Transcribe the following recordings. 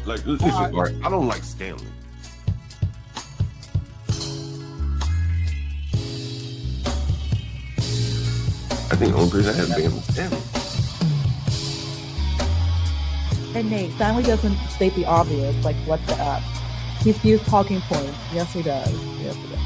Like, listen, like, I don't like Stanley. I think the only person I had been was Stanley. And Nate, Stanley doesn't state the obvious, like what's the up. He's used talking points. Yes, he does. Yes, he does.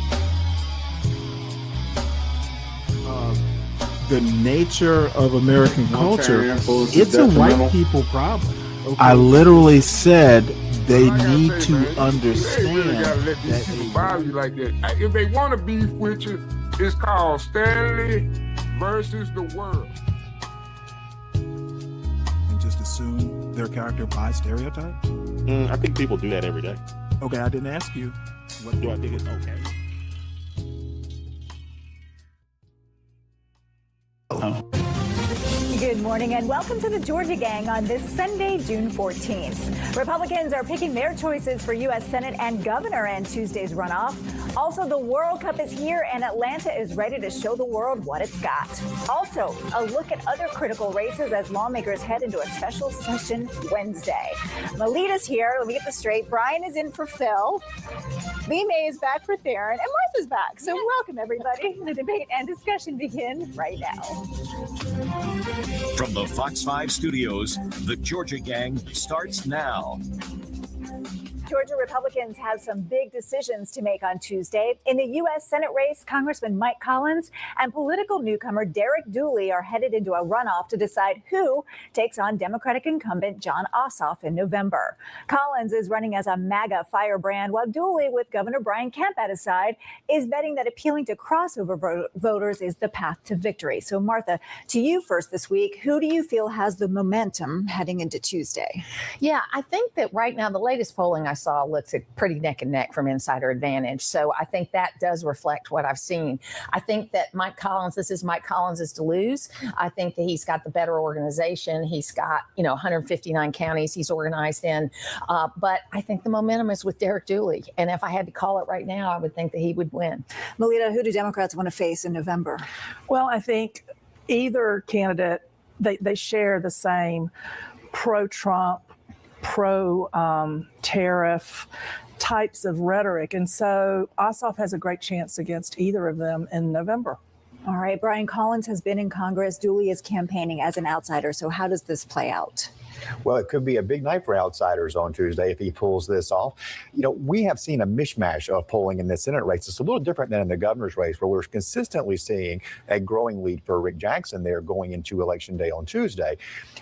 The nature of American culture, it's a white people problem. Okay. I literally said they need to understand you gotta let these people bother you like that. If they want to beef with you, it's called Stanley versus the world. And just assume their character by stereotype? I think people do that every day. Okay, I didn't ask you. What do I think is okay? Good morning and welcome to the Georgia Gang on this Sunday, June 14th. Republicans are picking their choices for U.S. Senate and governor in Tuesday's runoff. Also, the World Cup is here and Atlanta is ready to show the world what it's got. Also, a look at other critical races as lawmakers head into a special session Wednesday. Melita's here. Let me get this straight. Brian is in for Phil. Lee May is back for Theron, and Martha's back. So welcome, everybody. The debate and discussion begin right now. From the Fox 5 studios, the Georgia Gang starts now. Georgia Republicans have some big decisions to make on Tuesday. In the U.S. Senate race, Congressman Mike Collins and political newcomer Derek Dooley are headed into a runoff to decide who takes on Democratic incumbent Jon Ossoff in November. Collins is running as a MAGA firebrand, while Dooley, with Governor Brian Kemp at his side, is betting that appealing to crossover voters is the path to victory. So, Martha, to you first this week, who do you feel has the momentum heading into Tuesday? Yeah, I think that right now, the latest polling I saw looks at pretty neck and neck from Insider Advantage. So I think that does reflect what I've seen. I think that Mike Collins, this is Mike Collins' to lose. I think that he's got the better organization. He's got, 159 counties he's organized in. But I think the momentum is with Derek Dooley. And if I had to call it right now, I would think that he would win. Melita, who do Democrats want to face in November? Well, I think either candidate, they share the same pro-Trump, pro-tariff types of rhetoric. And so Ossoff has a great chance against either of them in November. All right. Brian Collins has been in Congress. Dooley is campaigning as an outsider. So how does this play out? Well, it could be a big night for outsiders on Tuesday if he pulls this off. We have seen a mishmash of polling in the Senate race. It's a little different than in the governor's race, where we're consistently seeing a growing lead for Rick Jackson there going into Election Day on Tuesday.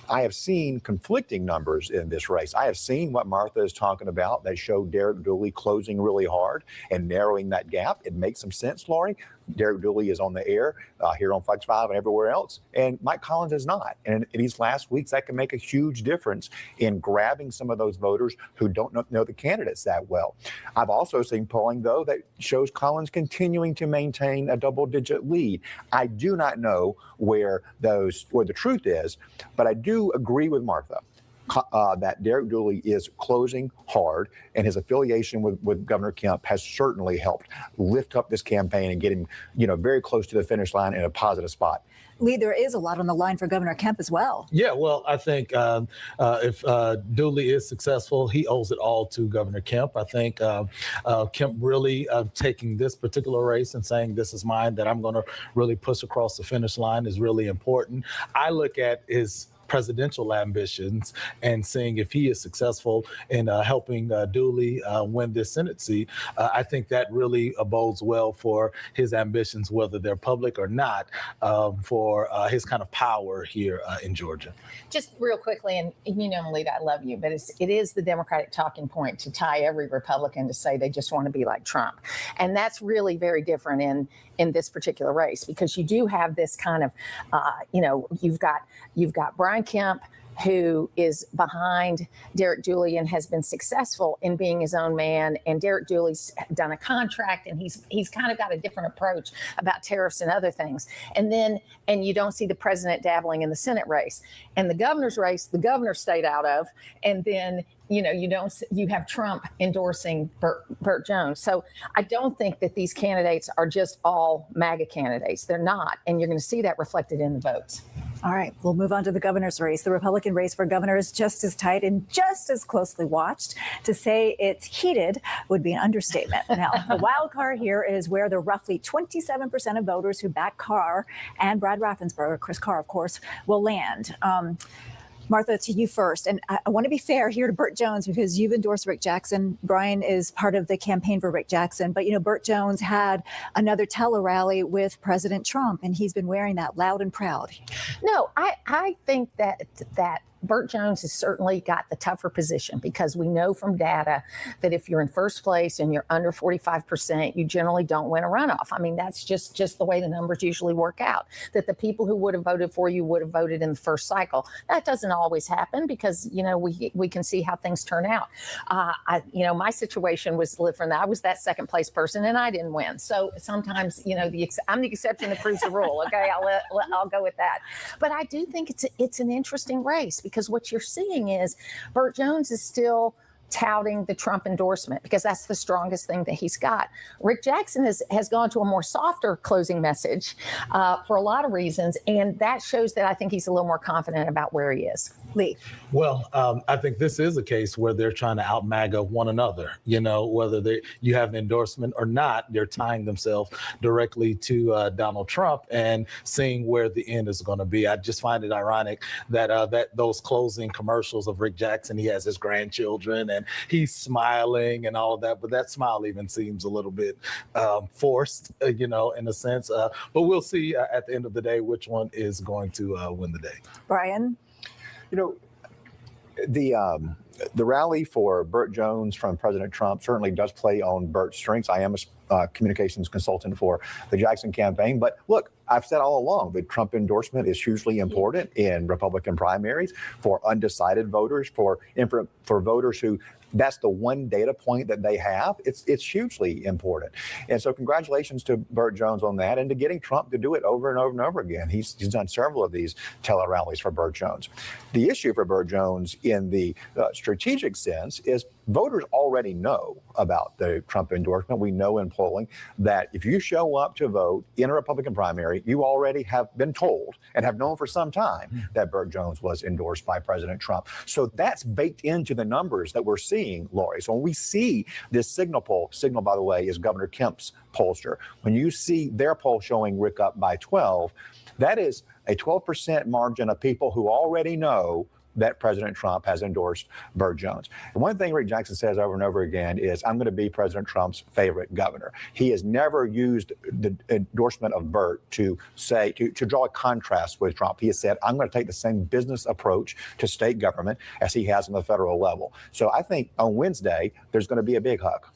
I have seen conflicting numbers in this race. I have seen what Martha is talking about that show Derek Dooley closing really hard and narrowing that gap. It makes some sense, Laurie. Derek Dooley is on the air here on Fox 5 and everywhere else, and Mike Collins is not. And in these last weeks, that can make a huge difference in grabbing some of those voters who don't know the candidates that well. I've also seen polling, though, that shows Collins continuing to maintain a double-digit lead. I do not know where the truth is, but I do agree with Martha. That Derek Dooley is closing hard, and his affiliation with Governor Kemp has certainly helped lift up this campaign and get him, very close to the finish line in a positive spot. Lee, there is a lot on the line for Governor Kemp as well. Yeah, well, I think if Dooley is successful, he owes it all to Governor Kemp. I think Kemp really taking this particular race and saying, this is mine, that I'm going to really push across the finish line is really important. I look at his presidential ambitions and seeing if he is successful in helping Dooley win this Senate seat. I think that really bodes well for his ambitions, whether they're public or not, for his kind of power here in Georgia. Just real quickly, and Melita, I love you, but it is the Democratic talking point to tie every Republican to say they just want to be like Trump. And that's really very different in this particular race, because you do have this kind of, you've got Brian Kemp, who is behind Derek Dooley and has been successful in being his own man. And Derek Dooley's done a contract, and he's kind of got a different approach about tariffs and other things. And you don't see the president dabbling in the Senate race. And the governor's race, the governor stayed out of. And then you have Trump endorsing Burt Jones. So I don't think that these candidates are just all MAGA candidates. They're not. And you're going to see that reflected in the votes. All right, we'll move on to the governor's race. The Republican race for governor is just as tight and just as closely watched. To say it's heated would be an understatement. Now, the wild card here is where the roughly 27% of voters who back Carr and Brad Raffensperger, Chris Carr, of course, will land. Martha, to you first. And I want to be fair here to Burt Jones because you've endorsed Rick Jackson. Brian is part of the campaign for Rick Jackson. But, Burt Jones had another tele-rally with President Trump, and he's been wearing that loud and proud. No, I think that Burt Jones has certainly got the tougher position because we know from data that if you're in first place and you're under 45%, you generally don't win a runoff. I mean, that's just the way the numbers usually work out, that the people who would have voted for you would have voted in the first cycle. That doesn't always happen because, we can see how things turn out. My situation was different. I was that second place person and I didn't win. So sometimes, I'm the exception that proves the rule. Okay, I'll go with that. But I do think it's an interesting race because what you're seeing is Burt Jones is still touting the Trump endorsement because that's the strongest thing that he's got. Rick Jackson has gone to a more softer closing message for a lot of reasons, and that shows that I think he's a little more confident about where he is. Lee. Well, I think this is a case where they're trying to out-MAGA one another. Whether you have an endorsement or not, they're tying themselves directly to Donald Trump and seeing where the end is going to be. I just find it ironic that those closing commercials of Rick Jackson, he has his grandchildren and he's smiling and all of that, but that smile even seems a little bit forced, in a sense. But we'll see at the end of the day which one is going to win the day. Brian? The rally for Burt Jones from President Trump certainly does play on Burt's strengths. I am a communications consultant for the Jackson campaign. But look, I've said all along the Trump endorsement is hugely important in Republican primaries for undecided voters, for voters who that's the one data point that they have. It's hugely important. And so congratulations to Burt Jones on that and to getting Trump to do it over and over and over again. He's done several of these tele-rallies for Burt Jones. The issue for Burt Jones in the strategic sense is voters already know about the Trump endorsement. We know in polling that if you show up to vote in a Republican primary, you already have been told and have known for some time that Burt Jones was endorsed by President Trump. So that's baked into the numbers that we're seeing, Lori. So when we see this signal, by the way, is Governor Kemp's pollster. When you see their poll showing Rick up by 12, that is a 12% margin of people who already know that President Trump has endorsed Burt Jones. And one thing Rick Jackson says over and over again is, I'm going to be President Trump's favorite governor. He has never used the endorsement of Burt to draw a contrast with Trump. He has said, I'm going to take the same business approach to state government as he has on the federal level. So I think on Wednesday, there's going to be a big hug.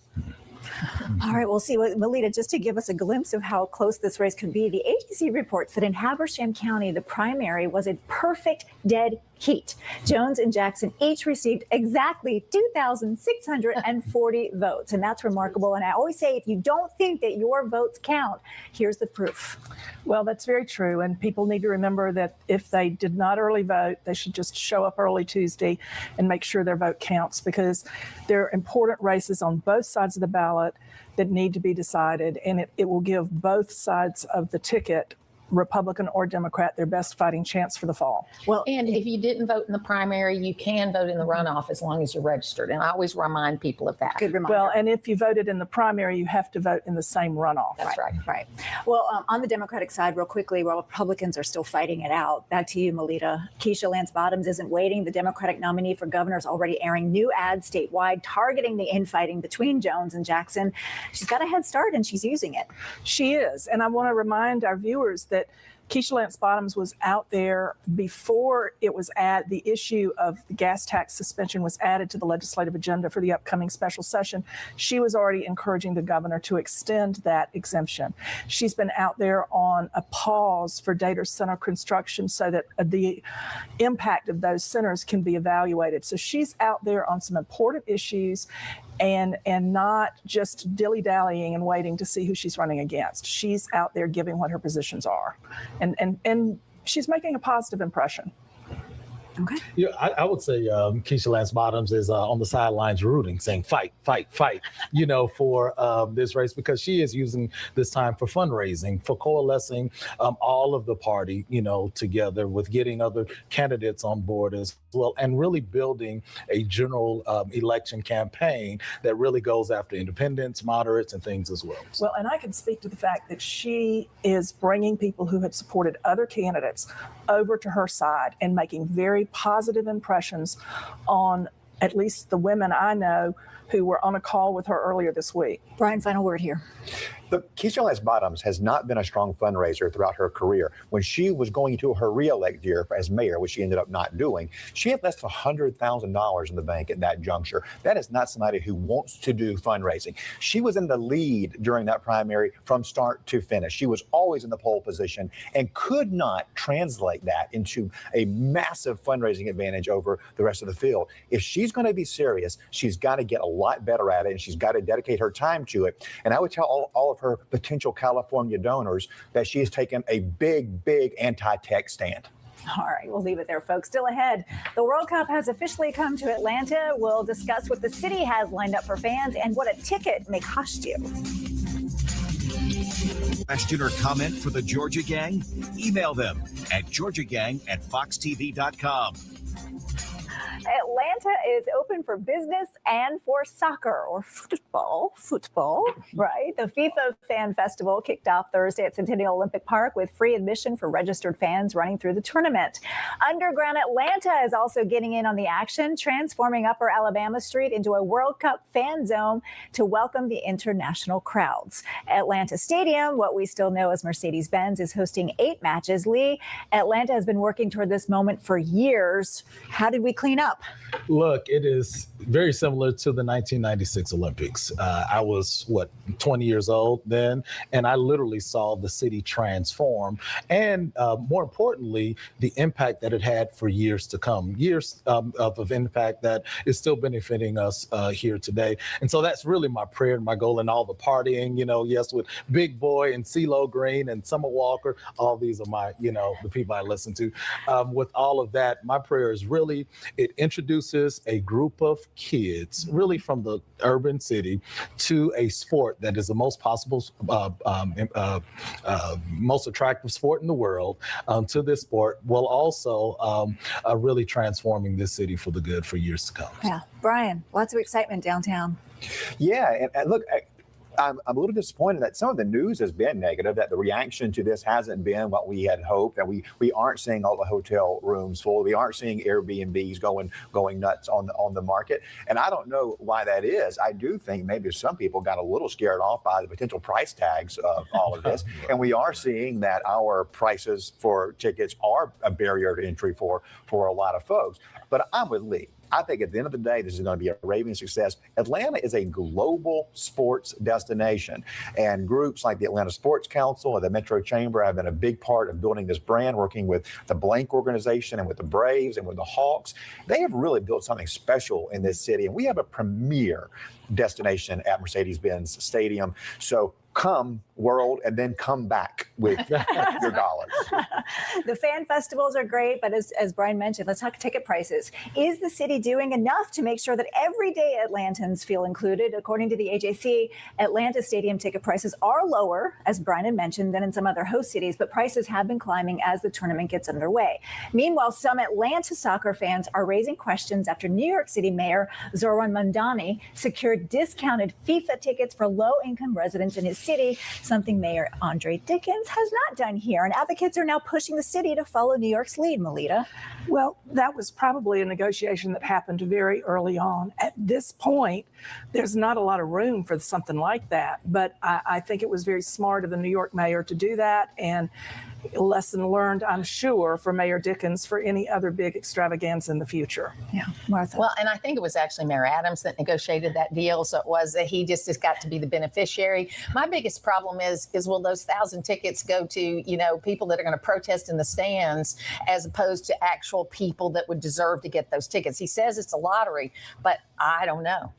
All right, we'll see. Melita, just to give us a glimpse of how close this race could be, the agency reports that in Habersham County, the primary was a perfect dead heat. Jones and Jackson each received exactly 2,640 votes, and that's remarkable. And I always say, if you don't think that your votes count, here's the proof. Well, that's very true, and people need to remember that if they did not early vote, they should just show up early Tuesday and make sure their vote counts, because there are important races on both sides of the ballot that need to be decided, and it will give both sides of the ticket, Republican or Democrat, their best fighting chance for the fall. Well, and if you didn't vote in the primary, you can vote in the runoff as long as you're registered. And I always remind people of that. Good reminder. Well, and if you voted in the primary, you have to vote in the same runoff. That's right. Right. Well, on the Democratic side, real quickly, while Republicans are still fighting it out, back to you, Melita. Keisha Lance Bottoms isn't waiting. The Democratic nominee for governor is already airing new ads statewide targeting the infighting between Jones and Jackson. She's got a head start and she's using it. She is. And I want to remind our viewers that Keisha Lance Bottoms was out there before the issue of the gas tax suspension was added to the legislative agenda for the upcoming special session. She was already encouraging the governor to extend that exemption. She's been out there on a pause for data center construction so that the impact of those centers can be evaluated. So she's out there on some important issues and not just dilly-dallying and waiting to see who she's running against. She's out there giving what her positions are. And she's making a positive impression. Okay. Yeah, I would say Keisha Lance Bottoms is on the sidelines rooting, saying fight, fight, fight, for this race, because she is using this time for fundraising, for coalescing all of the party, together with getting other candidates on board as well, and really building a general election campaign that really goes after independents, moderates, and things as well. Well, and I can speak to the fact that she is bringing people who have supported other candidates over to her side and making very positive impressions on at least the women I know who were on a call with her earlier this week. Brian, final word here. Keisha Lance Bottoms has not been a strong fundraiser throughout her career. When she was going into her re-elect year as mayor, which she ended up not doing, she had less than $100,000 in the bank at that juncture. That is not somebody who wants to do fundraising. She was in the lead during that primary from start to finish. She was always in the pole position and could not translate that into a massive fundraising advantage over the rest of the field. If she's going to be serious, she's got to get a lot better at it, and she's got to dedicate her time to it. And I would tell all of her potential California donors that she has taken a big anti-tech stand. All right, we'll leave it there, folks. Still ahead, the World Cup has officially come to Atlanta. We'll discuss what the city has lined up for fans and what a ticket may cost you. Question or comment for the Georgia Gang? Email them at georgiagang@foxtv.com. Atlanta is open for business and for soccer or football, right? The FIFA Fan Festival kicked off Thursday at Centennial Olympic Park with free admission for registered fans running through the tournament. Underground Atlanta is also getting in on the action, transforming Upper Alabama Street into a World Cup fan zone to welcome the international crowds. Atlanta Stadium, what we still know as Mercedes-Benz, is hosting 8 matches. Lee, Atlanta has been working toward this moment for years. How did we clean up? Look, it is very similar to the 1996 Olympics. I was, 20 years old then, and I literally saw the city transform. And more importantly, the impact that it had for years to come, years of impact that is still benefiting us here today. And so that's really my prayer and my goal, and all the partying, yes, with Big Boy and CeeLo Green and Summer Walker. All these are my, the people I listen to. With all of that, my prayer is really it introduces a group of kids really from the urban city to a sport that is the most possible, most attractive sport in the world, to this sport, while also really transforming this city for the good for years to come. Yeah. Brian, lots of excitement downtown. Yeah, and look, I'm a little disappointed that some of the news has been negative, that the reaction to this hasn't been what we had hoped, that we aren't seeing all the hotel rooms full. We aren't seeing Airbnbs going nuts on the market. And I don't know why that is. I do think maybe some people got a little scared off by the potential price tags of all of this. And we are seeing that our prices for tickets are a barrier to entry for a lot of folks. But I'm with Lee. I think at the end of the day, this is going to be a raving success. Atlanta is a global sports destination, and groups like the Atlanta Sports Council and the Metro Chamber have been a big part of building this brand, working with the Blank organization and with the Braves and with the Hawks. They have really built something special in this city, and we have a premier destination at Mercedes-Benz Stadium. So come, world, and then come back with your dollars. The fan festivals are great, but as Brian mentioned, let's talk ticket prices. Is the city doing enough to make sure that everyday Atlantans feel included? According to the AJC, Atlanta Stadium ticket prices are lower, as Brian had mentioned, than in some other host cities, but prices have been climbing as the tournament gets underway. Meanwhile, some Atlanta soccer fans are raising questions after New York City Mayor Zoran Mandani secured discounted FIFA tickets for low-income residents in his city, something Mayor Andre Dickens has not done here. And advocates are now pushing the city to follow New York's lead, Melita. Well, that was probably a negotiation that happened very early on. At this point, there's not a lot of room for something like that. But I think it was very smart of the New York mayor to do that. And a lesson learned, I'm sure, for Mayor Dickens for any other big extravaganza in the future. Yeah, Martha. Well, and I think it was actually Mayor Adams that negotiated that deal. So it was that he just has got to be the beneficiary. My biggest problem is will those 1,000 tickets go to, people that are going to protest in the stands as opposed to actual people that would deserve to get those tickets? He says it's a lottery, but I don't know.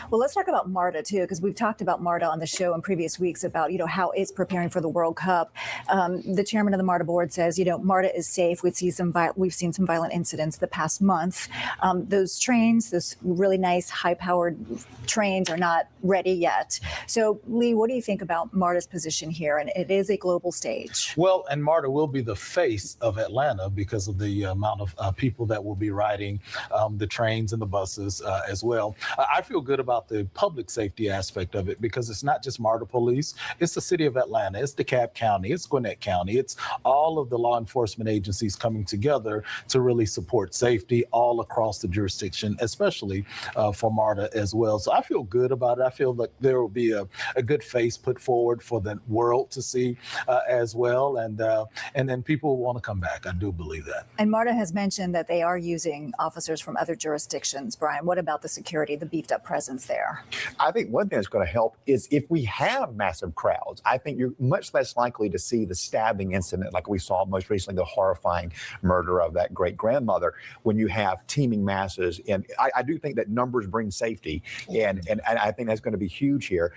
Well, let's talk about MARTA too, because we've talked about MARTA on the show in previous weeks about, how it's preparing for the World Cup. The chairman of the MARTA board says, MARTA is safe. We've seen some violent incidents the past month. Those trains, those really nice high-powered trains, are not ready yet. So, Lee, what do you think about MARTA's position here? And it is a global stage. Well, and MARTA will be the face of Atlanta because of the amount of people that will be riding the trains and the buses as well. I feel good about the public safety aspect of it because it's not just MARTA police. It's the city of Atlanta. It's DeKalb County. It's Gwinnett County. It's all of the law enforcement agencies coming together to really support safety all across the jurisdiction, especially for MARTA as well. So I feel good about it. I feel like there will be a good face put forward for the world to see as well. And then people want to come back. I do believe that. And MARTA has mentioned that they are using officers from other jurisdictions. Brian, what about the security, the beefed up presence there? I think one thing that's going to help is if we have massive crowds, I think you're much less likely to see the stabbing incident like we saw most recently, the horrifying murder of that great grandmother, when you have teeming masses. And I do think that numbers bring safety. And I think that's going to be huge here.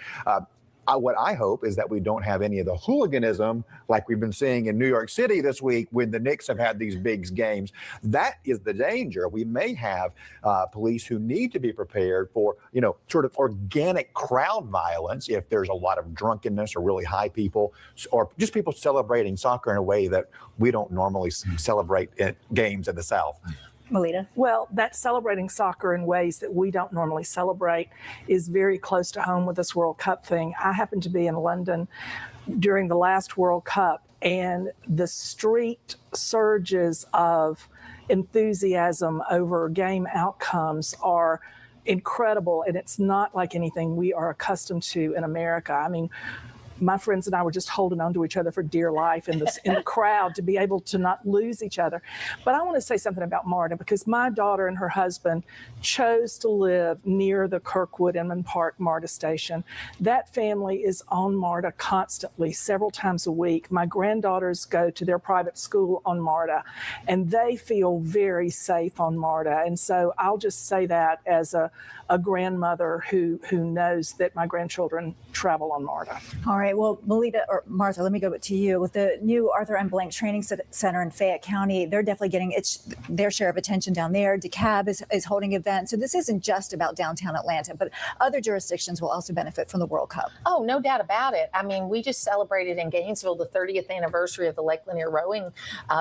What I hope is that we don't have any of the hooliganism like we've been seeing in New York City this week when the Knicks have had these big games. That is the danger. We may have police who need to be prepared for, sort of organic crowd violence if there's a lot of drunkenness or really high people or just people celebrating soccer in a way that we don't normally celebrate at games in the South. Melita? Well, that celebrating soccer in ways that we don't normally celebrate is very close to home with this World Cup thing. I happened to be in London during the last World Cup, and the street surges of enthusiasm over game outcomes are incredible, and it's not like anything we are accustomed to in America. I mean, my friends and I were just holding on to each other for dear life in the crowd to be able to not lose each other. But I want to say something about MARTA because my daughter and her husband chose to live near the Kirkwood Inman Park MARTA station. That family is on MARTA constantly, several times a week. My granddaughters go to their private school on MARTA, and they feel very safe on MARTA. And so I'll just say that as a grandmother who knows that my grandchildren travel on MARTA. All right. Well, Melita or Martha, let me go to you. With the new Arthur M. Blank Training Center in Fayette County, they're definitely getting their share of attention down there. DeKalb is holding events. So this isn't just about downtown Atlanta, but other jurisdictions will also benefit from the World Cup. Oh, no doubt about it. I mean, we just celebrated in Gainesville the 30th anniversary of the Lake Lanier rowing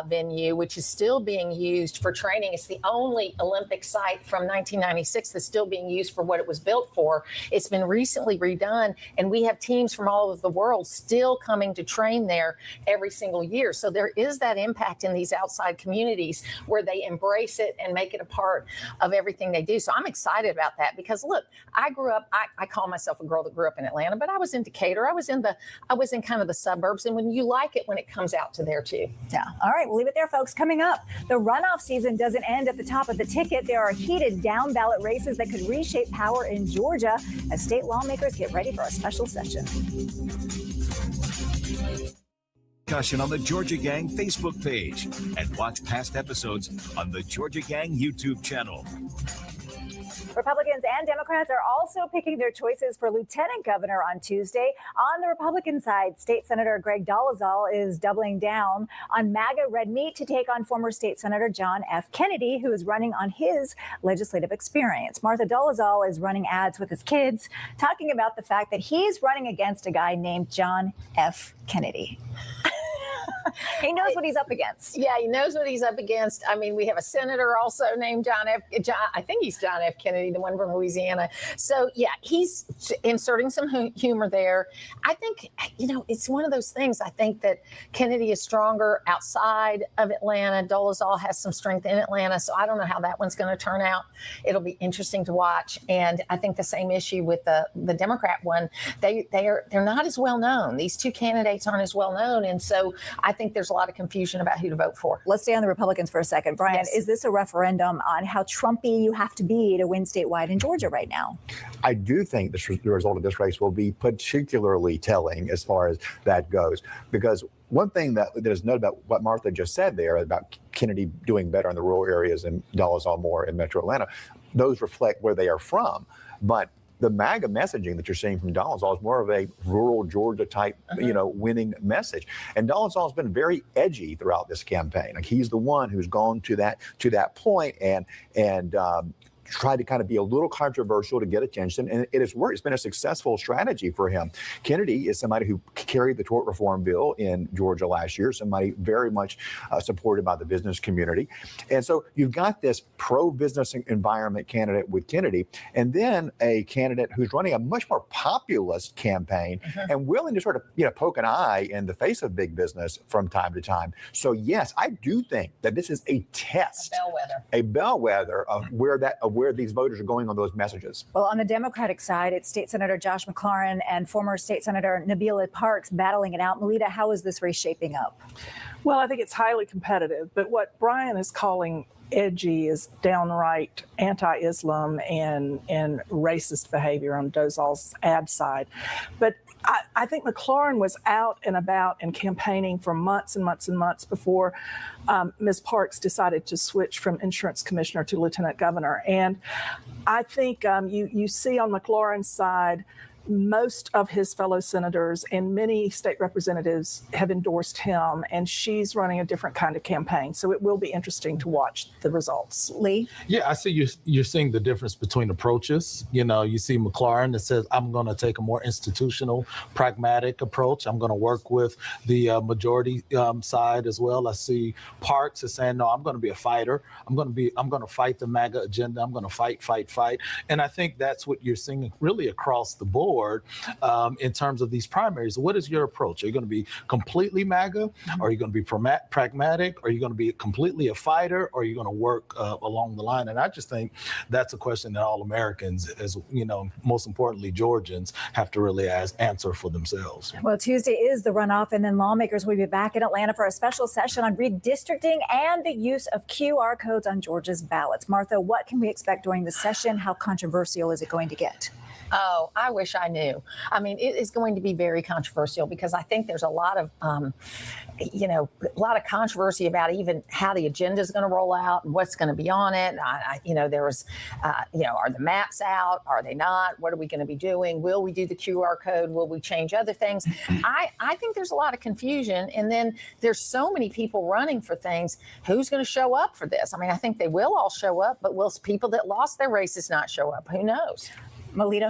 venue, which is still being used for training. It's the only Olympic site from 1996 that's still being used for what it was built for. It's been recently redone, and we have teams from all over the world still coming to train there every single year. So there is that impact in these outside communities where they embrace it and make it a part of everything they do. So I'm excited about that because look, I grew up, I call myself a girl that grew up in Atlanta, but I was in Decatur. I was in kind of the suburbs. And when you like it, when it comes out to there too. Yeah. All right. We'll leave it there, folks. Coming up, the runoff season doesn't end at the top of the ticket. There are heated down ballot races that could reshape power in Georgia as state lawmakers get ready for a special session. Discussion on the Georgia Gang Facebook page and watch past episodes on the Georgia Gang YouTube channel. Republicans and Democrats are also picking their choices for lieutenant governor on Tuesday. On the Republican side, State Senator Greg Dolezal is doubling down on MAGA red meat to take on former State Senator John F. Kennedy, who is running on his legislative experience. Martha Dolezal is running ads with his kids, talking about the fact that he's running against a guy named John F. Kennedy. He knows what he's up against. Yeah, he knows what he's up against. I mean, we have a senator also named I think he's John F. Kennedy, the one from Louisiana. So, yeah, he's inserting some humor there. I think, it's one of those things. I think that Kennedy is stronger outside of Atlanta. Dolezal has some strength in Atlanta. So I don't know how that one's going to turn out. It'll be interesting to watch. And I think the same issue with the Democrat one. They're not as well known. These two candidates aren't as well known. And so I think there's a lot of confusion about who to vote for. Let's stay on the Republicans for a second. Brian, yes. Is this a referendum on how Trumpy you have to be to win statewide in Georgia right now? I do think the result of this race will be particularly telling as far as that goes, because one thing that is noted about what Martha just said there about Kennedy doing better in the rural areas and Dolezal more in Metro Atlanta, those reflect where they are from. But the MAGA messaging that you're seeing from Dolezal is more of a rural Georgia type, winning message. And Dolezal has been very edgy throughout this campaign. Like, he's the one who's gone to that point and tried to kind of be a little controversial to get attention, and it has worked. It's been a successful strategy for him. Kennedy is somebody who carried the tort reform bill in Georgia last year, somebody very much supported by the business community. And so you've got this pro-business environment candidate with Kennedy, and then a candidate who's running a much more populist campaign and willing to sort of, poke an eye in the face of big business from time to time. So yes, I do think that this is a test, a bellwether of where these voters are going on those messages. Well, on the Democratic side, it's State Senator Josh McLaurin and former State Senator Nabila Parks battling it out. Melita, how is this race shaping up? Well, I think it's highly competitive, but what Brian is calling edgy is downright anti-Islam and racist behavior on Dolezal's ad side. But I think McLaurin was out and about and campaigning for months and months and months before Ms. Parks decided to switch from insurance commissioner to lieutenant governor. And I think you see on McLaurin's side, most of his fellow senators and many state representatives have endorsed him, and she's running a different kind of campaign. So it will be interesting to watch the results. Lee? Yeah, I see you're seeing the difference between approaches. You see McLaurin that says, I'm going to take a more institutional, pragmatic approach. I'm going to work with the majority side as well. I see Parks is saying, no, I'm going to be a fighter. I'm going to fight the MAGA agenda. I'm going to fight. And I think that's what you're seeing really across the board. In terms of these primaries. What is your approach? Are you going to be completely MAGA? Are you going to be pragmatic? Are you going to be completely a fighter? Or are you going to work along the line? And I just think that's a question that all Americans, as most importantly, Georgians, have to really answer for themselves. Well, Tuesday is the runoff, and then lawmakers will be back in Atlanta for a special session on redistricting and the use of QR codes on Georgia's ballots. Martha, what can we expect during the session? How controversial is it going to get? Oh, I wish I knew. I mean, it is going to be very controversial because I think there's a lot of, controversy about even how the agenda is going to roll out and what's going to be on it. There was, are the maps out? Are they not? What are we going to be doing? Will we do the QR code? Will we change other things? I think there's a lot of confusion. And then there's so many people running for things. Who's going to show up for this? I mean, I think they will all show up, but will people that lost their races not show up? Who knows? Melita?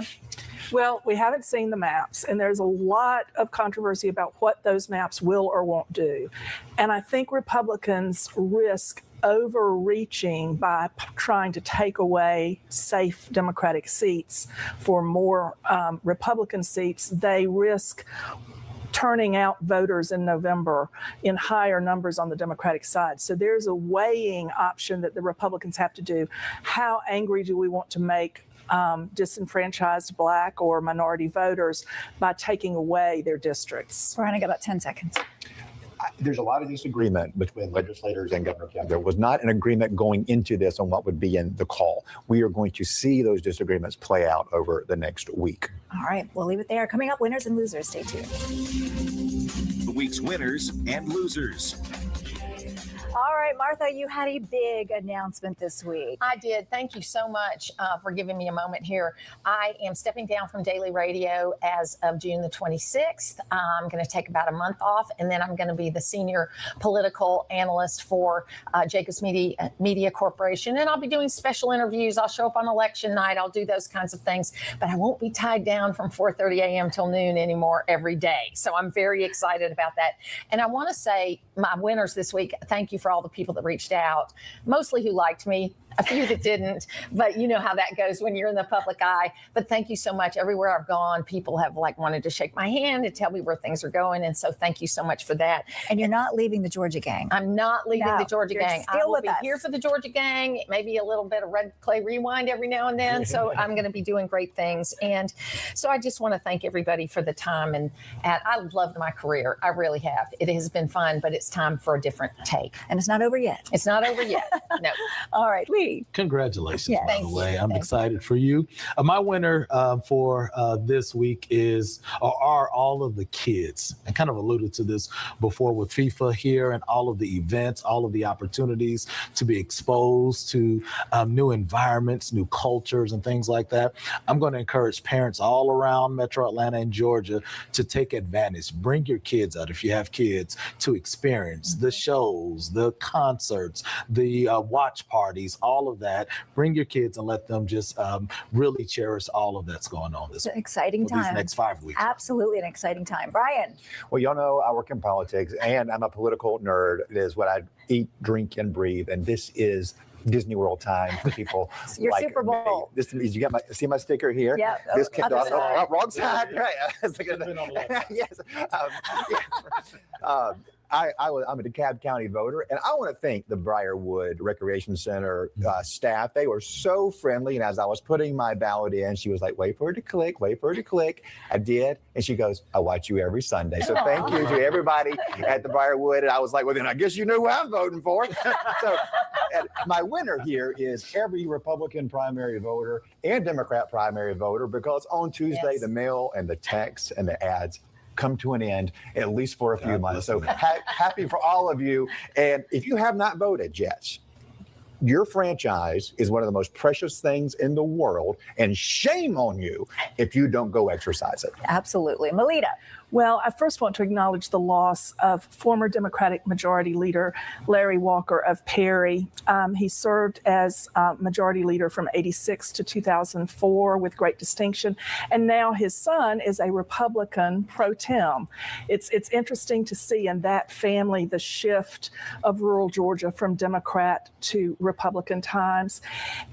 Well, we haven't seen the maps, and there's a lot of controversy about what those maps will or won't do. And I think Republicans risk overreaching by trying to take away safe Democratic seats for more Republican seats. They risk turning out voters in November in higher numbers on the Democratic side. So there's a weighing option that the Republicans have to do. How angry do we want to make disenfranchised Black or minority voters by taking away their districts? Brian, I got about 10 seconds. There's a lot of disagreement between legislators and Governor Kemp. There was not an agreement going into this on what would be in the call. We are going to see those disagreements play out over the next week. All right, we'll leave it there. Coming up, winners and losers. Stay tuned. The week's winners and losers. All right, Martha, you had a big announcement this week. I did. Thank you so much for giving me a moment here. I am stepping down from daily radio as of June the 26th. I'm going to take about a month off, and then I'm going to be the senior political analyst for Jacobs Media Corporation, and I'll be doing special interviews. I'll show up on election night. I'll do those kinds of things, but I won't be tied down from 4:30 a.m. till noon anymore every day. So I'm very excited about that. And I want to say my winners this week, thank you for all the people that reached out, mostly who liked me, a few that didn't, but you know how that goes when you're in the public eye. But thank you so much. Everywhere I've gone, people have wanted to shake my hand and tell me where things are going. And so thank you so much for that. And you're not leaving the Georgia Gang. I'm not leaving the Georgia Gang. I will be here for the Georgia Gang, maybe a little bit of Red Clay Rewind every now and then. So I'm going to be doing great things. And so I just want to thank everybody for the time. And I've loved my career. I really have. It has been fun, but it's time for a different take. And it's not over. over yet. It's not over yet. No. All right, Lee. Congratulations, Yeah, by thank the you. way. I'm Thank excited for you. My winner for this week are all of the kids. I kind of alluded to this before with FIFA here and all of the events, all of the opportunities to be exposed to new environments, new cultures, and things like that. I'm going to encourage parents all around Metro Atlanta and Georgia to take advantage. Bring your kids out, if you have kids, to experience the shows, the concerts, the watch parties, all of that. Bring your kids and let them just really cherish all of that's going on this It's an exciting time. these next 5 weeks. Absolutely an exciting time. Brian. Well, y'all know I work in politics and I'm a political nerd. It is what I eat, drink, and breathe. And this is Disney World time for people. Your like Super Bowl. Me. This is, you got see my sticker here? Yeah. This Other side. wrong side. Right. Yes. I'm a DeKalb County voter, and I want to thank the Briarwood Recreation Center staff. They were so friendly, and as I was putting my ballot in, she was like, wait for it to click, wait for it to click. I did, and she goes, I watch you every Sunday. So thank you to everybody at the Briarwood, and I was like, well, then I guess you know who I'm voting for. So and my winner here is every Republican primary voter and Democrat primary voter, because on Tuesday, the mail and the text and the ads come to an end, at least for a few months. So happy for all of you. And if you have not voted yet, your franchise is one of the most precious things in the world, and shame on you if you don't go exercise it. Absolutely. Melita. Well, I first want to acknowledge the loss of former Democratic Majority Leader Larry Walker of Perry. He served as Majority Leader from '86 to 2004 with great distinction, and now his son is a Republican pro tem. It's interesting to see in that family the shift of rural Georgia from Democrat to Republican times.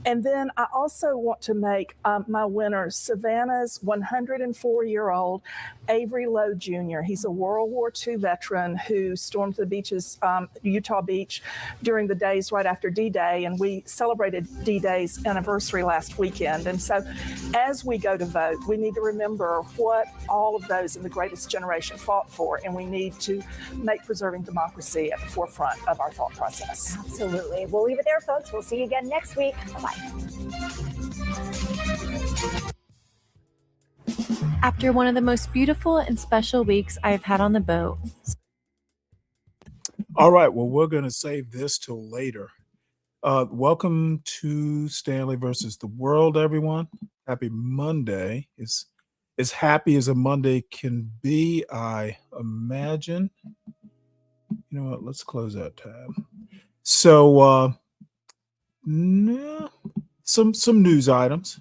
And then I also want to make my winner Savannah's 104-year-old Avery Lowe Jr. He's a World War II veteran who stormed the beaches, Utah Beach, during the days right after D-Day, and we celebrated D-Day's anniversary last weekend. And so as we go to vote, we need to remember what all of those in the greatest generation fought for, and we need to make preserving democracy at the forefront of our thought process. Absolutely. We'll leave it there, folks. We'll see you again next week. Bye-bye. After one of the most beautiful and special weeks I've had on the boat. All right. Well, we're going to save this till later. Welcome to Stanley versus the World, everyone. Happy Monday. It's as happy as a Monday can be, I imagine. You know what? Let's close that tab. So, some news items.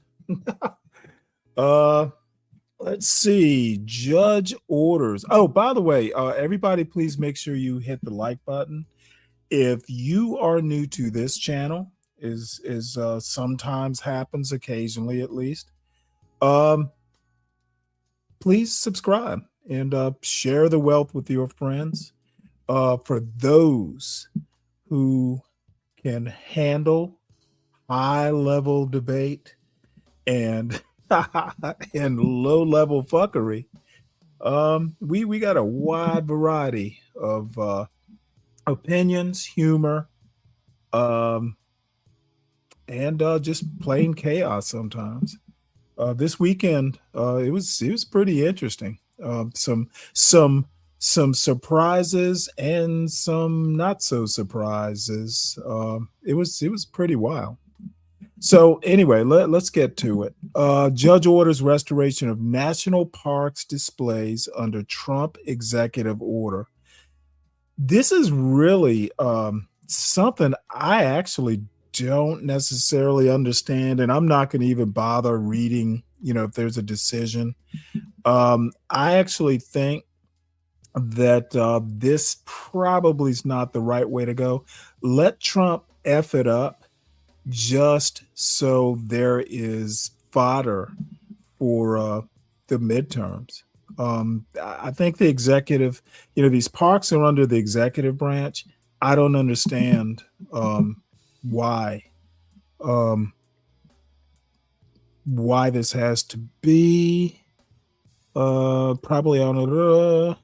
Let's see. Judge orders. Oh, by the way, everybody, please make sure you hit the like button. If you are new to this channel, is sometimes happens, occasionally at least, please subscribe and share the wealth with your friends. For those who can handle high-level debate and and low-level fuckery, we got a wide variety of opinions, humor, and just plain chaos sometimes. This weekend, it was pretty interesting. Some surprises and some not so surprises. It was pretty wild. So anyway, let's get to it. Judge orders restoration of national parks displays under Trump executive order. This is really something I actually don't necessarily understand, and I'm not going to even bother reading, if there's a decision. I actually think that this probably is not the right way to go. Let Trump F it up just so there is fodder for the midterms. I think the executive, these parks are under the executive branch. I don't understand why this has to be. Probably on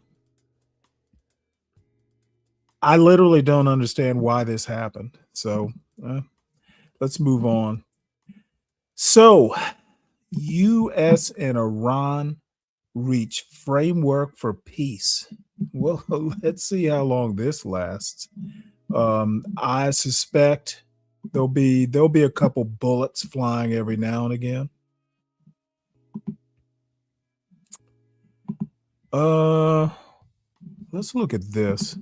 I literally don't understand why this happened. So let's move on. So, U.S. and Iran reach framework for peace. Well, let's see how long this lasts. I suspect there'll be a couple bullets flying every now and again. Let's look at this.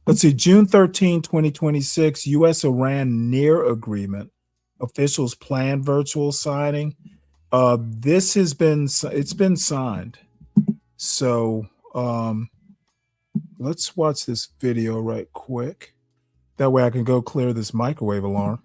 Let's see, June 13, 2026, U.S.-Iran near agreement. Officials plan virtual signing. It's been signed. So let's watch this video right quick. That way I can go clear this microwave alarm.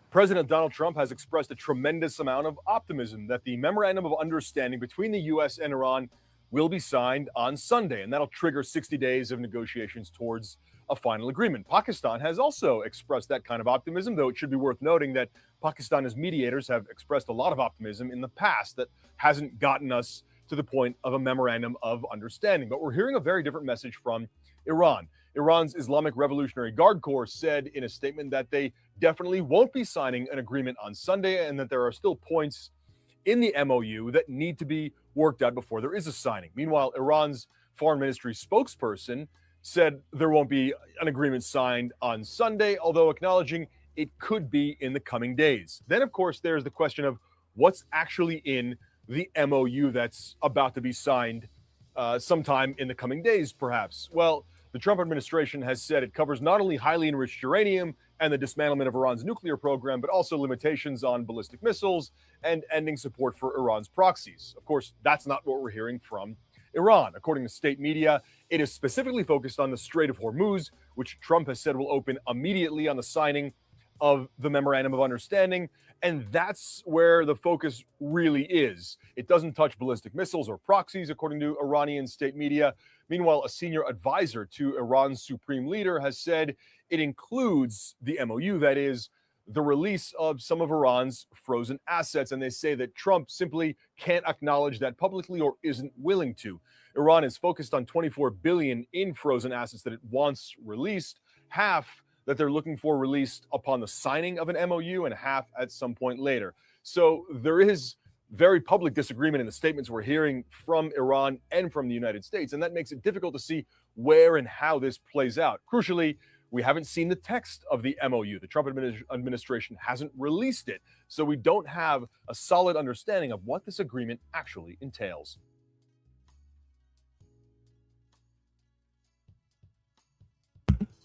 President Donald Trump has expressed a tremendous amount of optimism that the memorandum of understanding between the U.S. and Iran will be signed on Sunday, and that'll trigger 60 days of negotiations towards a final agreement. Pakistan has also expressed that kind of optimism, though it should be worth noting that Pakistan's mediators have expressed a lot of optimism in the past that hasn't gotten us to the point of a memorandum of understanding. But we're hearing a very different message from Iran. Iran's Islamic Revolutionary Guard Corps said in a statement that they definitely won't be signing an agreement on Sunday and that there are still points in the MOU that need to be worked out before there is a signing. Meanwhile, Iran's foreign ministry spokesperson said there won't be an agreement signed on Sunday, although acknowledging it could be in the coming days. Then, of course, there's the question of what's actually in the MOU that's about to be signed sometime in the coming days, perhaps. Well, the Trump administration has said it covers not only highly enriched uranium and the dismantlement of Iran's nuclear program, but also limitations on ballistic missiles and ending support for Iran's proxies. Of course, that's not what we're hearing from Iran. According to state media, it is specifically focused on the Strait of Hormuz, which Trump has said will open immediately on the signing of the Memorandum of Understanding. And that's where the focus really is. It doesn't touch ballistic missiles or proxies, according to Iranian state media. Meanwhile, a senior advisor to Iran's supreme leader has said it includes the MOU, that is, the release of some of Iran's frozen assets. And they say that Trump simply can't acknowledge that publicly or isn't willing to. Iran is focused on $24 billion in frozen assets that it wants released, half that they're looking for released upon the signing of an MOU and half at some point later. So there is very public disagreement in the statements we're hearing from Iran and from the United States, and that makes it difficult to see where and how this plays out. Crucially, we haven't seen the text of the MOU. The Trump administration hasn't released it, so we don't have a solid understanding of what this agreement actually entails.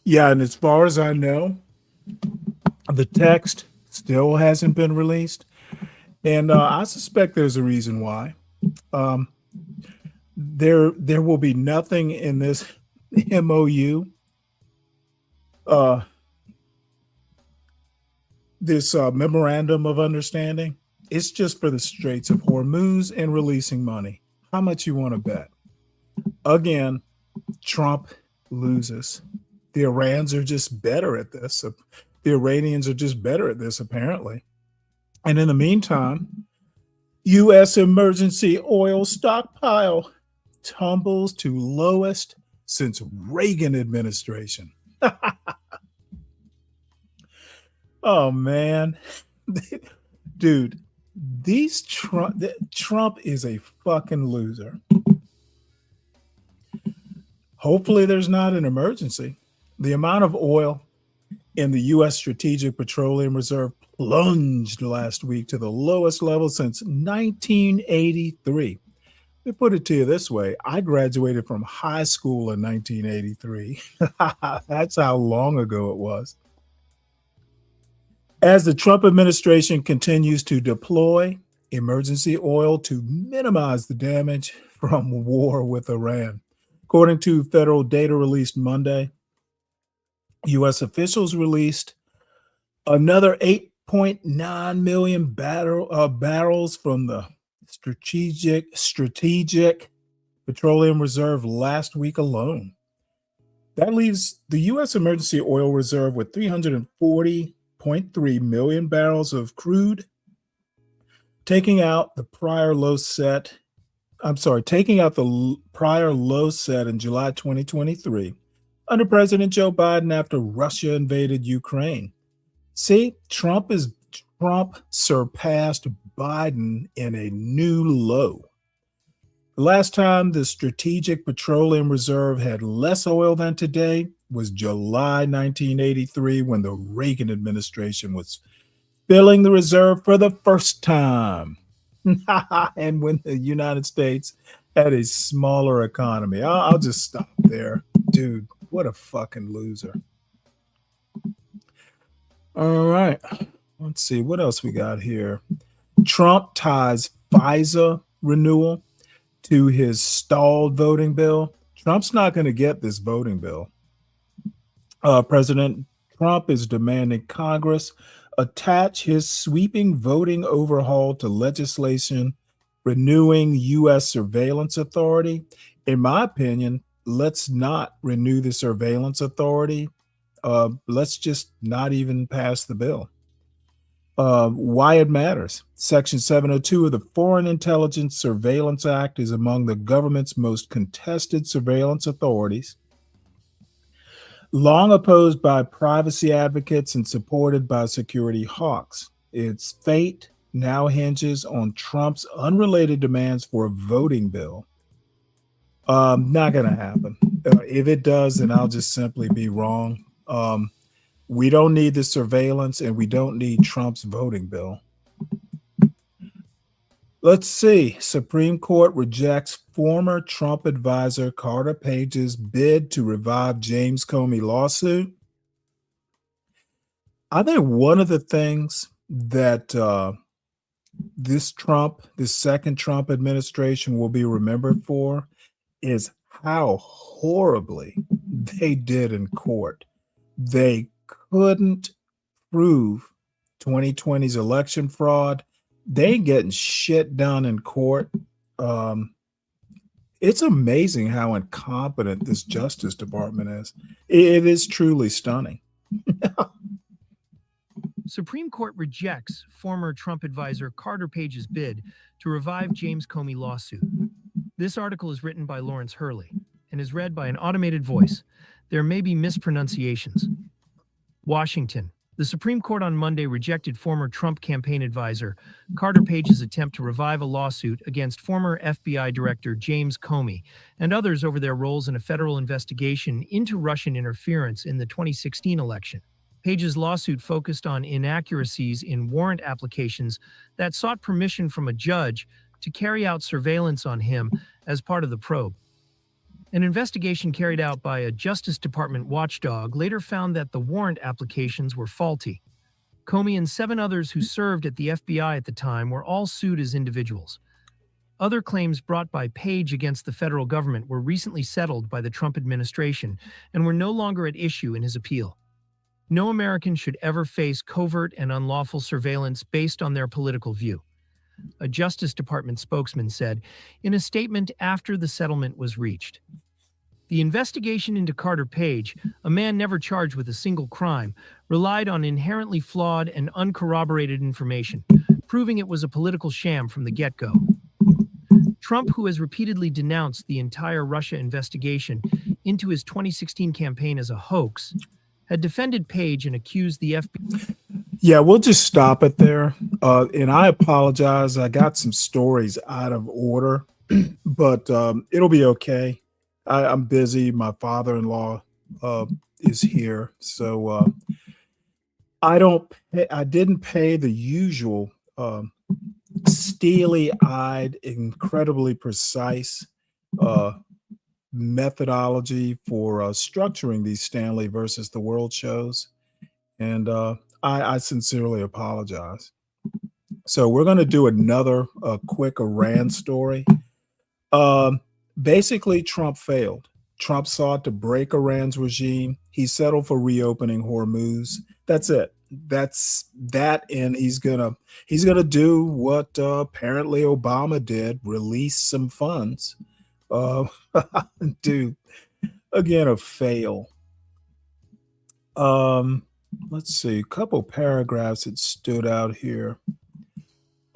Yeah, and as far as I know, the text still hasn't been released. And I suspect there's a reason why. There will be nothing in this MOU, this memorandum of understanding. It's just for the Straits of Hormuz and releasing money. How much you want to bet? Again, Trump loses. The Iranians are just better at this. The Iranians are just better at this, apparently. And in the meantime, U.S. emergency oil stockpile tumbles to lowest since Reagan administration. Oh, man. Dude, Trump is a fucking loser. Hopefully there's not an emergency. The amount of oil in the U.S. Strategic Petroleum Reserve plunged last week to the lowest level since 1983. Let me put it to you this way. I graduated from high school in 1983. That's how long ago it was. As the Trump administration continues to deploy emergency oil to minimize the damage from war with Iran. According to federal data released Monday, U.S. officials released another 8.9 million barrels from the Strategic Petroleum Reserve last week alone. That leaves the U.S. Emergency Oil Reserve with 340.3 million barrels of crude taking out the prior low set. Taking out the prior low set in July 2023 under President Joe Biden after Russia invaded Ukraine. See, Trump surpassed Biden in a new low. The last time the Strategic Petroleum Reserve had less oil than today was July 1983, when the Reagan administration was filling the reserve for the first time. And when the United States had a smaller economy. I'll just stop there. Dude, what a fucking loser. All right. Let's see what else we got here. Trump ties FISA renewal to his stalled voting bill. Trump's not going to get this voting bill. President Trump is demanding Congress attach his sweeping voting overhaul to legislation renewing U.S. surveillance authority. In my opinion, let's not renew the surveillance authority. Let's just not even pass the bill. Why it matters. Section 702 of the Foreign Intelligence Surveillance Act is among the government's most contested surveillance authorities. Long opposed by privacy advocates and supported by security hawks, its fate now hinges on Trump's unrelated demands for a voting bill. Not going to happen. If it does, then I'll just simply be wrong. We don't need the surveillance, and we don't need Trump's voting bill. Let's see. Supreme Court rejects former Trump advisor Carter Page's bid to revive James Comey lawsuit. I think one of the things that this second Trump administration will be remembered for is how horribly they did in court. They couldn't prove 2020's election fraud. They ain't getting shit done in court. It's amazing how incompetent this Justice Department is. It is truly stunning. Supreme Court rejects former Trump advisor Carter Page's bid to revive James Comey lawsuit. This article is written by Lawrence Hurley and is read by an automated voice. There may be mispronunciations. Washington. The Supreme Court on Monday rejected former Trump campaign advisor Carter Page's attempt to revive a lawsuit against former FBI Director James Comey and others over their roles in a federal investigation into Russian interference in the 2016 election. Page's lawsuit focused on inaccuracies in warrant applications that sought permission from a judge to carry out surveillance on him as part of the probe. An investigation carried out by a Justice Department watchdog later found that the warrant applications were faulty. Comey and 7 others who served at the FBI at the time were all sued as individuals. Other claims brought by Page against the federal government were recently settled by the Trump administration and were no longer at issue in his appeal. No American should ever face covert and unlawful surveillance based on their political view, a Justice Department spokesman said in a statement after the settlement was reached. The investigation into Carter Page, a man never charged with a single crime, relied on inherently flawed and uncorroborated information, proving it was a political sham from the get-go. Trump, who has repeatedly denounced the entire Russia investigation into his 2016 campaign as a hoax, had defended Page and accused the FBI. Yeah, we'll just stop it there. And I apologize. I got some stories out of order, but it'll be okay. I'm busy. My father-in-law is here. So I didn't pay the usual steely-eyed, incredibly precise methodology for structuring these Stanley versus the World shows. And I sincerely apologize. So we're going to do another quick Iran story. Basically, Trump failed. Trump sought to break Iran's regime. He settled for reopening Hormuz. That's it. That's that, and he's gonna do what apparently Obama did: release some funds. Dude, again, a fail. Let's see, a couple paragraphs that stood out here.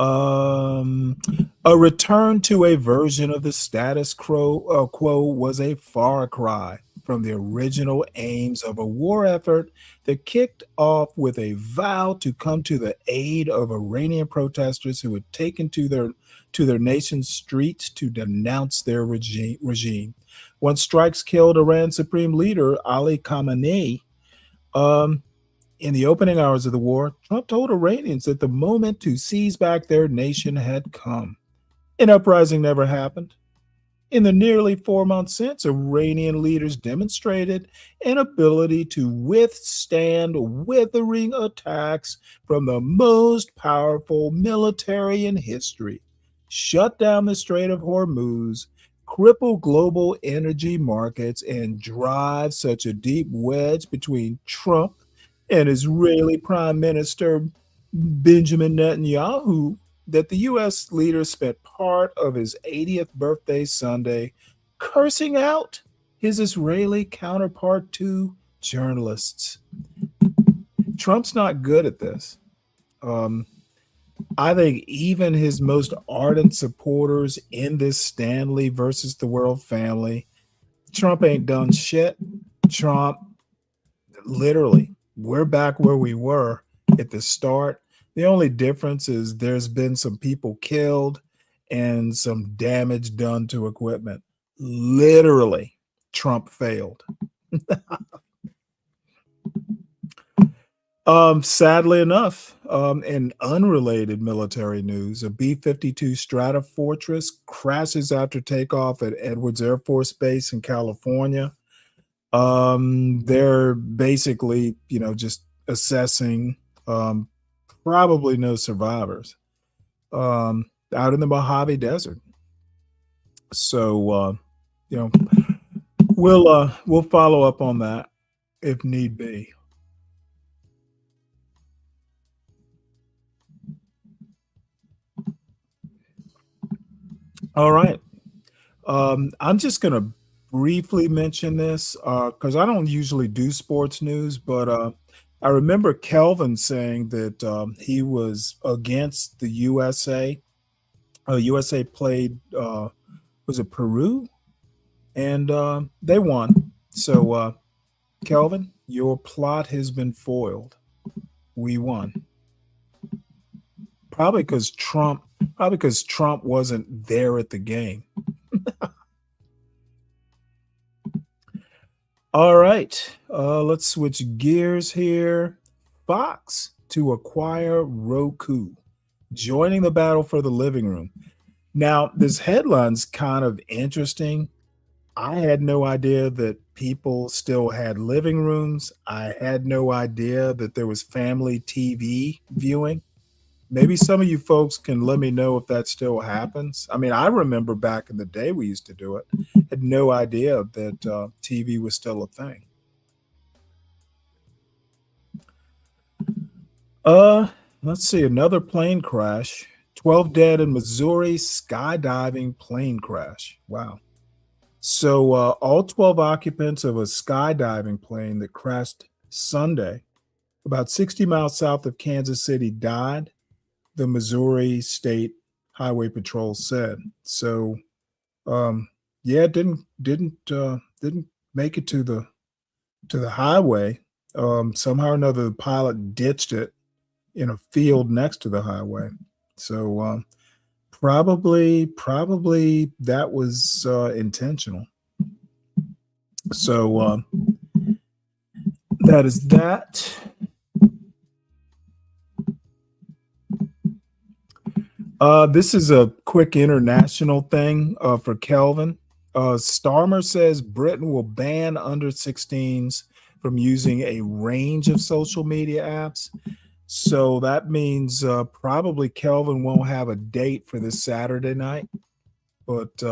A return to a version of the status quo was a far cry from the original aims of a war effort that kicked off with a vow to come to the aid of Iranian protesters who had taken to their nation's streets to denounce their regime. When strikes killed Iran's supreme leader Ali Khamenei, in the opening hours of the war, Trump told Iranians that the moment to seize back their nation had come. An uprising never happened. In the nearly 4 months since, Iranian leaders demonstrated an ability to withstand withering attacks from the most powerful military in history, shut down the Strait of Hormuz, cripple global energy markets, and drive such a deep wedge between Trump and Israeli Prime Minister Benjamin Netanyahu that the U.S. leader spent part of his 80th birthday Sunday cursing out his Israeli counterpart to journalists. Trump's not good at this. I think even his most ardent supporters in this Stanley versus the world family, Trump ain't done shit. Trump, literally, we're back where we were at the start. The only difference is there's been some people killed and some damage done to equipment. Literally, Trump failed. Sadly enough, in unrelated military news, a B-52 Stratofortress crashes after takeoff at Edwards Air Force Base in California. They're basically, just assessing, probably no survivors, out in the Mojave Desert. So, we'll follow up on that if need be. All right. I'm just going to briefly mention this because I don't usually do sports news, but I remember Kelvin saying that he was against the USA. USA played, was it Peru? And they won. So, Kelvin, your plot has been foiled. We won. Probably because Trump wasn't there at the game. All right, let's switch gears here. Fox to acquire Roku, joining the battle for the living room. Now, this headline's kind of interesting. I had no idea that people still had living rooms. I had no idea that there was family TV viewing. Maybe some of you folks can let me know if that still happens. I mean, I remember back in the day we used to do it. Had no idea that TV was still a thing. Let's see, another plane crash. 12 dead in Missouri skydiving plane crash. Wow. So all 12 occupants of a skydiving plane that crashed Sunday about 60 miles south of Kansas City died, the Missouri State Highway Patrol said. So, yeah, didn't make it to the highway. Somehow or another, the pilot ditched it in a field next to the highway. So, probably that was intentional. So, that is that. This is a quick international thing for Kelvin. Starmer says Britain will ban under 16s from using a range of social media apps. So that means probably Kelvin won't have a date for this Saturday night, but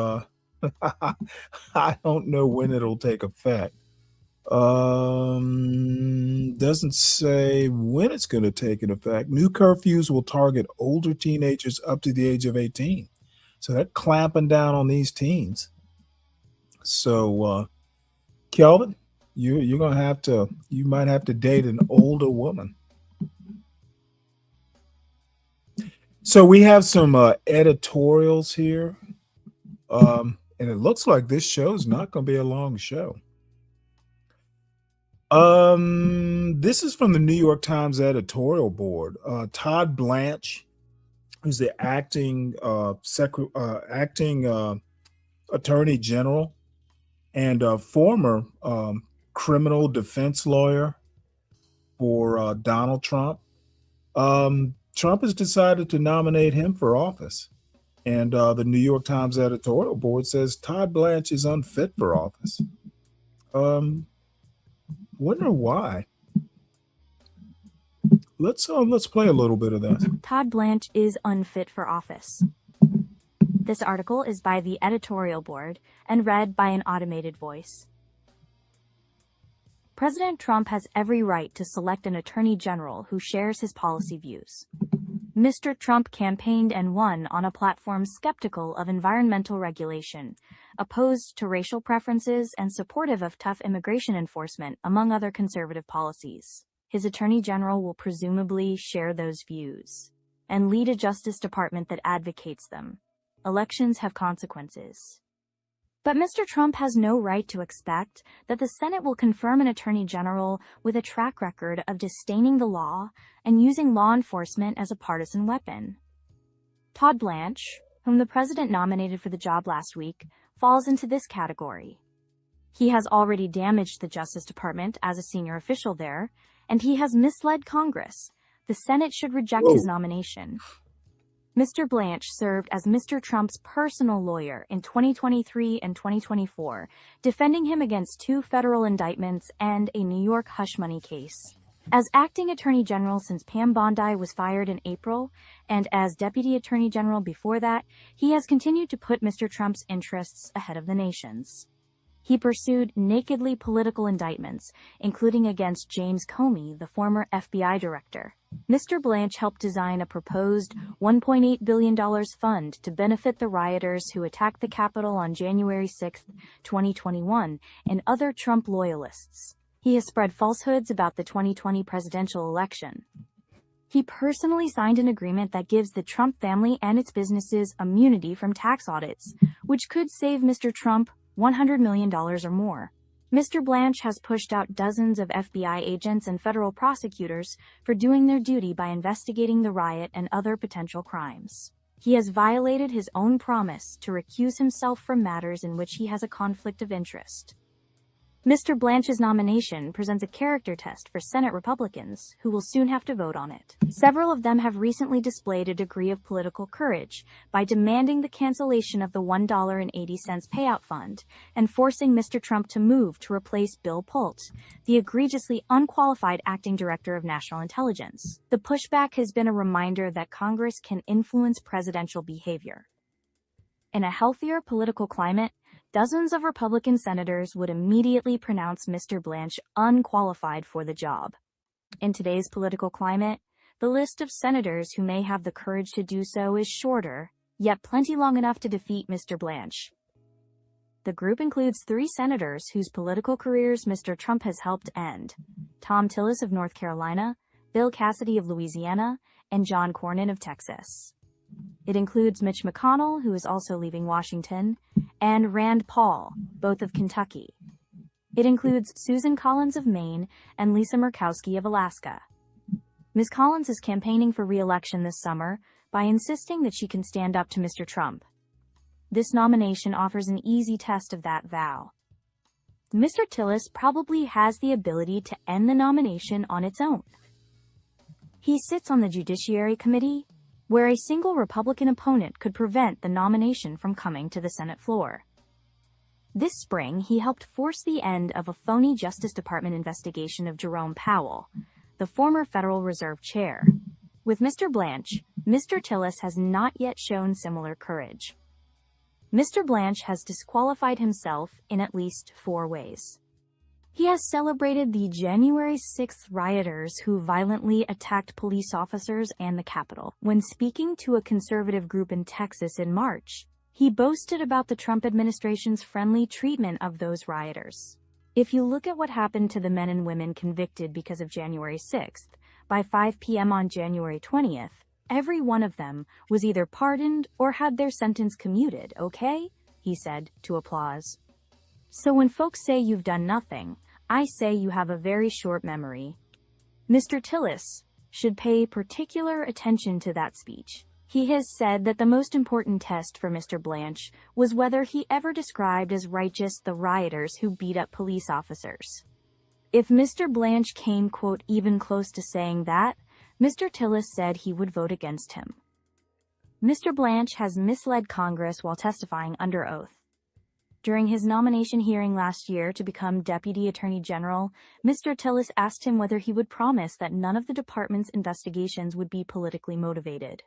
I don't know when it'll take effect. Doesn't say when it's going to take an effect. New curfews will target older teenagers up to the age of 18. So they're clamping down on these teens. So, Kelvin, you're going to have to, you might have to date an older woman. So we have some editorials here. And it looks like this show is not going to be a long show. This is from the New York Times editorial board. Todd Blanche, who's the acting attorney general and former criminal defense lawyer for Donald Trump. Trump has decided to nominate him for office. And the New York Times editorial board says Todd Blanche is unfit for office. Wonder why. Let's play a little bit of that. Todd Blanche is unfit for office. This article is by the editorial board and read by an automated voice. President Trump has every right to select an attorney general who shares his policy views. Mr. Trump campaigned and won on a platform skeptical of environmental regulation, opposed to racial preferences, and supportive of tough immigration enforcement, among other conservative policies. His attorney general will presumably share those views and lead a Justice Department that advocates them. Elections have consequences. But Mr. Trump has no right to expect that the Senate will confirm an attorney general with a track record of disdaining the law and using law enforcement as a partisan weapon. Todd Blanche, whom the president nominated for the job last week, falls into this category. He has already damaged the Justice Department as a senior official there, and he has misled Congress. The Senate should reject his nomination. Mr. Blanche served as Mr. Trump's personal lawyer in 2023 and 2024, defending him against 2 federal indictments and a New York hush money case. As acting attorney general since Pam Bondi was fired in April, and as deputy attorney general before that, he has continued to put Mr. Trump's interests ahead of the nation's. He pursued nakedly political indictments, including against James Comey, the former FBI director. Mr. Blanche helped design a proposed $1.8 billion fund to benefit the rioters who attacked the Capitol on January 6, 2021, and other Trump loyalists. He has spread falsehoods about the 2020 presidential election. He personally signed an agreement that gives the Trump family and its businesses immunity from tax audits, which could save Mr. Trump $100 million or more. Mr. Blanche has pushed out dozens of FBI agents and federal prosecutors for doing their duty by investigating the riot and other potential crimes. He has violated his own promise to recuse himself from matters in which he has a conflict of interest. Mr. Blanche's nomination presents a character test for Senate Republicans, who will soon have to vote on it. Several of them have recently displayed a degree of political courage by demanding the cancellation of the $1.80 payout fund and forcing Mr. Trump to move to replace Bill Pulte, the egregiously unqualified acting director of national intelligence. The pushback has been a reminder that Congress can influence presidential behavior. In a healthier political climate, dozens of Republican senators would immediately pronounce Mr. Blanche unqualified for the job. In today's political climate, the list of senators who may have the courage to do so is shorter, yet plenty long enough to defeat Mr. Blanche. The group includes 3 senators whose political careers Mr. Trump has helped end: Tom Tillis of North Carolina, Bill Cassidy of Louisiana, and John Cornyn of Texas. It includes Mitch McConnell, who is also leaving Washington, and Rand Paul, both of Kentucky. It includes Susan Collins of Maine and Lisa Murkowski of Alaska. Ms. Collins is campaigning for re-election this summer by insisting that she can stand up to Mr. Trump. This nomination offers an easy test of that vow. Mr. Tillis probably has the ability to end the nomination on its own. He sits on the Judiciary Committee, where a single Republican opponent could prevent the nomination from coming to the Senate floor. This spring, he helped force the end of a phony Justice Department investigation of Jerome Powell, the former Federal Reserve chair. With Mr. Blanche, Mr. Tillis has not yet shown similar courage. Mr. Blanche has disqualified himself in at least 4 ways. He has celebrated the January 6th rioters who violently attacked police officers and the Capitol. When speaking to a conservative group in Texas in March, he boasted about the Trump administration's friendly treatment of those rioters. If you look at what happened to the men and women convicted because of January 6th, by 5 p.m. on January 20th, Every one of them was either pardoned or had their sentence commuted, okay? He said, to applause. So when folks say you've done nothing, I say you have a very short memory. Mr. Tillis should pay particular attention to that speech. He has said that the most important test for Mr. Blanche was whether he ever described as righteous the rioters who beat up police officers. If Mr. Blanche came, quote, even close to saying that, Mr. Tillis said he would vote against him. Mr. Blanche has misled Congress while testifying under oath. During his nomination hearing last year to become Deputy Attorney General, Mr. Tillis asked him whether he would promise that none of the department's investigations would be politically motivated.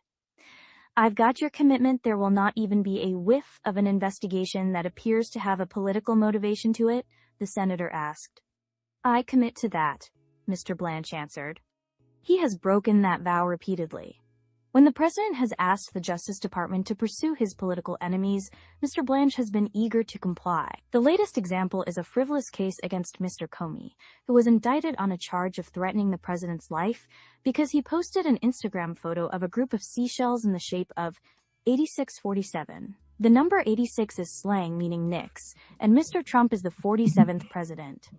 I've got your commitment there will not even be a whiff of an investigation that appears to have a political motivation to it, the senator asked. I commit to that, Mr. Blanche answered. He has broken that vow repeatedly. When the president has asked the Justice Department to pursue his political enemies, Mr. Blanche has been eager to comply. The latest example is a frivolous case against Mr. Comey, who was indicted on a charge of threatening the president's life because he posted an Instagram photo of a group of seashells in the shape of 8647. The number 86 is slang meaning nix, and Mr. Trump is the 47th president.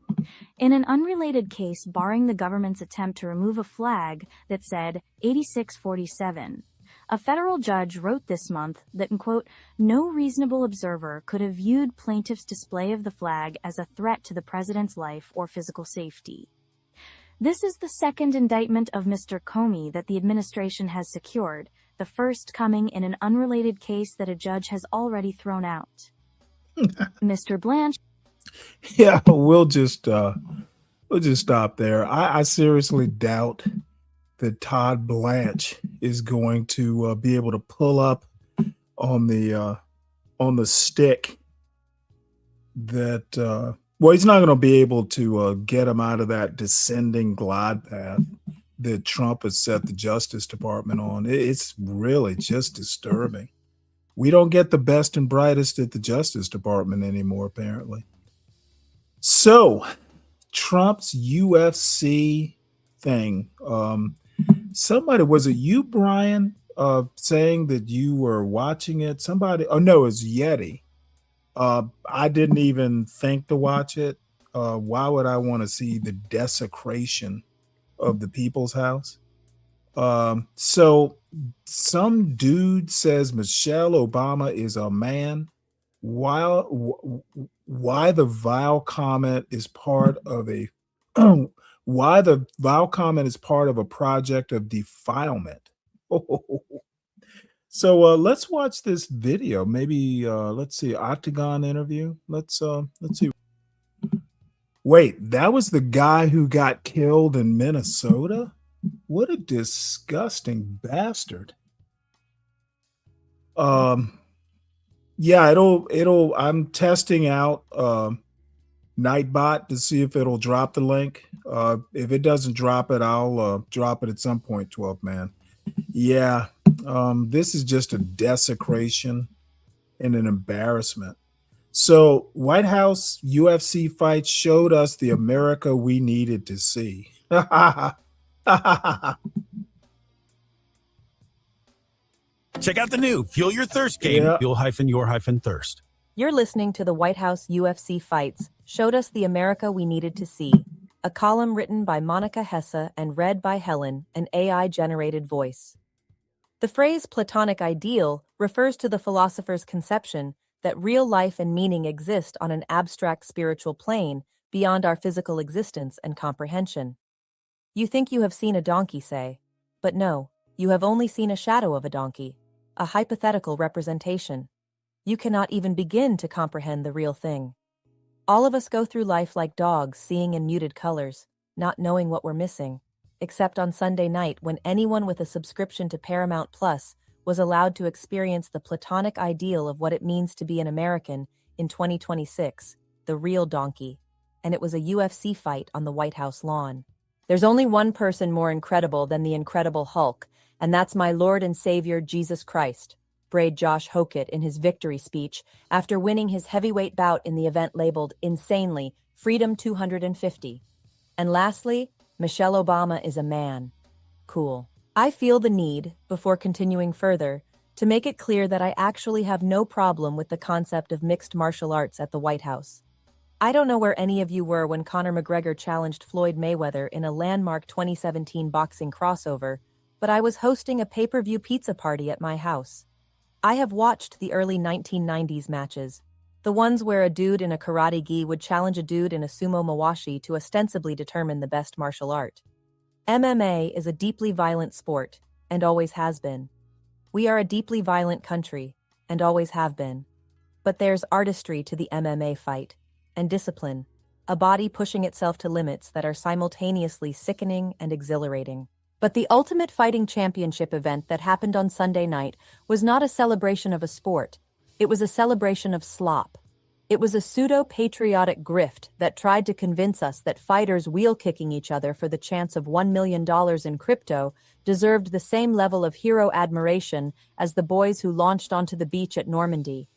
In an unrelated case barring the government's attempt to remove a flag that said 8647, a federal judge wrote this month that, quote, no reasonable observer could have viewed plaintiff's display of the flag as a threat to the president's life or physical safety. This is the second indictment of Mr. Comey that the administration has secured, the first coming in an unrelated case that a judge has already thrown out. Mr. Blanche. Yeah, we'll just stop there. I seriously doubt that Todd Blanche is going to be able to pull up on the stick that well, he's not going to be able to get him out of that descending glide path that Trump has set the Justice Department on. It's really just disturbing. We don't get the best and brightest at the Justice Department anymore, apparently. So, Trump's UFC thing. Somebody, was it you, Brian, saying that you were watching it? Somebody, oh no, it was Yeti. I didn't even think to watch it. Why would I want to see the desecration of the people's house? So some dude says Michelle Obama is a man. Why the vile comment is part of a why the vile comment is part of a project of defilement. So let's watch this video. Maybe let's see, Octagon interview. Let's see. Wait, that was the guy who got killed in Minnesota? What a disgusting bastard. Yeah, it'll I'm testing out Nightbot to see if it'll drop the link. If it doesn't drop it, I'll drop it at some point, 12 man. Yeah, this is just a desecration and an embarrassment. So White House UFC fight showed us the America we needed to see. Check out the new Fuel Your Thirst game, Yeah. Fuel-your-thirst. You're listening to the White House UFC fights showed us the America we needed to see. A column written by Monica Hesse and read by Helen, an AI-generated voice. The phrase Platonic ideal refers to the philosopher's conception that real life and meaning exist on an abstract spiritual plane beyond our physical existence and comprehension. You think you have seen a donkey, say, but no, you have only seen a shadow of a donkey, a hypothetical representation. You cannot even begin to comprehend the real thing. All of us go through life like dogs, seeing in muted colors, not knowing what we're missing, except on Sunday night when anyone with a subscription to Paramount Plus was allowed to experience the Platonic ideal of what it means to be an American in 2026, the real donkey, and it was a UFC fight on the White House lawn. There's only one person more incredible than the Incredible Hulk, and that's my Lord and Savior Jesus Christ, brayed Josh Hokett in his victory speech after winning his heavyweight bout in the event labeled, insanely, Freedom 250. And lastly, Michelle Obama is a man. Cool. I feel the need, before continuing further, to make it clear that I actually have no problem with the concept of mixed martial arts at the White House. I don't know where any of you were when Conor McGregor challenged Floyd Mayweather in a landmark 2017 boxing crossover, but I was hosting a pay-per-view pizza party at my house. I have watched the early 1990s matches, the ones where a dude in a karate gi would challenge a dude in a sumo mawashi to ostensibly determine the best martial art. MMA is a deeply violent sport, and always has been. We are a deeply violent country, and always have been. But there's artistry to the MMA fight, and discipline, a body pushing itself to limits that are simultaneously sickening and exhilarating. But the Ultimate Fighting Championship event that happened on Sunday night was not a celebration of a sport. It was a celebration of slop. It was a pseudo-patriotic grift that tried to convince us that fighters wheel-kicking each other for the chance of $1 million in crypto deserved the same level of hero admiration as the boys who launched onto the beach at Normandy.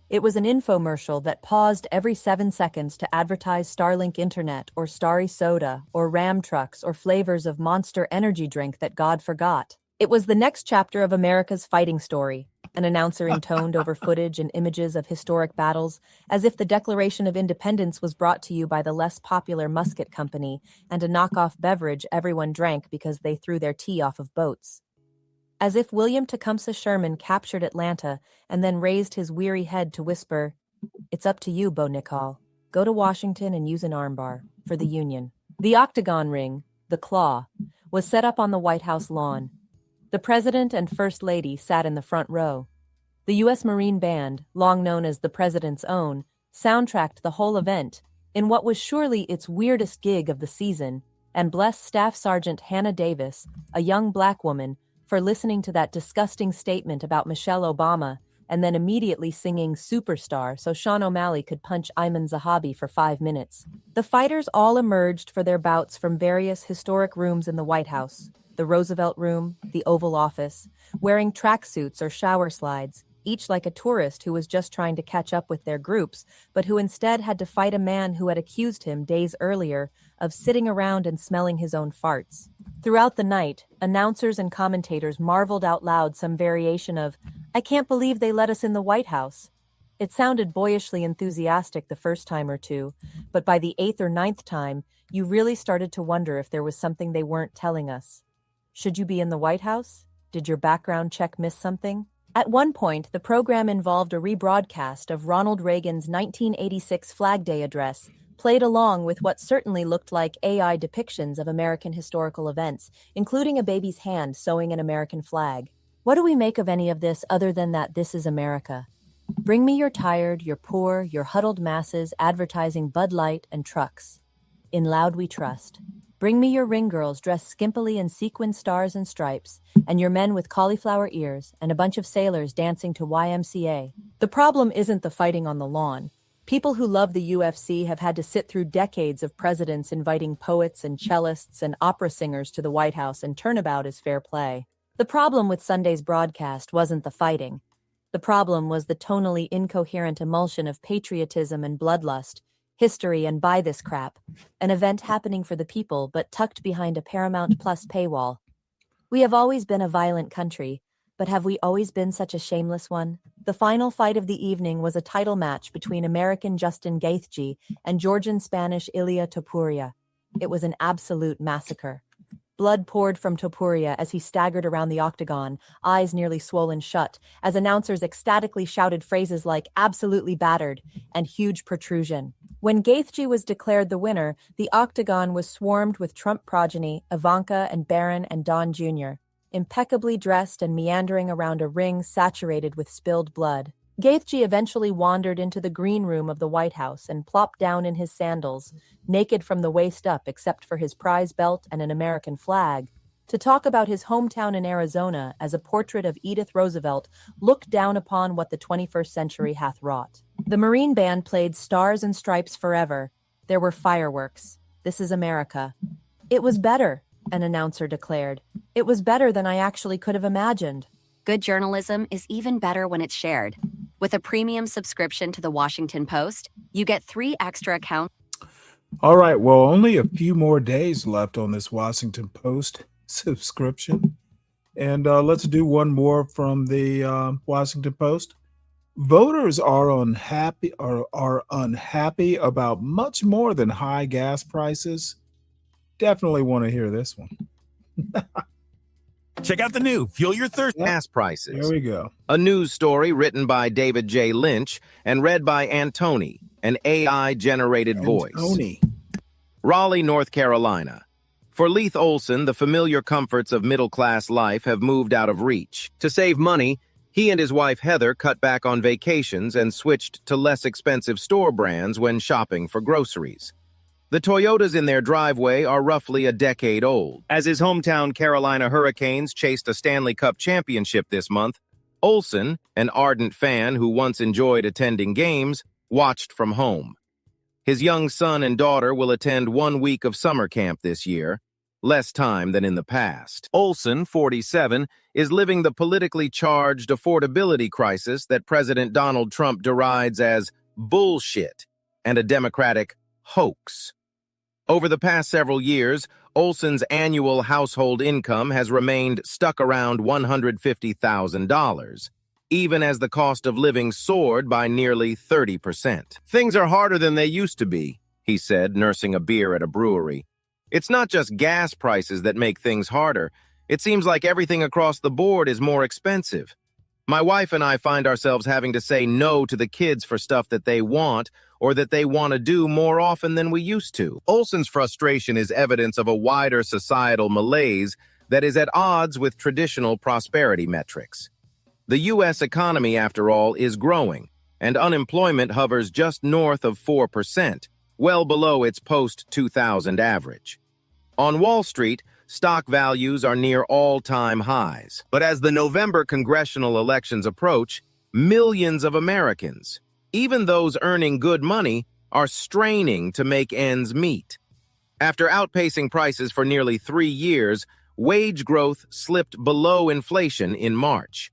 It was an infomercial that paused every 7 seconds to advertise Starlink Internet or Starry Soda or Ram trucks or flavors of Monster energy drink that God forgot. It was the next chapter of America's fighting story, an announcer intoned over footage and images of historic battles, as if the Declaration of Independence was brought to you by the less popular Musket Company and a knockoff beverage everyone drank because they threw their tea off of boats. As if William Tecumseh Sherman captured Atlanta and then raised his weary head to whisper, "It's up to you, Bo Nicol. Go to Washington and use an armbar for the Union." The octagon ring, the claw, was set up on the White House lawn. The President and First Lady sat in the front row. The U.S. Marine Band, long known as the President's Own, soundtracked the whole event in what was surely its weirdest gig of the season, and blessed Staff Sergeant Hannah Davis, a young black woman, for listening to that disgusting statement about Michelle Obama and then immediately singing Superstar so Sean O'Malley could punch Ayman Zahabi for 5 minutes. The fighters all emerged for their bouts from various historic rooms in the White House, the Roosevelt Room, the Oval Office, wearing tracksuits or shower slides, each like a tourist who was just trying to catch up with their groups, but who instead had to fight a man who had accused him days earlier of sitting around and smelling his own farts. Throughout the night, announcers and commentators marveled out loud some variation of, "I can't believe they let us in the White House." It sounded boyishly enthusiastic the first time or two, but by the 8th or 9th time, you really started to wonder if there was something they weren't telling us. Should you be in the White House? Did your background check miss something? At one point, the program involved a rebroadcast of Ronald Reagan's 1986 Flag Day address, played along with what certainly looked like AI depictions of American historical events, including a baby's hand sewing an American flag. What do we make of any of this other than that this is America? Bring me your tired, your poor, your huddled masses advertising Bud Light and trucks. In loud we trust. Bring me your ring girls dressed skimpily in sequin stars and stripes, and your men with cauliflower ears, and a bunch of sailors dancing to YMCA. The problem isn't the fighting on the lawn. People who love the UFC have had to sit through decades of presidents inviting poets and cellists and opera singers to the White House, and turnabout is fair play. The problem with Sunday's broadcast wasn't the fighting. The problem was the tonally incoherent emulsion of patriotism and bloodlust, history and buy this crap, an event happening for the people but tucked behind a Paramount Plus paywall. We have always been a violent country, but have we always been such a shameless one? The final fight of the evening was a title match between American Justin Gaethje and Georgian Spanish Ilia Topuria. It was an absolute massacre. Blood poured from Topuria as he staggered around the octagon, eyes nearly swollen shut, as announcers ecstatically shouted phrases like absolutely battered and huge protrusion. When Gaethje was declared the winner, the octagon was swarmed with Trump progeny, Ivanka and Barron and Don Jr., impeccably dressed and meandering around a ring saturated with spilled blood. Gaethje eventually wandered into the green room of the White House and plopped down in his sandals, naked from the waist up except for his prize belt and an American flag, to talk about his hometown in Arizona as a portrait of Edith Roosevelt looked down upon what the 21st century hath wrought. The Marine Band played Stars and Stripes Forever. There were fireworks. This is America. It was better, an announcer declared. It was better than I actually could have imagined. Good journalism is even better when it's shared. With a premium subscription to the Washington Post, you get 3 extra accounts. All right, well, only a few more days left on this Washington Post subscription. And let's do one more from the Washington Post. Voters are unhappy about much more than high gas prices. Definitely want to hear this one. Check out the new Fuel Your Thirst. Gas prices. There we go. A news story written by David J. Lynch and read by Antoni, an AI-generated voice. Raleigh, North Carolina. For Leith Olson, the familiar comforts of middle-class life have moved out of reach. To save money, he and his wife Heather cut back on vacations and switched to less expensive store brands when shopping for groceries. The Toyotas in their driveway are roughly a decade old. As his hometown Carolina Hurricanes chased a Stanley Cup championship this month, Olson, an ardent fan who once enjoyed attending games, watched from home. His young son and daughter will attend 1 week of summer camp this year, less time than in the past. Olson, 47, is living the politically charged affordability crisis that President Donald Trump derides as bullshit and a Democratic hoax. Over the past several years, Olson's annual household income has remained stuck around $150,000, even as the cost of living soared by nearly 30%. Things are harder than they used to be, he said, nursing a beer at a brewery. It's not just gas prices that make things harder. It seems like everything across the board is more expensive. My wife and I find ourselves having to say no to the kids for stuff that they want or that they want to do more often than we used to. Olson's frustration is evidence of a wider societal malaise that is at odds with traditional prosperity metrics. The U.S. economy, after all, is growing, and unemployment hovers just north of 4%, well below its post-2000 average. On Wall Street, stock values are near all-time highs. But as the November congressional elections approach, millions of Americans, even those earning good money, are straining to make ends meet. After outpacing prices for nearly 3 years, wage growth slipped below inflation in March.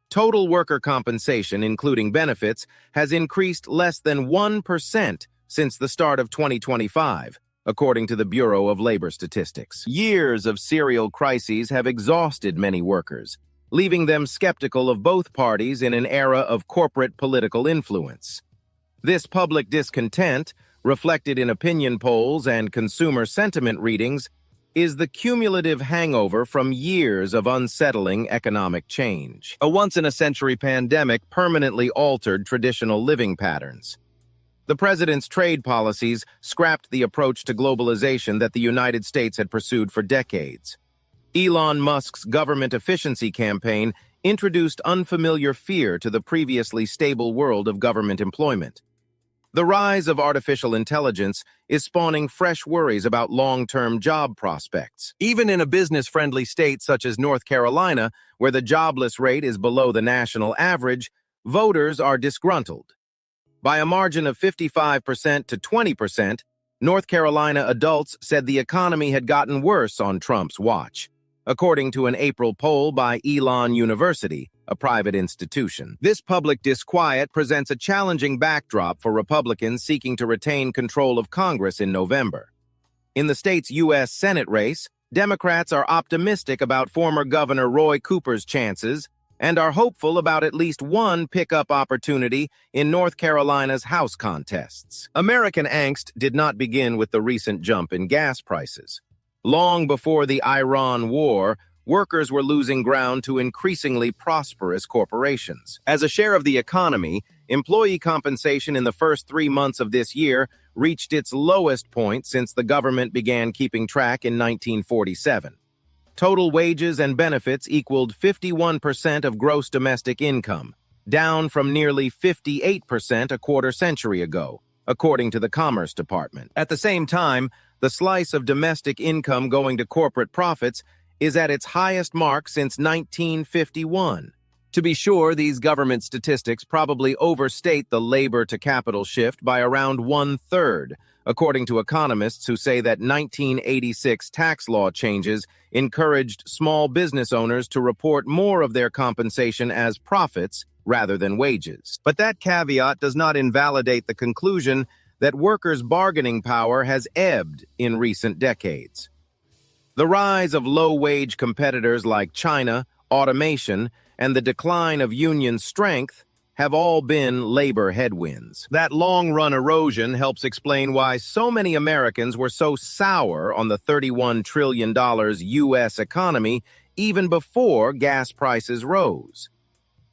Total worker compensation, including benefits, has increased less than 1% since the start of 2025, according to the Bureau of Labor Statistics. Years of serial crises have exhausted many workers, leaving them skeptical of both parties in an era of corporate political influence. This public discontent, reflected in opinion polls and consumer sentiment readings, is the cumulative hangover from years of unsettling economic change. A once-in-a-century pandemic permanently altered traditional living patterns. The president's trade policies scrapped the approach to globalization that the United States had pursued for decades. Elon Musk's government efficiency campaign introduced unfamiliar fear to the previously stable world of government employment. The rise of artificial intelligence is spawning fresh worries about long-term job prospects. Even in a business-friendly state such as North Carolina, where the jobless rate is below the national average, voters are disgruntled. By a margin of 55% to 20%, North Carolina adults said the economy had gotten worse on Trump's watch, according to an April poll by Elon University, a private institution. This public disquiet presents a challenging backdrop for Republicans seeking to retain control of Congress in November. In the state's U.S. Senate race, Democrats are optimistic about former Governor Roy Cooper's chances and are hopeful about at least one pickup opportunity in North Carolina's House contests. American angst did not begin with the recent jump in gas prices. Long before the Iran war, workers were losing ground to increasingly prosperous corporations. As a share of the economy, employee compensation in the first 3 months of this year reached its lowest point since the government began keeping track in 1947. Total wages and benefits equaled 51% of gross domestic income, down from nearly 58% a quarter century ago, according to the Commerce Department. At the same time, the slice of domestic income going to corporate profits is at its highest mark since 1951. To be sure, these government statistics probably overstate the labor-to-capital shift by around 1/3, according to economists who say that 1986 tax law changes encouraged small business owners to report more of their compensation as profits rather than wages. But that caveat does not invalidate the conclusion that workers' bargaining power has ebbed in recent decades. The rise of low-wage competitors like China, automation, and the decline of union strength have all been labor headwinds. That long-run erosion helps explain why so many Americans were so sour on the $31 trillion U.S. economy even before gas prices rose.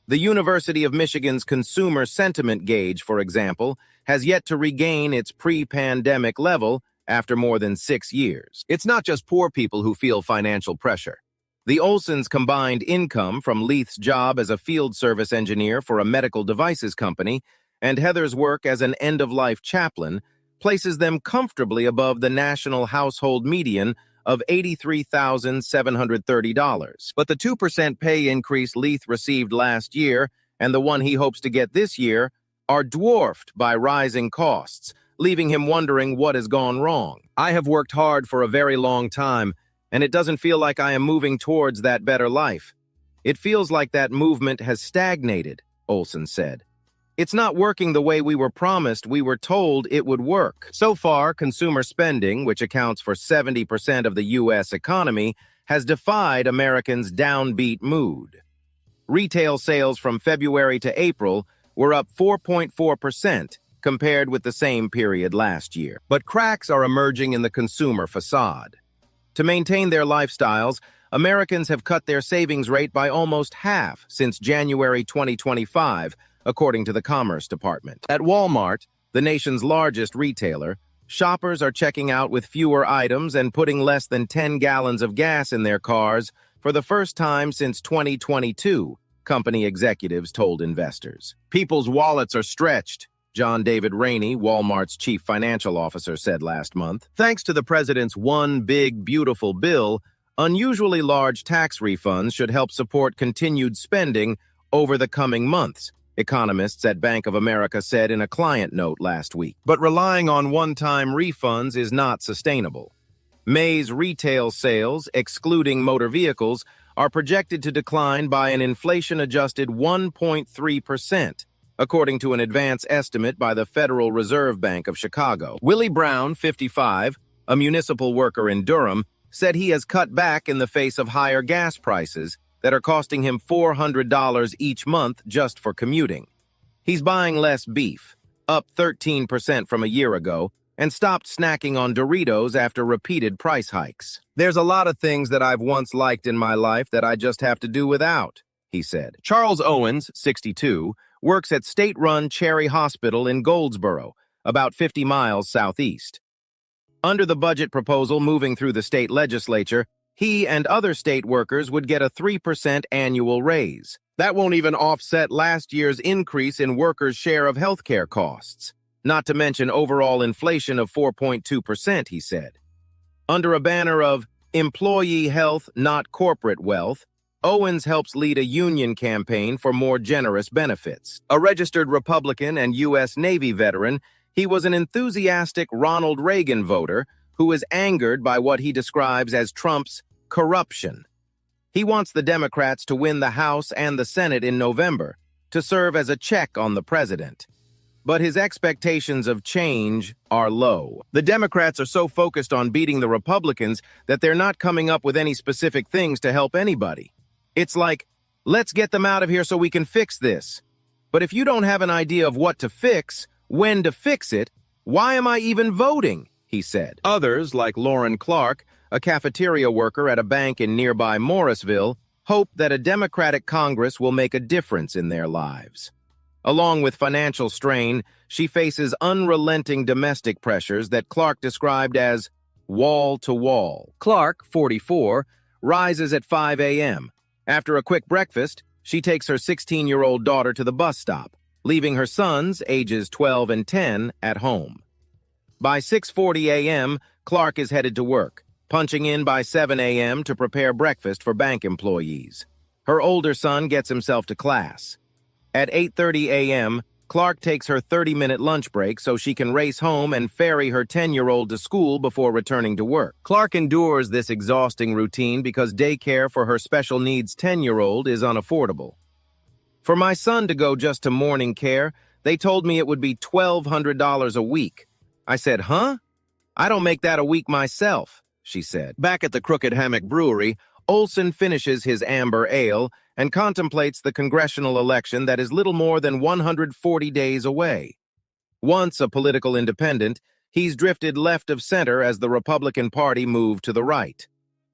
The University of Michigan's consumer sentiment gauge, for example, has yet to regain its pre-pandemic level after more than 6 years. It's not just poor people who feel financial pressure. The Olsons' combined income from Leith's job as a field service engineer for a medical devices company and Heather's work as an end-of-life chaplain places them comfortably above the national household median of $83,730. But the 2% pay increase Leith received last year and the one he hopes to get this year are dwarfed by rising costs, leaving him wondering what has gone wrong. I have worked hard for a very long time, and it doesn't feel like I am moving towards that better life. It feels like that movement has stagnated, Olson said. It's not working the way we were promised. We were told it would work. So far, consumer spending, which accounts for 70% of the U.S. economy, has defied Americans' downbeat mood. Retail sales from February to April were up 4.4% compared with the same period last year. But cracks are emerging in the consumer facade. To maintain their lifestyles, Americans have cut their savings rate by almost half since January 2025, according to the Commerce Department. At Walmart, the nation's largest retailer, shoppers are checking out with fewer items and putting less than 10 gallons of gas in their cars for the first time since 2022, company executives told investors. People's wallets are stretched, John David Rainey, Walmart's chief financial officer, said last month. Thanks to the president's One Big Beautiful Bill, unusually large tax refunds should help support continued spending over the coming months, economists at Bank of America said in a client note last week. But relying on one-time refunds is not sustainable. May's retail sales, excluding motor vehicles, are projected to decline by an inflation-adjusted 1.3%. according to an advance estimate by the Federal Reserve Bank of Chicago. Willie Brown, 55, a municipal worker in Durham, said he has cut back in the face of higher gas prices that are costing him $400 each month just for commuting. He's buying less beef, up 13% from a year ago, and stopped snacking on Doritos after repeated price hikes. There's a lot of things that I've once liked in my life that I just have to do without, he said. Charles Owens, 62, works at state-run Cherry Hospital in Goldsboro, about 50 miles southeast. Under the budget proposal moving through the state legislature, he and other state workers would get a 3% annual raise. That won't even offset last year's increase in workers' share of healthcare costs, not to mention overall inflation of 4.2%, he said. Under a banner of Employee Health, Not Corporate Wealth, Owens helps lead a union campaign for more generous benefits. A registered Republican and U.S. Navy veteran, he was an enthusiastic Ronald Reagan voter who is angered by what he describes as Trump's corruption. He wants the Democrats to win the House and the Senate in November to serve as a check on the president. But his expectations of change are low. The Democrats are so focused on beating the Republicans that they're not coming up with any specific things to help anybody. It's like, let's get them out of here so we can fix this. But if you don't have an idea of what to fix, when to fix it, why am I even voting? He said. Others, like Lauren Clark, a cafeteria worker at a bank in nearby Morrisville, hope that a Democratic Congress will make a difference in their lives. Along with financial strain, she faces unrelenting domestic pressures that Clark described as wall-to-wall. Clark, 44, rises at 5 a.m. After a quick breakfast, she takes her 16-year-old daughter to the bus stop, leaving her sons, ages 12 and 10, at home. By 6:40 a.m., Clark is headed to work, punching in by 7 a.m. to prepare breakfast for bank employees. Her older son gets himself to class. At 8:30 a.m., Clark takes her 30-minute lunch break so she can race home and ferry her 10-year-old to school before returning to work. Clark endures this exhausting routine because daycare for her special needs 10-year-old is unaffordable. For my son to go just to morning care, they told me it would be $1,200 a week. I said, huh? I don't make that a week myself. she said. Back at the Crooked Hammock Brewery, Olson finishes his amber ale and contemplates the congressional election that is little more than 140 days away. Once a political independent, he's drifted left of center as the Republican Party moved to the right.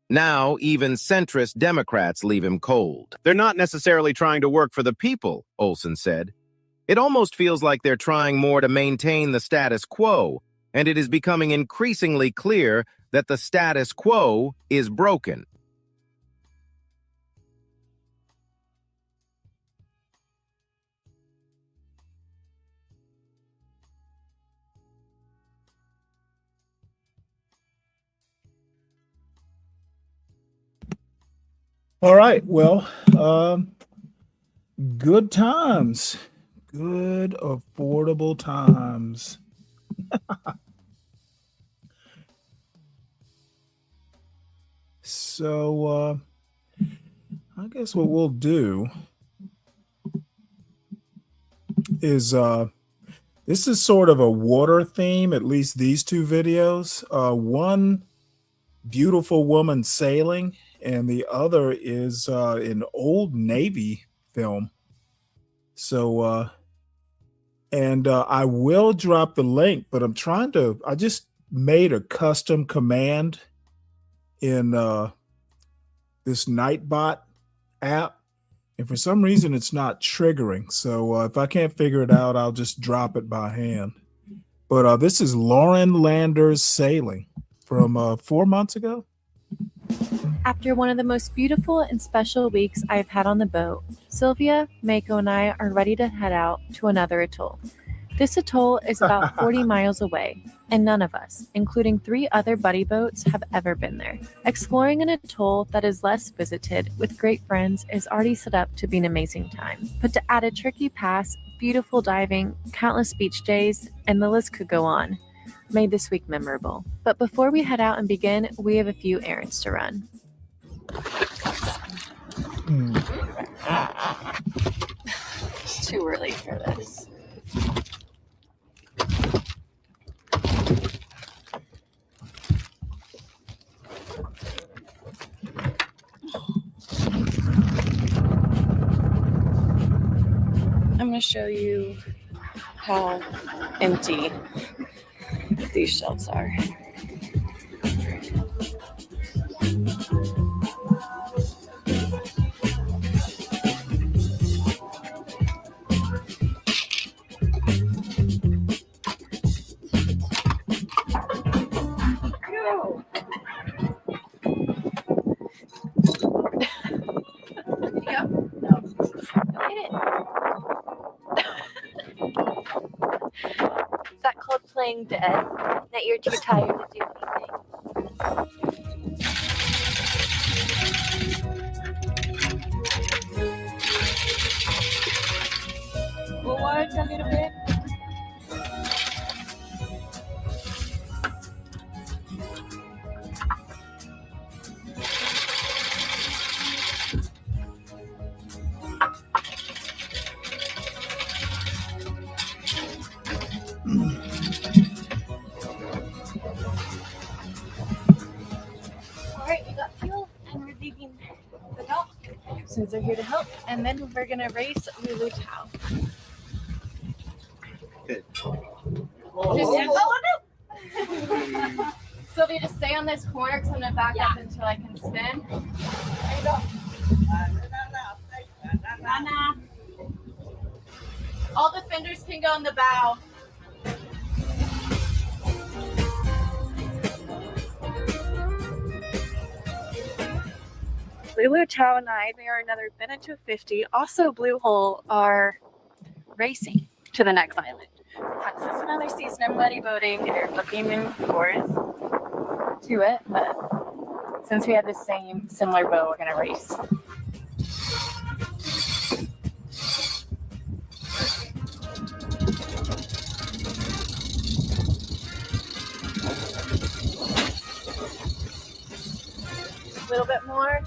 Now, even centrist Democrats leave him cold. They're not necessarily trying to work for the people, Olson said. It almost feels like they're trying more to maintain the status quo, and it is becoming increasingly clear that the status quo is broken. All right. Well, good times. Good, affordable times. So, I guess what we'll do is this is sort of a water theme, at least these two videos. One, beautiful woman sailing, and the other is an old Navy film. So, I will drop the link, but I just made a custom command in this Nightbot app, and for some reason it's not triggering. So if I can't figure it out, I'll just drop it by hand. But this is Lauren Lander's Sailing from 4 months ago. After one of the most beautiful and special weeks I've had on the boat, Sylvia, Mako, and I are ready to head out to another atoll. This atoll is about 40 miles away, and none of us, including 3 other buddy boats, have ever been there. Exploring an atoll that is less visited with great friends is already set up to be an amazing time. But to add a tricky pass, beautiful diving, countless beach days, and the list could go on, made this week memorable. But before we head out and begin, we have a few errands to run. It's too early for this. I'm going to show you how empty these shelves are. Is that called playing dead? That you're too tired to do anything? Forwards a little bit. Alright, we got fuel and we're leaving the dock since they're here to help, and then we're gonna race Lulu Tao. Sylvia, just stay on this corner because I'm gonna back up until I can spin. There you go. All the fenders can go in the bow. Lulu Tao and I, they are another Bennett 250, also Blue Hole, are racing to the next island. This is another season of muddy boating. They're looking forward to it, but since we have the same similar boat, we're gonna race. A little bit more.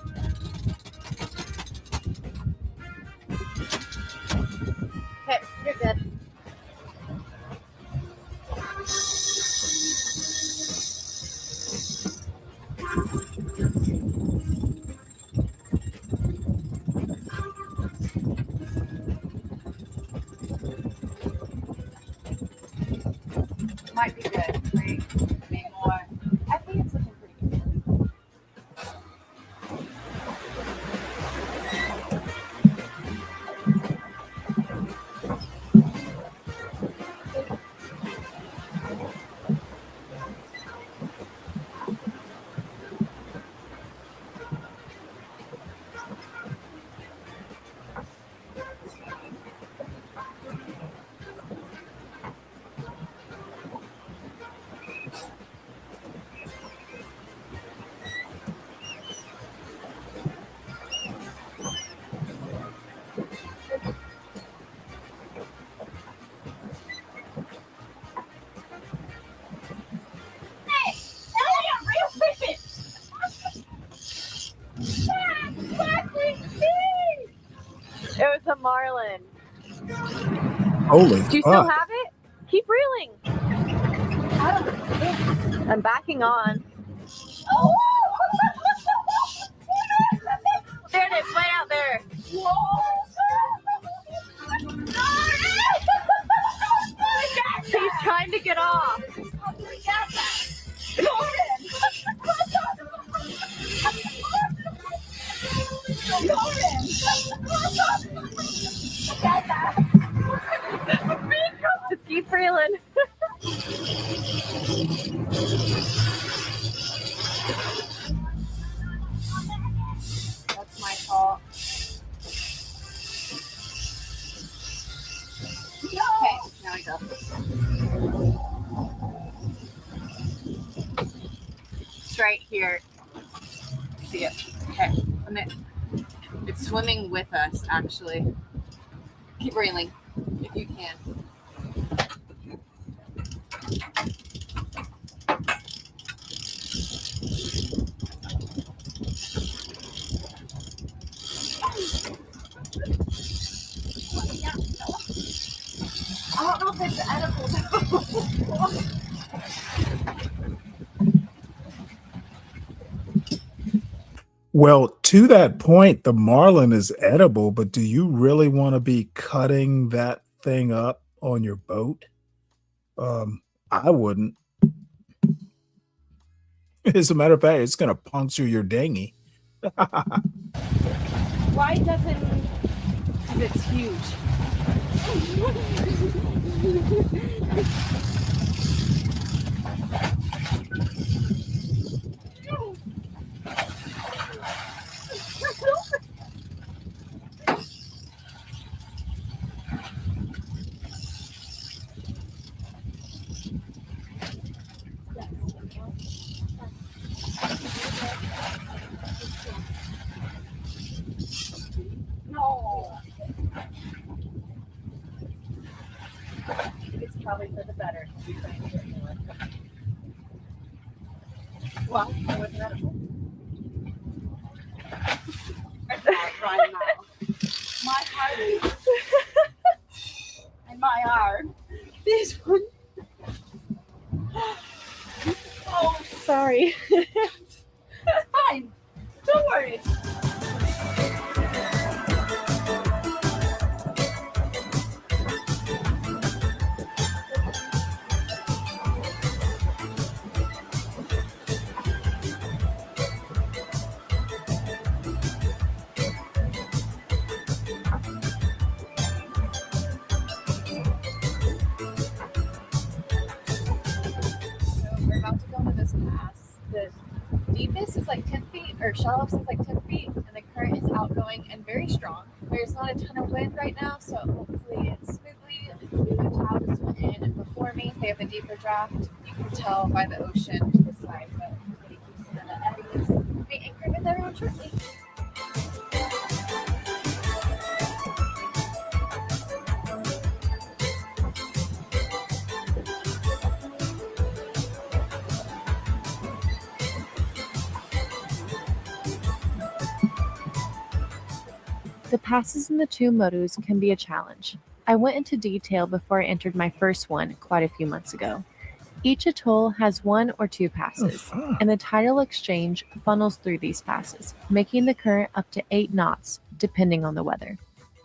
Okay, you're good. Might be good. Maybe more. I think it's looking pretty good. It was a marlin. Holy Do you still fuck. have it? Keep reeling. I'm backing on. Oh! There it is, right out there. He's trying to get off. Just keep reeling. That's my fault. Okay, now we go. It's right here. See it? Okay. It's swimming with us, actually. Keep reeling, if you can. I don't know if it's edible though. Well, to that point, the marlin is edible, but do you really want to be cutting that thing up on your boat? I wouldn't. As a matter of fact, it's going to puncture your dinghy. Why doesn't? Because it's huge. No. It's probably for the better. Well, it wasn't edible. Right now. My heart is. And my arm. This one. Oh, Sorry. it's fine. Don't worry. We're about to go into this pass. The deepest is like 10 feet, or shallowest is like 10 feet, and the current is outgoing and very strong. There's not a ton of wind right now, so hopefully it's smoothly. The towers went in before me. They have a deeper draft. You can tell by the ocean to the side, but everybody keeps in the eddies. We'll be anchored with everyone shortly. The passes in the two modus can be a challenge. I went into detail before I entered my first one quite a few months ago. Each atoll has one or two passes, and the tidal exchange funnels through these passes, making the current up to 8 knots, depending on the weather.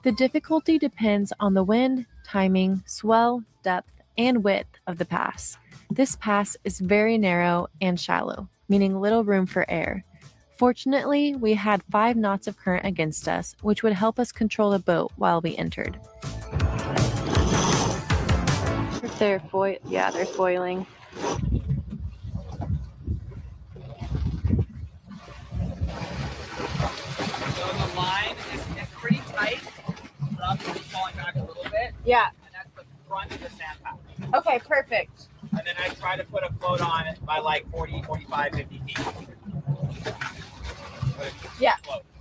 The difficulty depends on the wind, timing, swell, depth, and width of the pass. This pass is very narrow and shallow, meaning little room for air. Fortunately, we had 5 knots of current against us, which would help us control the boat while we entered. They're foiling. So the line is pretty tight. We're obviously falling back a little bit. Yeah. And that's the front of the sand pack. Okay, perfect. And then I try to put a float on it by like 40, 45, 50 feet. Yeah.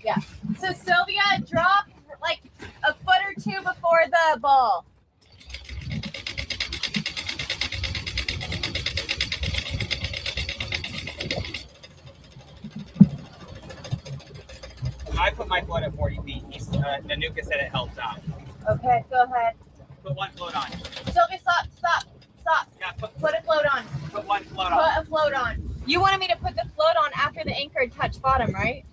Yeah. So Sylvia, drop like a foot or two before the ball. I put my float at 40 feet. Nanuka said it helped out. Okay, go ahead. Put one float on. Sylvia, stop. Yeah, Put a float on. Put one float Put on. a float on. You wanted me to put the float on after the anchor had touched bottom, right?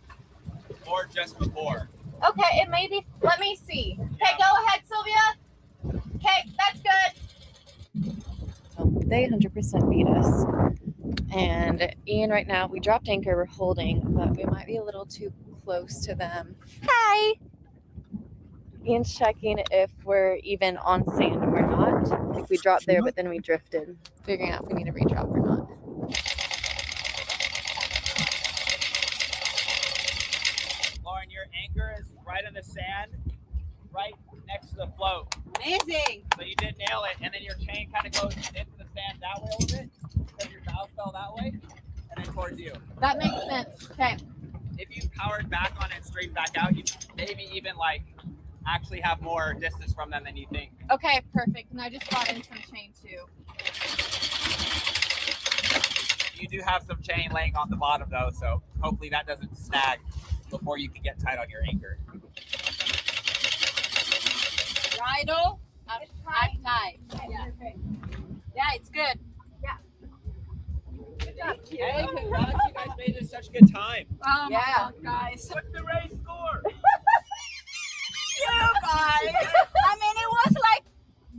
Or just before. Okay, it may be. Let me see. Okay, go ahead, Sylvia. Okay, that's good. They 100% beat us. And Ian, right now, we dropped anchor, we're holding, but we might be a little too close to them. Hi! Ian's checking if we're even on sand or not. Like we dropped there, but then we drifted, figuring out if we need to redrop or not. Lauren, your anchor is right on the sand, right next to the float. Amazing. So you did nail it, and then your chain kind of goes into the sand that way a little bit, because your bow fell that way, and then towards you. That makes sense. Okay. If you powered back on it straight back out, you'd maybe even like actually have more distance from them than you think. Okay, perfect. And I just brought in some chain too. You do have some chain laying on the bottom though, so hopefully that doesn't snag before you can get tight on your anchor. Bridle. I'm tight. Yeah. Yeah, it's good. Yeah. Good job. Hey, congrats, you guys made it such good time. Oh my God, guys. What's the race score? You guys. I mean, it was like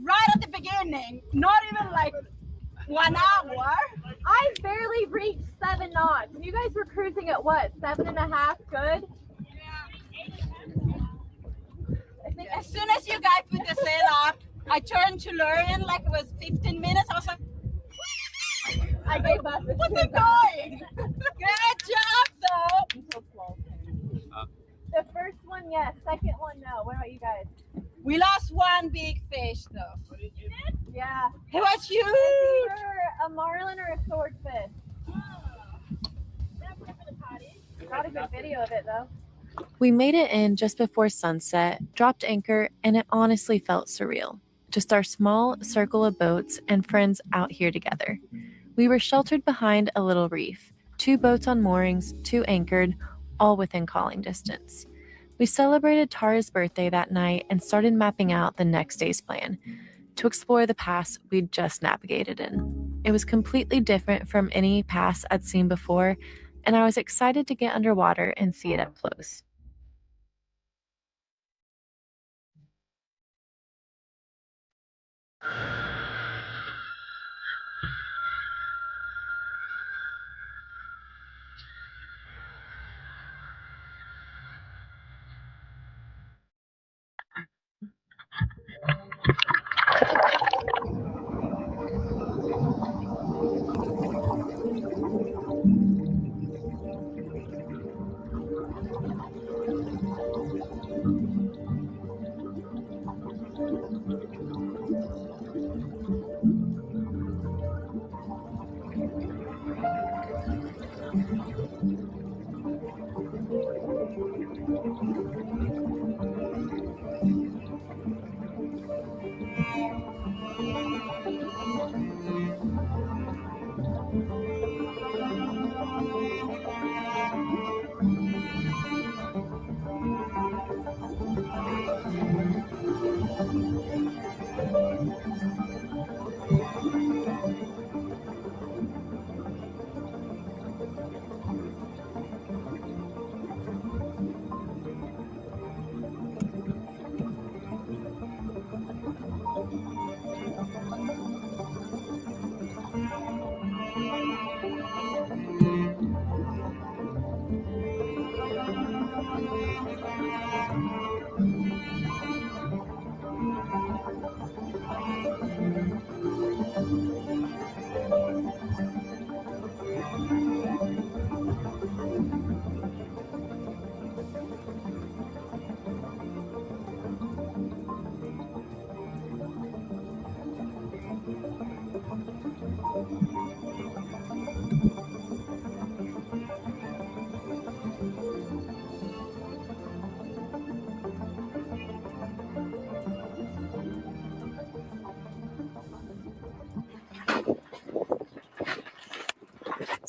right at the beginning, not even like 1 hour. I barely reached 7 knots. And you guys were cruising at what? 7.5? Good? As soon as you guys put the sail up, I turned to Lauren like it was 15 minutes. I was like, I gave up. what's it going? Good job, though. The first one, yes. Second one, no. What about you guys? We lost one big fish, though. Yeah. It was huge. It's either a marlin or a swordfish. Not a good video of it, though. We made it in just before sunset, dropped anchor, and it honestly felt surreal. Just our small circle of boats and friends out here together. We were sheltered behind a little reef, 2 boats on moorings, 2 anchored, all within calling distance. We celebrated Tara's birthday that night and started mapping out the next day's plan to explore the pass we'd just navigated in. It was completely different from any pass I'd seen before, and I was excited to get underwater and see it up close.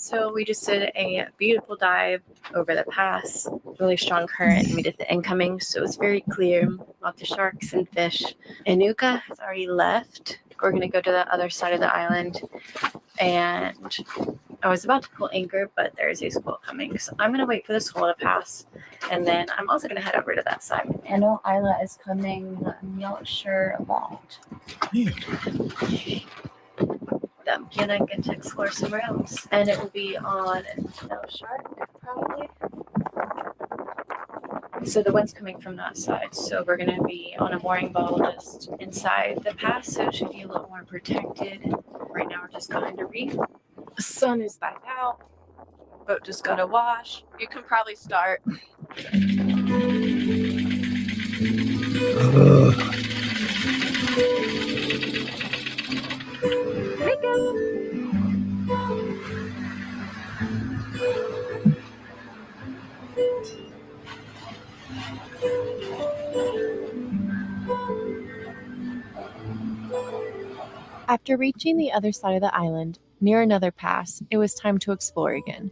So we just did a beautiful dive over the pass, really strong current, and we did the incoming, so it was very clear, lots of sharks and fish. Inuka has already left. We're going to go to the other side of the island, and I was about to pull anchor, but there's a squall coming, so I'm going to wait for the squall to pass, and then I'm also going to head over to that side. I know Isla is coming, I'm not sure about. I'm gonna get to explore somewhere else, and it will be on no shark probably. So the wind's coming from that side, so we're gonna be on a mooring ball just inside the pass, so it should be a little more protected. Right now we're just behind a reef. The sun is back out. Boat just got a wash. You can probably start. After reaching the other side of the island, near another pass, it was time to explore again.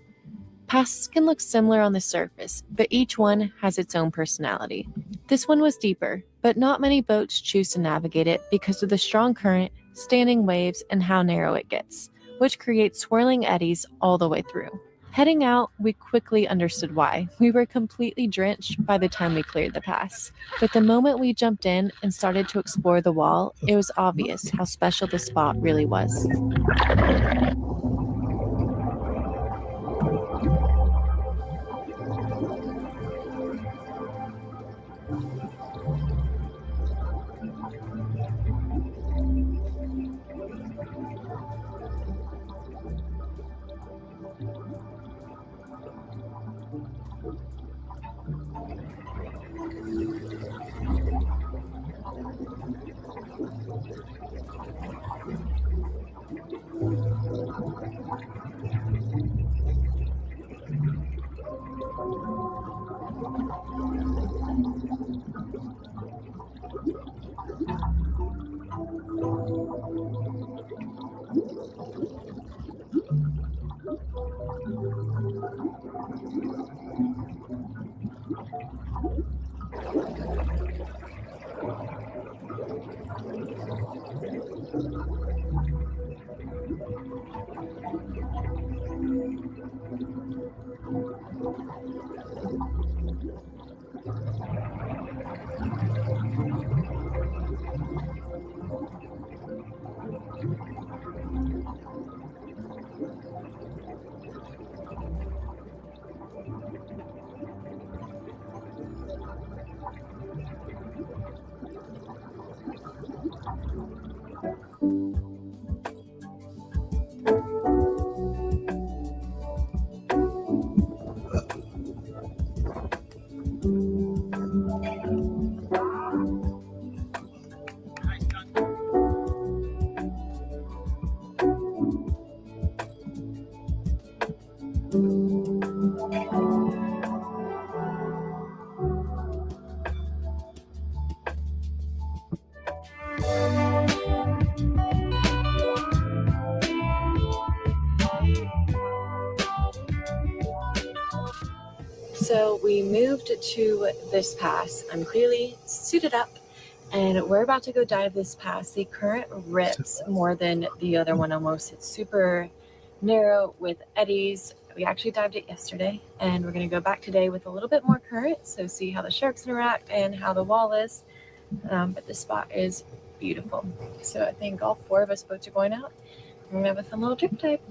Passes can look similar on the surface, but each one has its own personality. This one was deeper, but not many boats choose to navigate it because of the strong current, standing waves, and how narrow it gets, which creates swirling eddies all the way through. Heading out, we quickly understood why. We were completely drenched by the time we cleared the pass. But the moment we jumped in and started to explore the wall, it was obvious how special the spot really was. So we moved to this pass. I'm clearly suited up, and we're about to go dive this pass. The current rips more than the other one almost. It's super narrow with eddies. We actually dived it yesterday, and we're going to go back today with a little bit more current, so see how the sharks interact and how the wall is. But this spot is beautiful. So I think all 4 of us boats are going out. We're going to have a fun little trip type.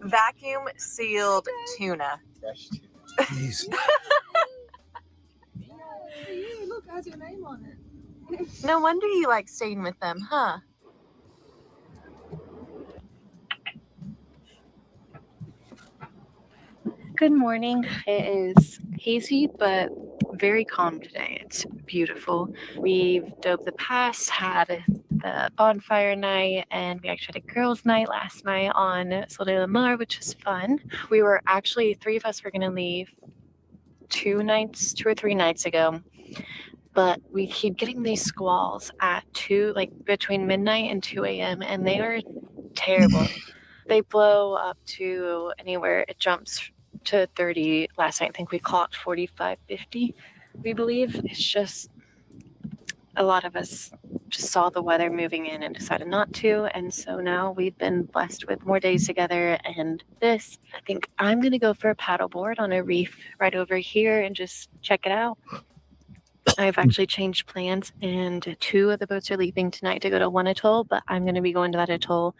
Vacuum sealed tuna. Jeez. Hey, look, it has your name on it. No wonder you like staying with them, huh? Good morning. It is hazy, but very calm today. It's beautiful. We've dove the pass, had the bonfire night, and we actually had a girls' night last night on Sol de la Mar, which was fun. We were actually, 3 of us were going to leave 2 or 3 nights ago, but we keep getting these squalls at between midnight and 2 a.m., and they are terrible. They blow up to anywhere, it jumps to 30. Last night, I think we clocked 45, 50, we believe. It's just, a lot of us just saw the weather moving in and decided not to. And so now we've been blessed with more days together. And I think I'm going to go for a paddleboard on a reef right over here and just check it out. I've actually changed plans, and 2 of the boats are leaving tonight to go to one atoll, but I'm going to be going to that atoll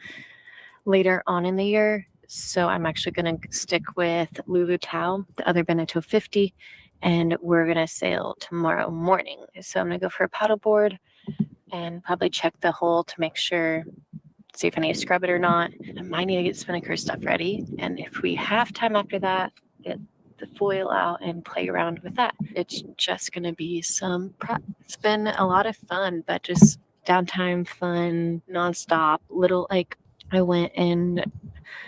later on in the year. So I'm actually going to stick with Lulu Tau, the other Beneteau 50, and we're going to sail tomorrow morning. So I'm going to go for a paddleboard and probably check the hull to make sure, see if I need to scrub it or not. I might need to get spinnaker stuff ready. And if we have time after that, get the foil out and play around with that. It's just going to be some prep. It's been a lot of fun, but just downtime fun, nonstop. I went and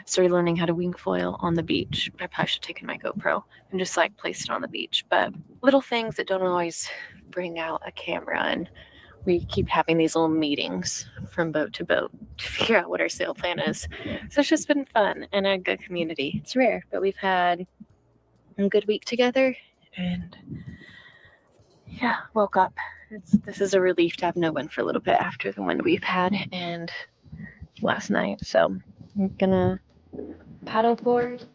started learning how to wing foil on the beach. I probably should have taken my GoPro and just placed it on the beach. But little things that don't always bring out a camera, and we keep having these little meetings from boat to boat to figure out what our sail plan is. So it's just been fun and a good community. It's rare, but we've had a good week together, and yeah, woke up. This is a relief to have no wind for a little bit after the wind we've had and last night. So I'm gonna paddleboard.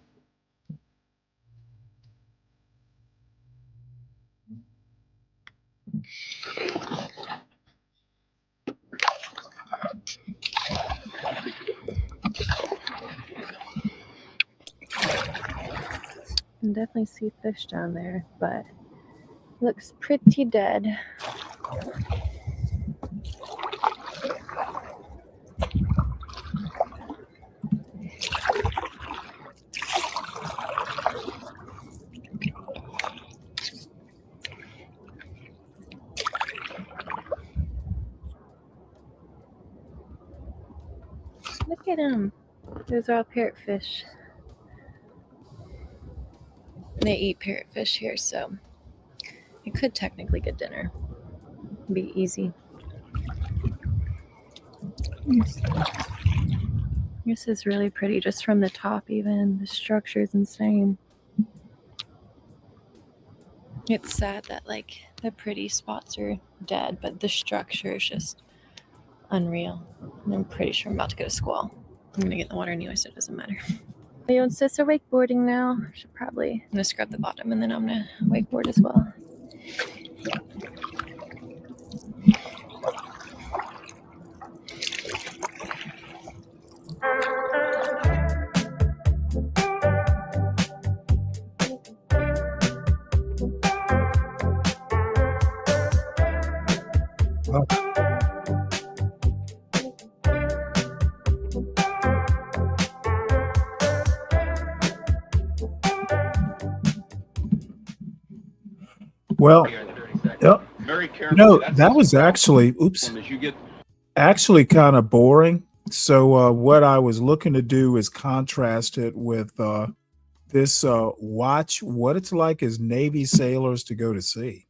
Can definitely see fish down there, but looks pretty dead. Look at them. Those are all parrotfish. They eat parrotfish here, so I could technically get dinner. It'd be easy. This is really pretty, just from the top even. The structure is insane. It's sad that the pretty spots are dead, but the structure is just unreal. And I'm pretty sure I'm about to get a squall. I'm gonna get in the water anyway, so it doesn't matter. You and sis are wakeboarding now. I'm gonna scrub the bottom and then I'm gonna wakeboard as well. Well, yep. That was actually, actually kind of boring. So what I was looking to do is contrast it with this watch what it's like as Navy sailors to go to sea.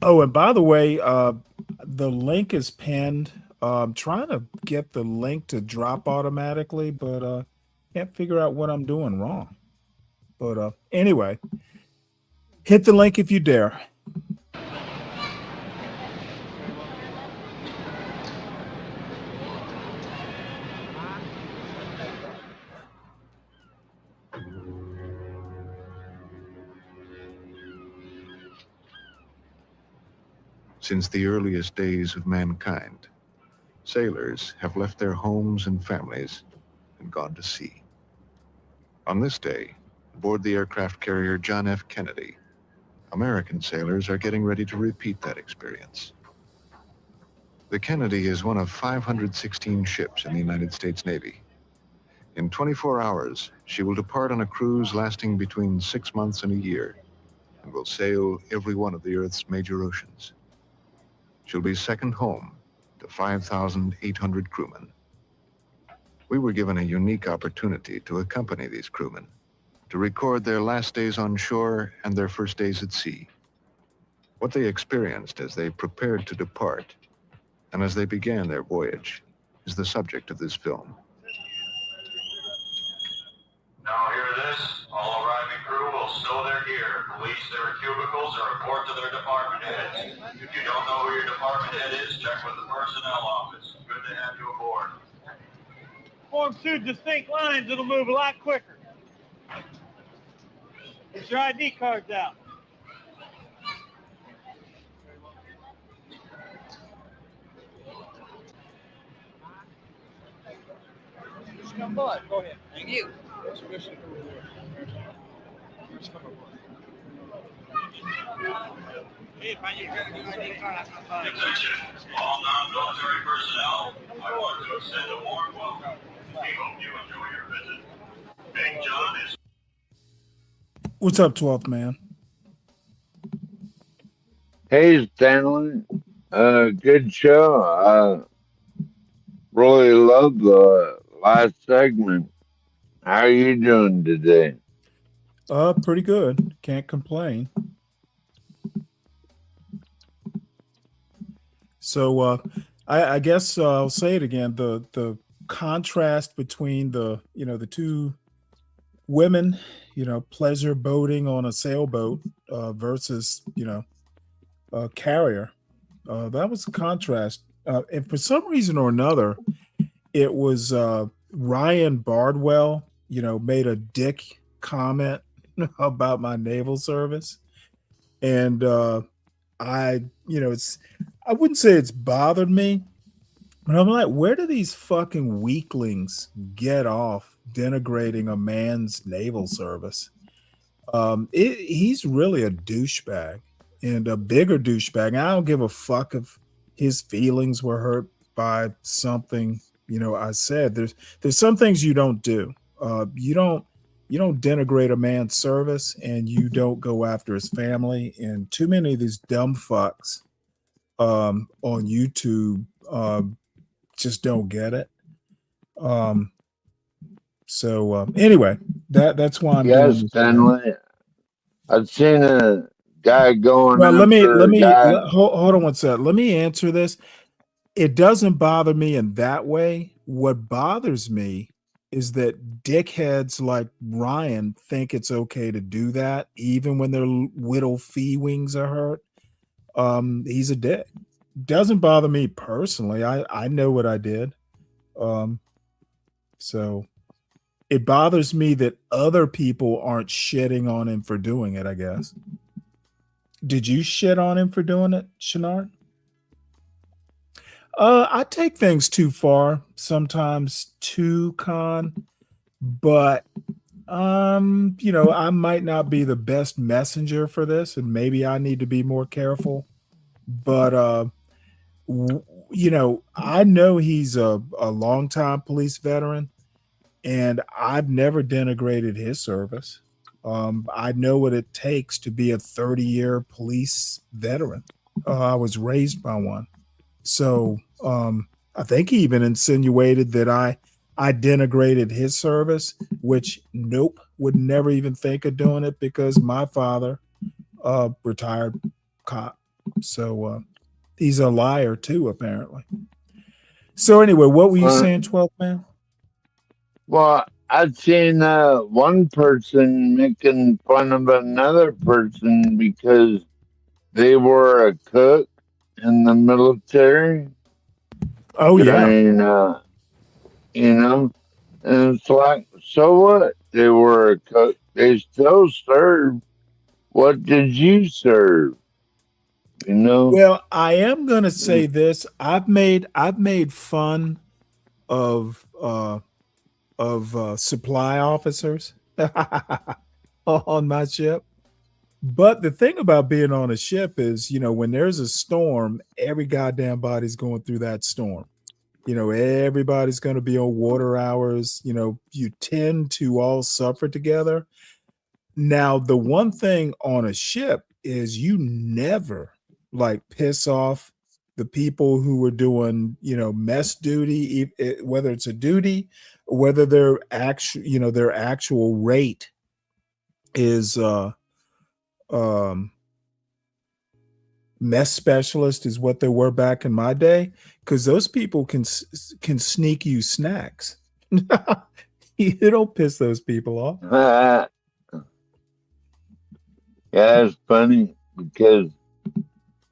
Oh, and by the way, the link is pinned. I'm trying to get the link to drop automatically, but can't figure out what I'm doing wrong. But anyway, hit the link if you dare. Since the earliest days of mankind, sailors have left their homes and families and gone to sea. On this day, aboard the aircraft carrier John F. Kennedy, American sailors are getting ready to repeat that experience. The Kennedy is one of 516 ships in the United States Navy. In 24 hours, she will depart on a cruise lasting between 6 months and a year and will sail every one of the Earth's major oceans. She'll be second home to 5,800 crewmen. We were given a unique opportunity to accompany these crewmen, to record their last days on shore and their first days at sea. What they experienced as they prepared to depart and as they began their voyage is the subject of this film. Now hear this, all arriving crew will stow their gear, police their cubicles, or report to their department heads. If you don't know who your department head is, check with the personnel office. Good to have you aboard. Form two distinct lines, it'll move a lot quicker. Get your ID cards out. Just come by, go ahead. Thank you. Attention, all non-military personnel, I want to extend a warm welcome. We hope you enjoy your visit. Big John is... What's up, 12th man? Hey, Stanley. Good show. Really love the last segment. How are you doing today? Pretty good. Can't complain. So I guess I'll say it again. The contrast between the two women, pleasure boating on a sailboat versus a carrier. That was a contrast. And for some reason or another, it was Ryan Bardwell, made a dick comment about my naval service. And I wouldn't say it's bothered me, but I'm like, where do these fucking weaklings get off denigrating a man's naval service? He's really a douchebag, and a bigger douchebag. I don't give a fuck if his feelings were hurt by something I said. There's some things you don't do. You don't denigrate a man's service, and you don't go after his family. And too many of these dumb fucks on YouTube just don't get it. So anyway, that's why I'm doing this. Stanley. I've seen a guy going. Well, let me hold on one sec. Let me answer this. It doesn't bother me in that way. What bothers me is that dickheads like Ryan think it's okay to do that, even when their little fee wings are hurt. He's a dick. Doesn't bother me personally. I know what I did. So it bothers me that other people aren't shitting on him for doing it, I guess. Did you shit on him for doing it, Shanard? I take things too far, sometimes too, Con, but I might not be the best messenger for this, and maybe I need to be more careful. But I know he's a longtime police veteran, and I've never denigrated his service. I know what it takes to be a 30-year police veteran. I was raised by one. So I think he even insinuated that I denigrated his service, which nope, would never even think of doing it, because my father, retired cop. So he's a liar too, apparently. So anyway, what were you saying, 12th man? Well, I've seen one person making fun of another person because they were a cook in the military. Oh yeah. And you know, and it's like, so what? They were a cook. They still serve. What did you serve? You know? Well, I am gonna say this. I've made fun of supply officers on my ship. But the thing about being on a ship is, when there's a storm, every goddamn body's going through that storm. Everybody's going to be on water hours. You tend to all suffer together. Now, the one thing on a ship is you never like piss off the people who are doing, mess duty, whether it's a duty or whether their actual rate is mess specialist is what they were back in my day, because those people can sneak you snacks. You don't piss those people off. Yeah, it's funny because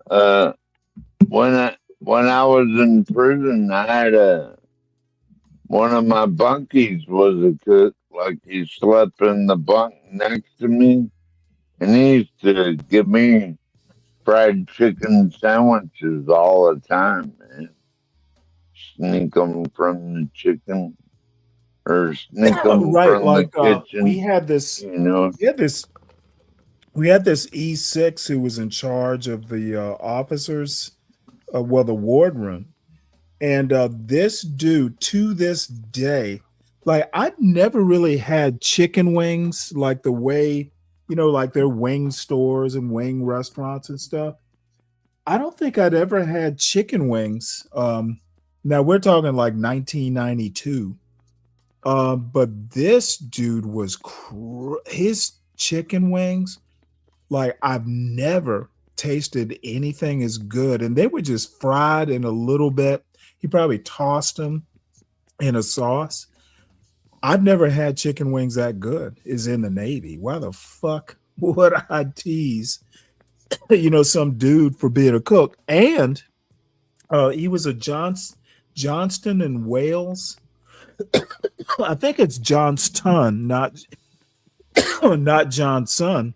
when I was in prison, I had one of my bunkies was a cook. Like, he slept in the bunk next to me, and he used to give me fried chicken sandwiches all the time, man. Sneak them from the chicken, or sneak them Right, from the like kitchen. we had this E6 who was in charge of the officers, the ward room. And this dude, to this day, like, I'd never really had chicken wings like the way, like their wing stores and wing restaurants and stuff. I don't think I'd ever had chicken wings. Now we're talking like 1992. But this dude was his chicken wings, like, I've never tasted anything as good. And they were just fried in a little bit. He probably tossed them in a sauce. I've never had chicken wings that good. Is in the Navy. Why the fuck would I tease, some dude for being a cook? And he was a Johnston and Wales. I think it's Johnston, not Johnson.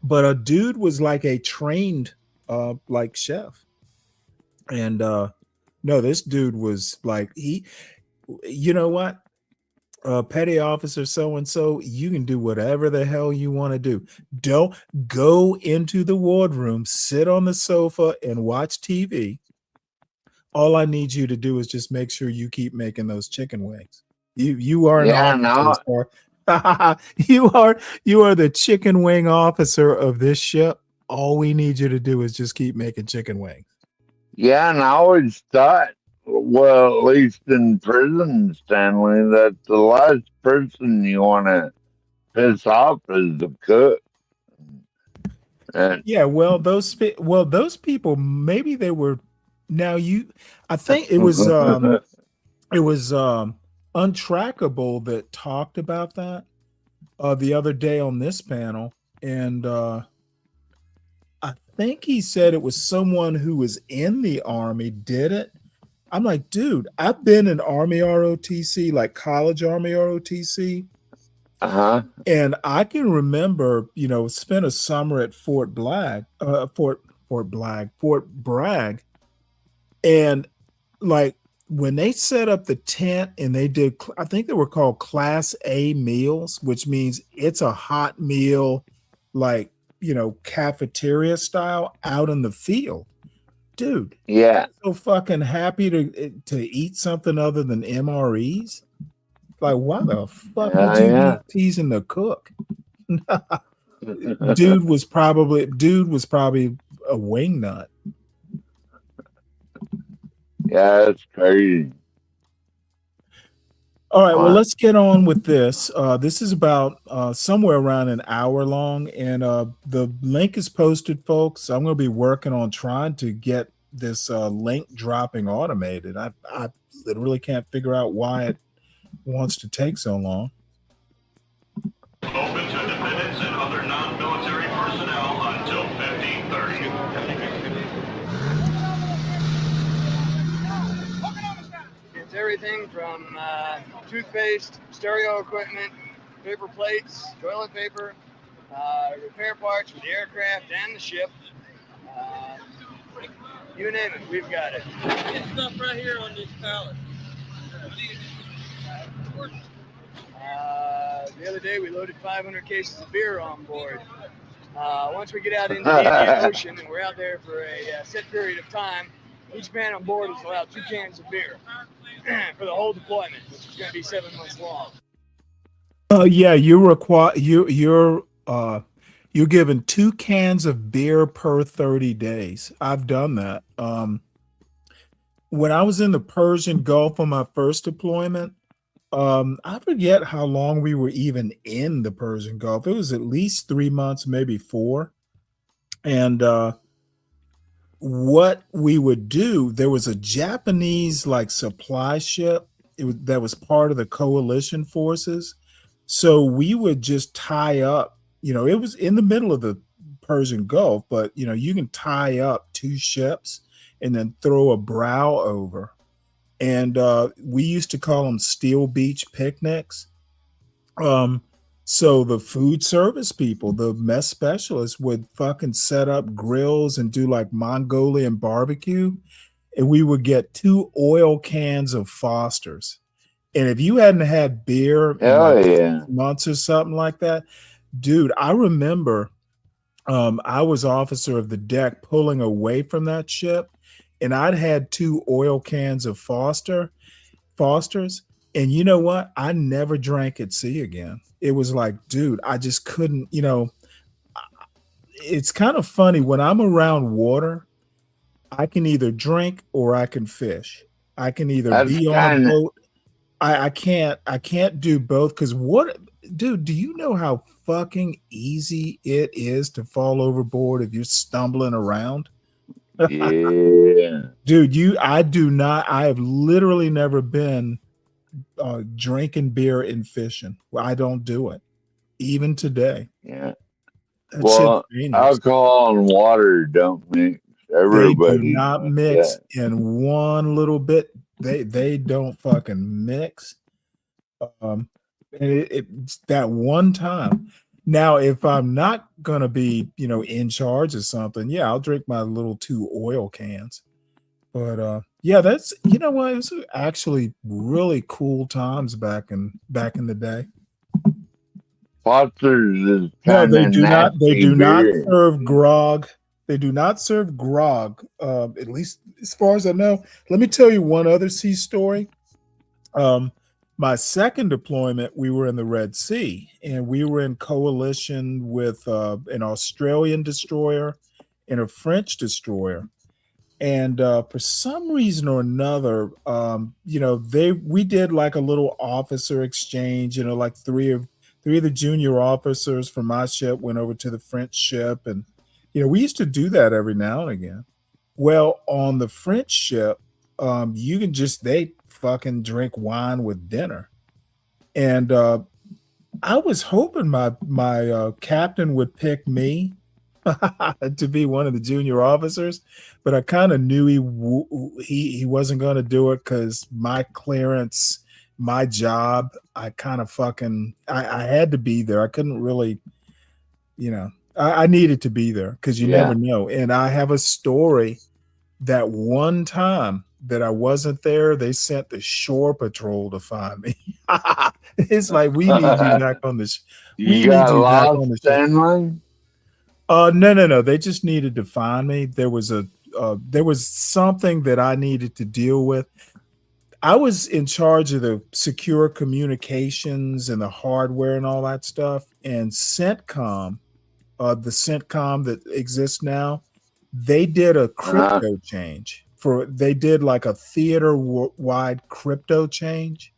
But a dude was like a trained like chef. And no, this dude was like, you know what? Petty officer so and so, you can do whatever the hell you want to do. Don't go into the wardroom, sit on the sofa and watch TV. All I need you to do is just make sure you keep making those chicken wings. You are an officer, sir. You are the chicken wing officer of this ship. All we need you to do is just keep making chicken wings. Yeah, and I always thought, well, at least in prison, Stanley, that the last person you want to piss off is the cook. Yeah, well, those people, maybe they were. Now I think it was Untrackable that talked about that the other day on this panel, and I think he said it was someone who was in the Army did it. I'm like, dude, I've been in Army ROTC, like college Army ROTC. And I can remember, spent a summer at Fort Bragg, and like when they set up the tent and they did, I think they were called Class A meals, which means it's a hot meal, like, cafeteria style out in the field. Dude, yeah, I'm so fucking happy to eat something other than MREs. Like, why the fuck would you be teasing the cook? Dude was probably a wing nut. Yeah, that's crazy. All right, well, What? let's get on with this. This is about somewhere around an hour long, and the link is posted, folks. I'm going to be working on trying to get this link dropping automated. I literally can't figure out why it wants to take so long. Open to dependents and other non-military personnel until 15:30. It's everything from toothpaste, stereo equipment, paper plates, toilet paper, repair parts for the aircraft and the ship. You name it, we've got it. Get stuff right here on this pallet. The other day we loaded 500 cases of beer on board. Once we get out into the Indian Ocean and we're out there for a set period of time, each man on board is allowed 2 cans of beer for the whole deployment, which is going to be 7 months long. Yeah, you're given 2 cans of beer per 30 days. I've done that. When I was in the Persian Gulf on my first deployment, I forget how long we were even in the Persian Gulf. It was at least 3 months, maybe 4. And what we would do, there was a Japanese like supply ship that was part of the coalition forces. So we would just tie up, it was in the middle of the Persian Gulf, but you can tie up 2 ships and then throw a brow over. And we used to call them Steel Beach picnics. So the food service people, the mess specialists would fucking set up grills and do like Mongolian barbecue. And we would get 2 oil cans of Foster's. And if you hadn't had beer in like 6 months or something like that, dude, I remember I was officer of the deck pulling away from that ship, and I'd had 2 oil cans of Foster's. And you know what? I never drank at sea again. It was like, dude, I just couldn't, it's kind of funny when I'm around water, I can either drink or I can fish. I can either be on a boat. I can't do both because dude, do you know how fucking easy it is to fall overboard if you're stumbling around? Yeah. Dude, I have literally never been drinking beer and fishing. I don't do it. Even today. Yeah. That Well, shit's dangerous. alcohol and water don't mix. Everybody They do not knows mix that. in one little bit. They don't fucking mix. And it's that one time. Now, if I'm not gonna be, in charge of something, yeah, I'll drink my little 2 oil cans. But yeah, that's what, it was actually really cool times back in the day. Foster's is No, kind they of do not. They nasty do not beer. serve grog. They do not serve grog. At least as far as I know. Let me tell you one other sea story. My second deployment, we were in the Red Sea, and we were in coalition with an Australian destroyer and a French destroyer. And for some reason or another, we did like a little officer exchange. Like three of the junior officers from my ship went over to the French ship, and we used to do that every now and again. Well, on the French ship, they fucking drink wine with dinner, and I was hoping my captain would pick me to be one of the junior officers, but I kind of knew he wasn't going to do it because my clearance, my job, I kind of I had to be there. I couldn't really, I needed to be there because you never know. And I have a story that one time that I wasn't there, they sent the shore patrol to find me. It's like, we need you back on the You got lost, Stanley? No. They just needed to find me. There was something that I needed to deal with. I was in charge of the secure communications and the hardware and all that stuff. And CENTCOM, the CENTCOM that exists now, they did a crypto change. They did like a theater-wide crypto change.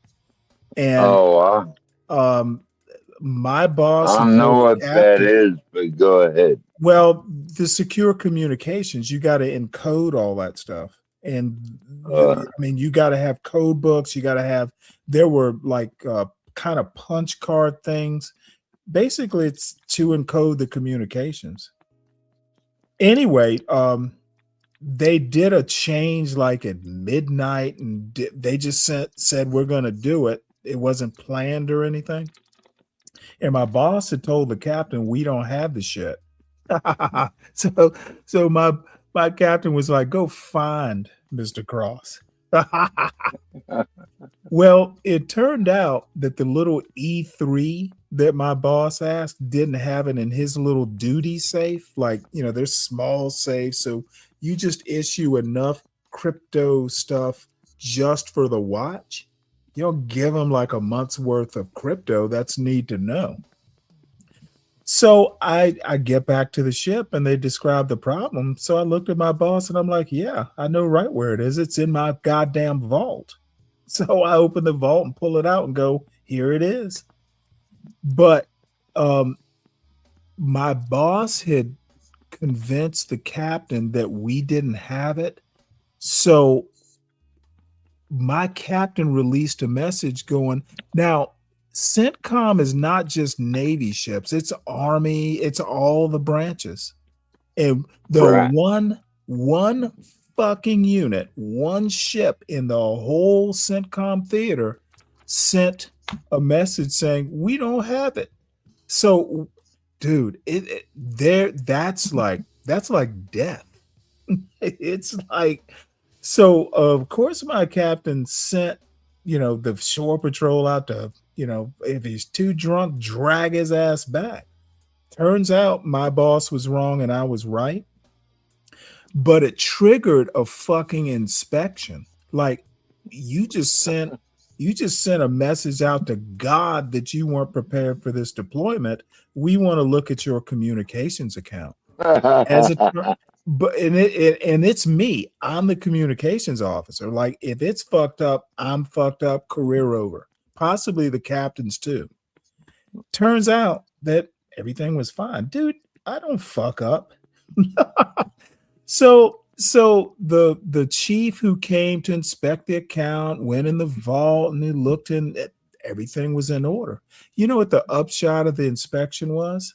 And Oh, wow. my I boss had don't know told the what that captain, is, but go ahead. well, the secure communications, you got to encode all that stuff. And I mean, you got to have code books. You got to have, there were like kind of punch card things. Basically, it's to encode the communications. Anyway, they did a change like at midnight, and they just said, we're going to do it. It wasn't planned or anything. And my boss had told the captain, we don't have the shit. so my captain was like, go find Mr. Cross. Well, it turned out that the little E3 that my boss asked didn't have it in his little duty safe. Like, there's small safes. So you just issue enough crypto stuff just for the watch. You don't give them like a month's worth of crypto. That's need to know. So I get back to the ship and they describe the problem. So I looked at my boss and I'm like, yeah, I know right where it is. It's in my goddamn vault. So I open the vault and pull it out and go, here it is. But my boss had convinced the captain that we didn't have it. So my captain released a message going, now, CENTCOM is not just Navy ships, it's Army, it's all the branches. And the one fucking unit, one ship in the whole CENTCOM theater sent a message saying, we don't have it. So, dude, that's like death. It's like, so of course my captain sent, the shore patrol out to, if he's too drunk, drag his ass back. Turns out my boss was wrong and I was right. But it triggered a fucking inspection. Like you just sent a message out to God that you weren't prepared for this deployment. We want to look at your communications account. But it's me. I'm the communications officer. Like if it's fucked up, I'm fucked up, career over. Possibly the captains too. Turns out that everything was fine. Dude, I don't fuck up. So the chief who came to inspect the account went in the vault and he looked in, everything was in order. You know what the upshot of the inspection was?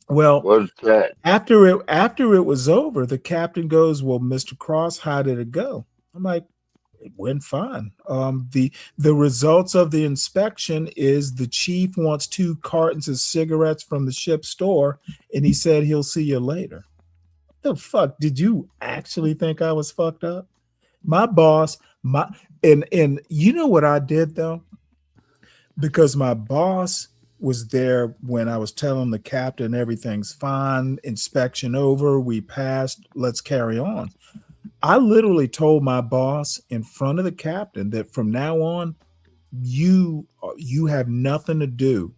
Well, what's that? After it was over, the captain goes, well, Mr. Cross, how did it go? I'm like, it went fine. The results of the inspection is the chief wants 2 cartons of cigarettes from the ship store, and he said he'll see you later. The fuck? Did you actually think I was fucked up? My boss, and you know what I did though? Because my boss was there when I was telling the captain everything's fine, inspection over, we passed, let's carry on. I literally told my boss in front of the captain that from now on, you have nothing to do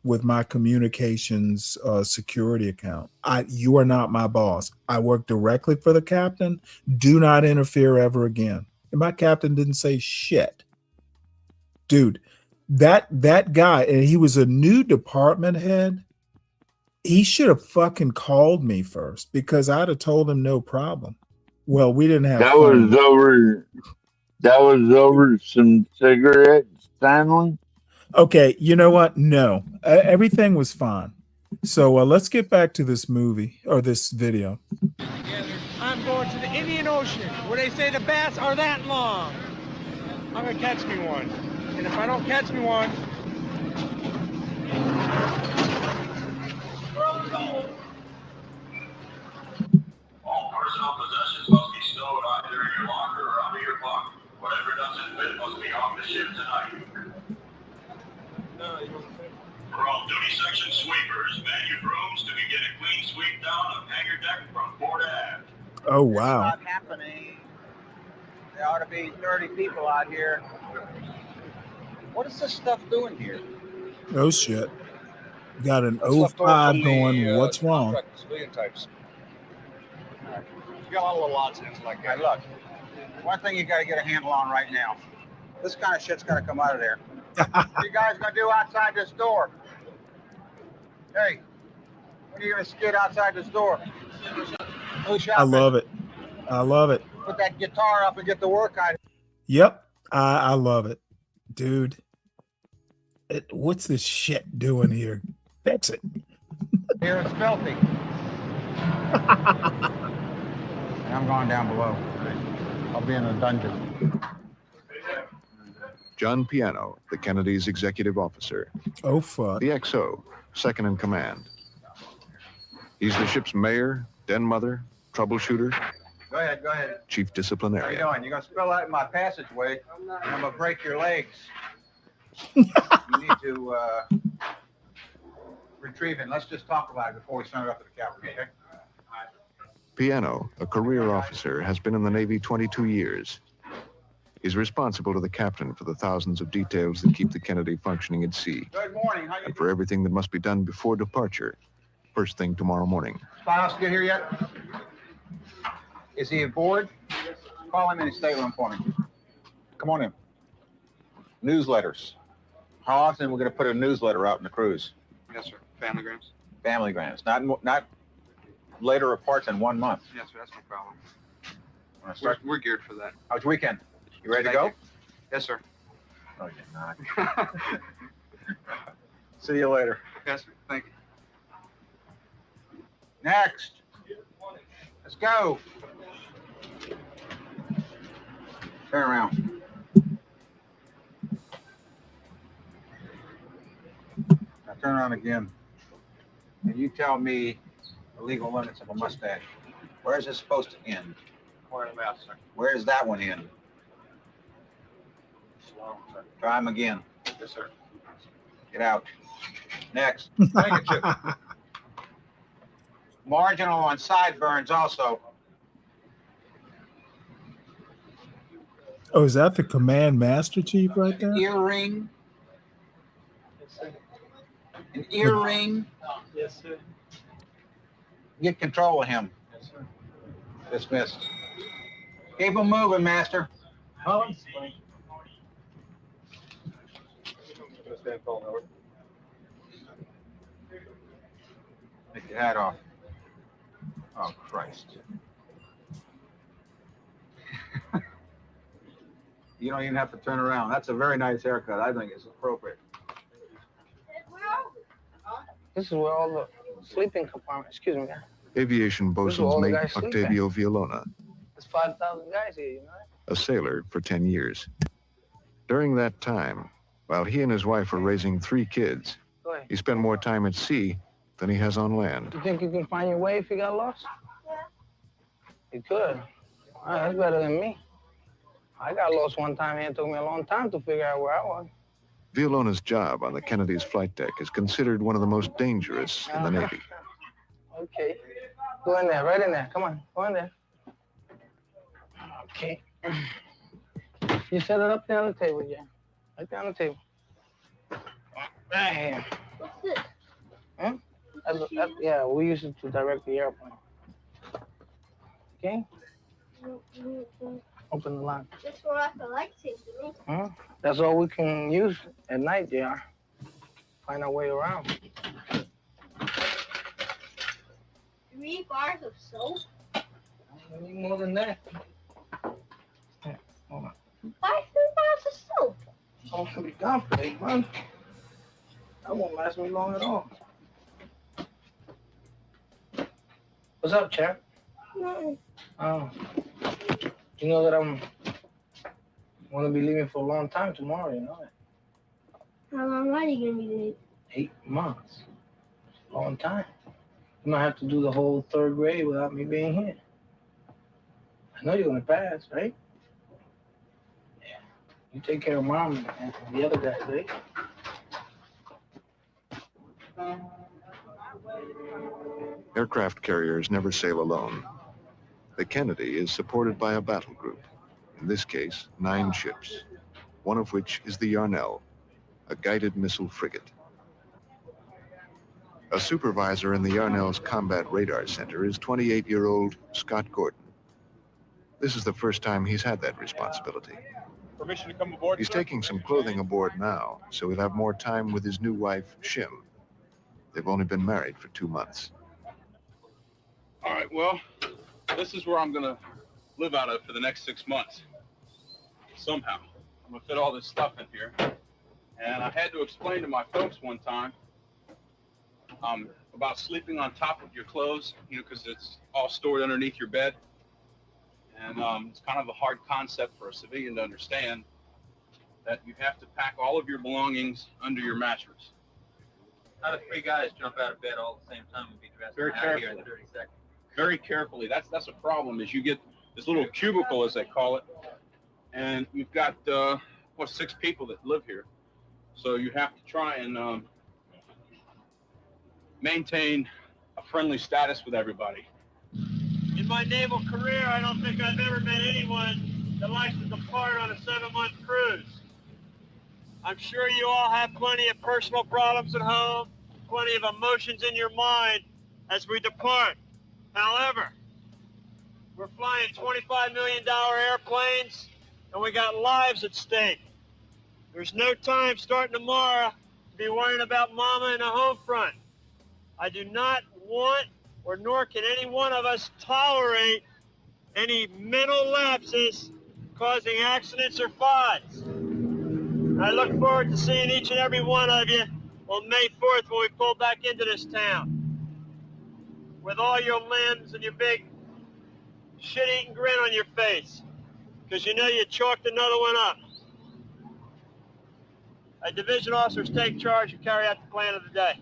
with my communications security account. You are not my boss. I work directly for the captain. Do not interfere ever again. And my captain didn't say shit. Dude, that guy, and he was a new department head. He should have fucking called me first because I'd have told him no problem. Well, we didn't have fun. That was over some cigarettes, Stanley. Okay, you know what? No, everything was fine. So let's get back to this movie or this video. I'm going to the Indian Ocean where they say the bass are that long. I'm gonna catch me one. And if I don't catch me one, all personal possessions must be stowed either in your locker or under your bunk. Whatever doesn't fit must be off the ship tonight. For all duty section sweepers, man your brooms to begin a clean sweep down of hangar deck from fore to aft. Oh, wow. It's not happening. There ought to be 30 people out here. What is this stuff doing here? Oh, shit. Got an 05 going. What's wrong? Civilian types. You got a lot of little odds and ends like that. Look, one thing you got to get a handle on right now. This kind of shit's got to come out of there. you guys gonna do outside this door? Hey, when are you gonna skid outside this door? I love it. I love it. Put that guitar up and get the work on it. Yep. I love it. Dude. What's this shit doing here? Fix it. Here it's filthy. And I'm going down below. I'll be in a dungeon. John Piano, the Kennedys' executive officer. Oh, fuck. The XO, second in command. He's the ship's mayor, den mother, troubleshooter, Go ahead. chief How you disciplinarian. doing? You're gonna spill out in my passageway, and I'm gonna break your legs. You need to retrieve it. Let's just talk about it before we send it up to the captain, okay? Piano, a career officer, has been in the Navy 22 years. He's responsible to the captain for the thousands of details that keep the Kennedy functioning at sea, Good morning. How you and for everything that must be done before departure, first thing tomorrow morning. Spouse get here yet? Is he aboard? Call him in his stateroom for me. Come on in. Newsletters. How often are we going to put a newsletter out in the cruise? Yes, sir. Familygrams? Familygrams. Not later apart than 1 month. Yes, sir. That's no problem. Wanna start? We're geared for that. How's your weekend? You ready to Thank go? you. Yes, sir. No, you're not. See you later. Yes, sir. Thank you. Next. Let's go. Turn around. Now turn around again. And you tell me the legal limits of a mustache. Where is it supposed to end? Corner of the mouth, sir. Where does that one end? Slow, sir. Try them again. Yes, sir. Get out. Next. Handkerchief. Marginal on sideburns also. Oh, is that the command master chief right there? Earring. An earring. Yes, sir. Get control of him. Yes, sir. Dismissed. Keep him moving, master. Take your hat off. Oh, Christ. You don't even have to turn around. That's a very nice haircut. I think it's appropriate. This is where all the sleeping compartments, excuse me, guys. Aviation all bosun's the mate guys sleep at. Octavio Villolona, There's 5,000 guys here, you know? a sailor for 10 years. During that time, while he and his wife were raising 3 kids, Go ahead. he spent more time at sea than he has on land. You think you can find your way if you got lost? Yeah. You could. All right, that's better than me. I got lost one time and it took me a long time to figure out where I was. Villolona's job on the Kennedy's flight deck is considered one of the most dangerous in the Navy. Okay. Go in there, right in there. Come on, go in there. Okay. You set it up there on the table, yeah. Right there on the table. Right here. What's this? Huh? Yeah, we use it to direct the airplane. Okay? Open the line. Just for us, the lightsaber. Huh? That's all we can use at night, JR. Find our way around. 3 bars of soap? I need more than that. Yeah, hold on. Why 3 bars of soap? I'm gonna be gone for 8 months. That won't last me long at all. What's up, chap? No. Oh. You know that I'm gonna be leaving for a long time tomorrow, you know that? How long are you gonna be leaving? 8 months. Long time. You might have to do the whole 3rd grade without me being here. I know you're gonna pass, right? Yeah. You take care of mom and the other guys, right? Aircraft carriers never sail alone. The Kennedy is supported by a battle group, in this case, 9 ships, one of which is the Yarnell, a guided missile frigate. A supervisor in the Yarnell's Combat Radar Center is 28-year-old Scott Gordon. This is the first time he's had that responsibility. Permission to come aboard, He's sir? taking some clothing aboard now, so he'll have more time with his new wife, Shim. They've only been married for 2 months. All right, well, this is where I'm gonna live out of for the next 6 months. Somehow. I'm gonna fit all this stuff in here. And I had to explain to my folks one time about sleeping on top of your clothes, you know, because it's all stored underneath your bed. And it's kind of a hard concept for a civilian to understand that you have to pack all of your belongings under your mattress. How do three guys jump out of bed all at the same time and be dressed Very out of here in carefully. 30 seconds? Very carefully. That's a problem, is you get this little cubicle, as they call it, and you've got, 6 people that live here. So you have to try and maintain a friendly status with everybody. In my naval career, I don't think I've ever met anyone that likes to depart on a 7-month cruise. I'm sure you all have plenty of personal problems at home, plenty of emotions in your mind as we depart. However, we're flying $25 million airplanes, and we got lives at stake. There's no time starting tomorrow to be worrying about mama and the home front. I do not want, or nor can any one of us tolerate any mental lapses causing accidents or fights. I look forward to seeing each and every one of you on May 4th when we pull back into this town. With all your limbs and your big shit-eating grin on your face, because you know you chalked another one up. Division officers take charge and carry out the plan of the day.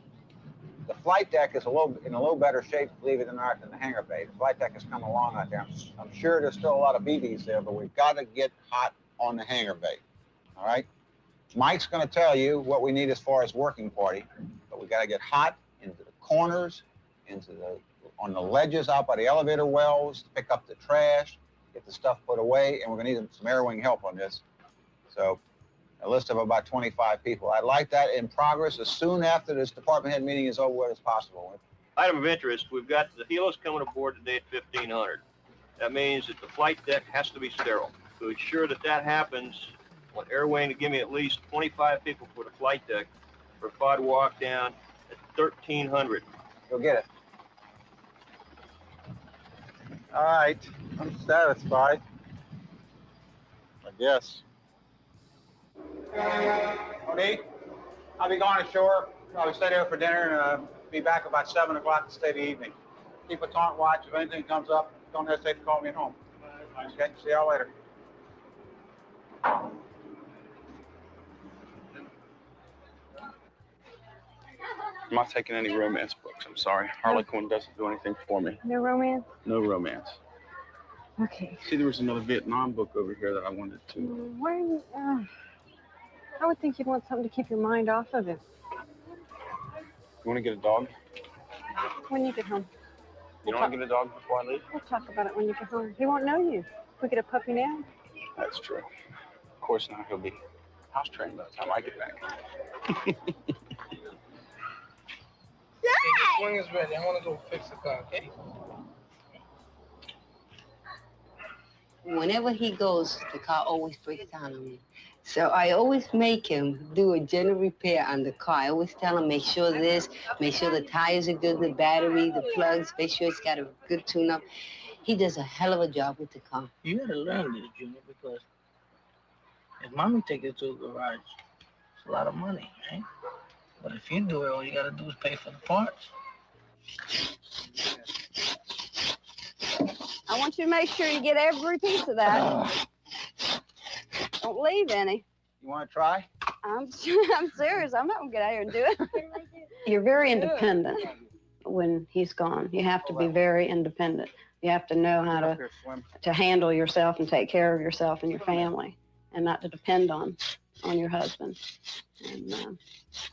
The flight deck is in a little better shape, believe it or not, than the hangar bay. The flight deck has come along out there. I'm sure there's still a lot of BBs there, but we've got to get hot on the hangar bay. All right? Mike's going to tell you what we need as far as working party, but we got to get hot into the corners, on the ledges out by the elevator wells, pick up the trash, get the stuff put away, and we're going to need some air wing help on this. So a list of about 25 people. I'd like that in progress as soon after this department head meeting is over with as possible. Item of interest, we've got the helos coming aboard today at 1500. That means that the flight deck has to be sterile. To ensure that that happens, I want Air Wing to give me at least 25 people for the flight deck for FOD walk down at 1300. Go get it. All right, I'm satisfied, I guess. Monique, I'll be going ashore. Probably stay there for dinner and be back about 7 o'clock to stay the evening. Keep a taunt watch. If anything comes up, don't hesitate to call me at home. Okay, see y'all later. I'm not taking any romance books. I'm sorry. Harlequin doesn't do anything for me. No romance? No romance. Okay. See, there was another Vietnam book over here that I wanted to. Why are you, I would think you'd want something to keep your mind off of it. You want to get a dog? When you get home. You don't want to get a dog before I leave? We'll talk about it when you get home. He won't know you. We get a puppy now. That's true. Of course, now he'll be house trained by the time I get back. The swing is ready. I want to go fix the car, okay? Whenever he goes, the car always breaks down on me. So I always make him do a general repair on the car. I always tell him, make sure this, make sure the tires are good, the battery, the plugs, make sure it's got a good tune-up. He does a hell of a job with the car. You gotta learn this, Junior, because if mommy take it to a garage, it's a lot of money, right? But if you do it, all you gotta do is pay for the parts. I want you to make sure you get every piece of that. Don't leave any. You want to try? I'm serious. I'm not gonna get out here and do it. You're very independent when he's gone. You have to be very independent. You have to know how to handle yourself and take care of yourself and your family, and not to depend on your husband. And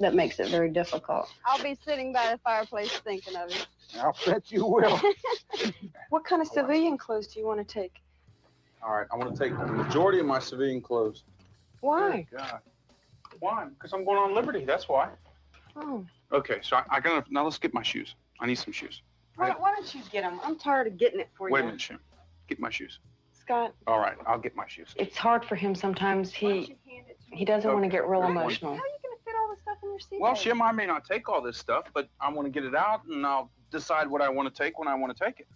that makes it very difficult. I'll be sitting by the fireplace thinking of you. I'll bet you will. What kind of civilian clothes do you want to take? All right, I want to take the majority of my civilian clothes. Why? Oh, God. Why? Because I'm going on Liberty, that's why. Oh. Okay, so I gotta, now let's get my shoes. I need some shoes. Why don't you get them? I'm tired of getting it for you. Wait a minute, Shim. Get my shoes. Scott, All right, I'll get my shoes. it's hard for him sometimes. He doesn't want to get real emotional. How are you going to fit all this stuff in your seat? Well, Shim, I may not take all this stuff, but I want to get it out, and I'll decide what I want to take when I want to take it.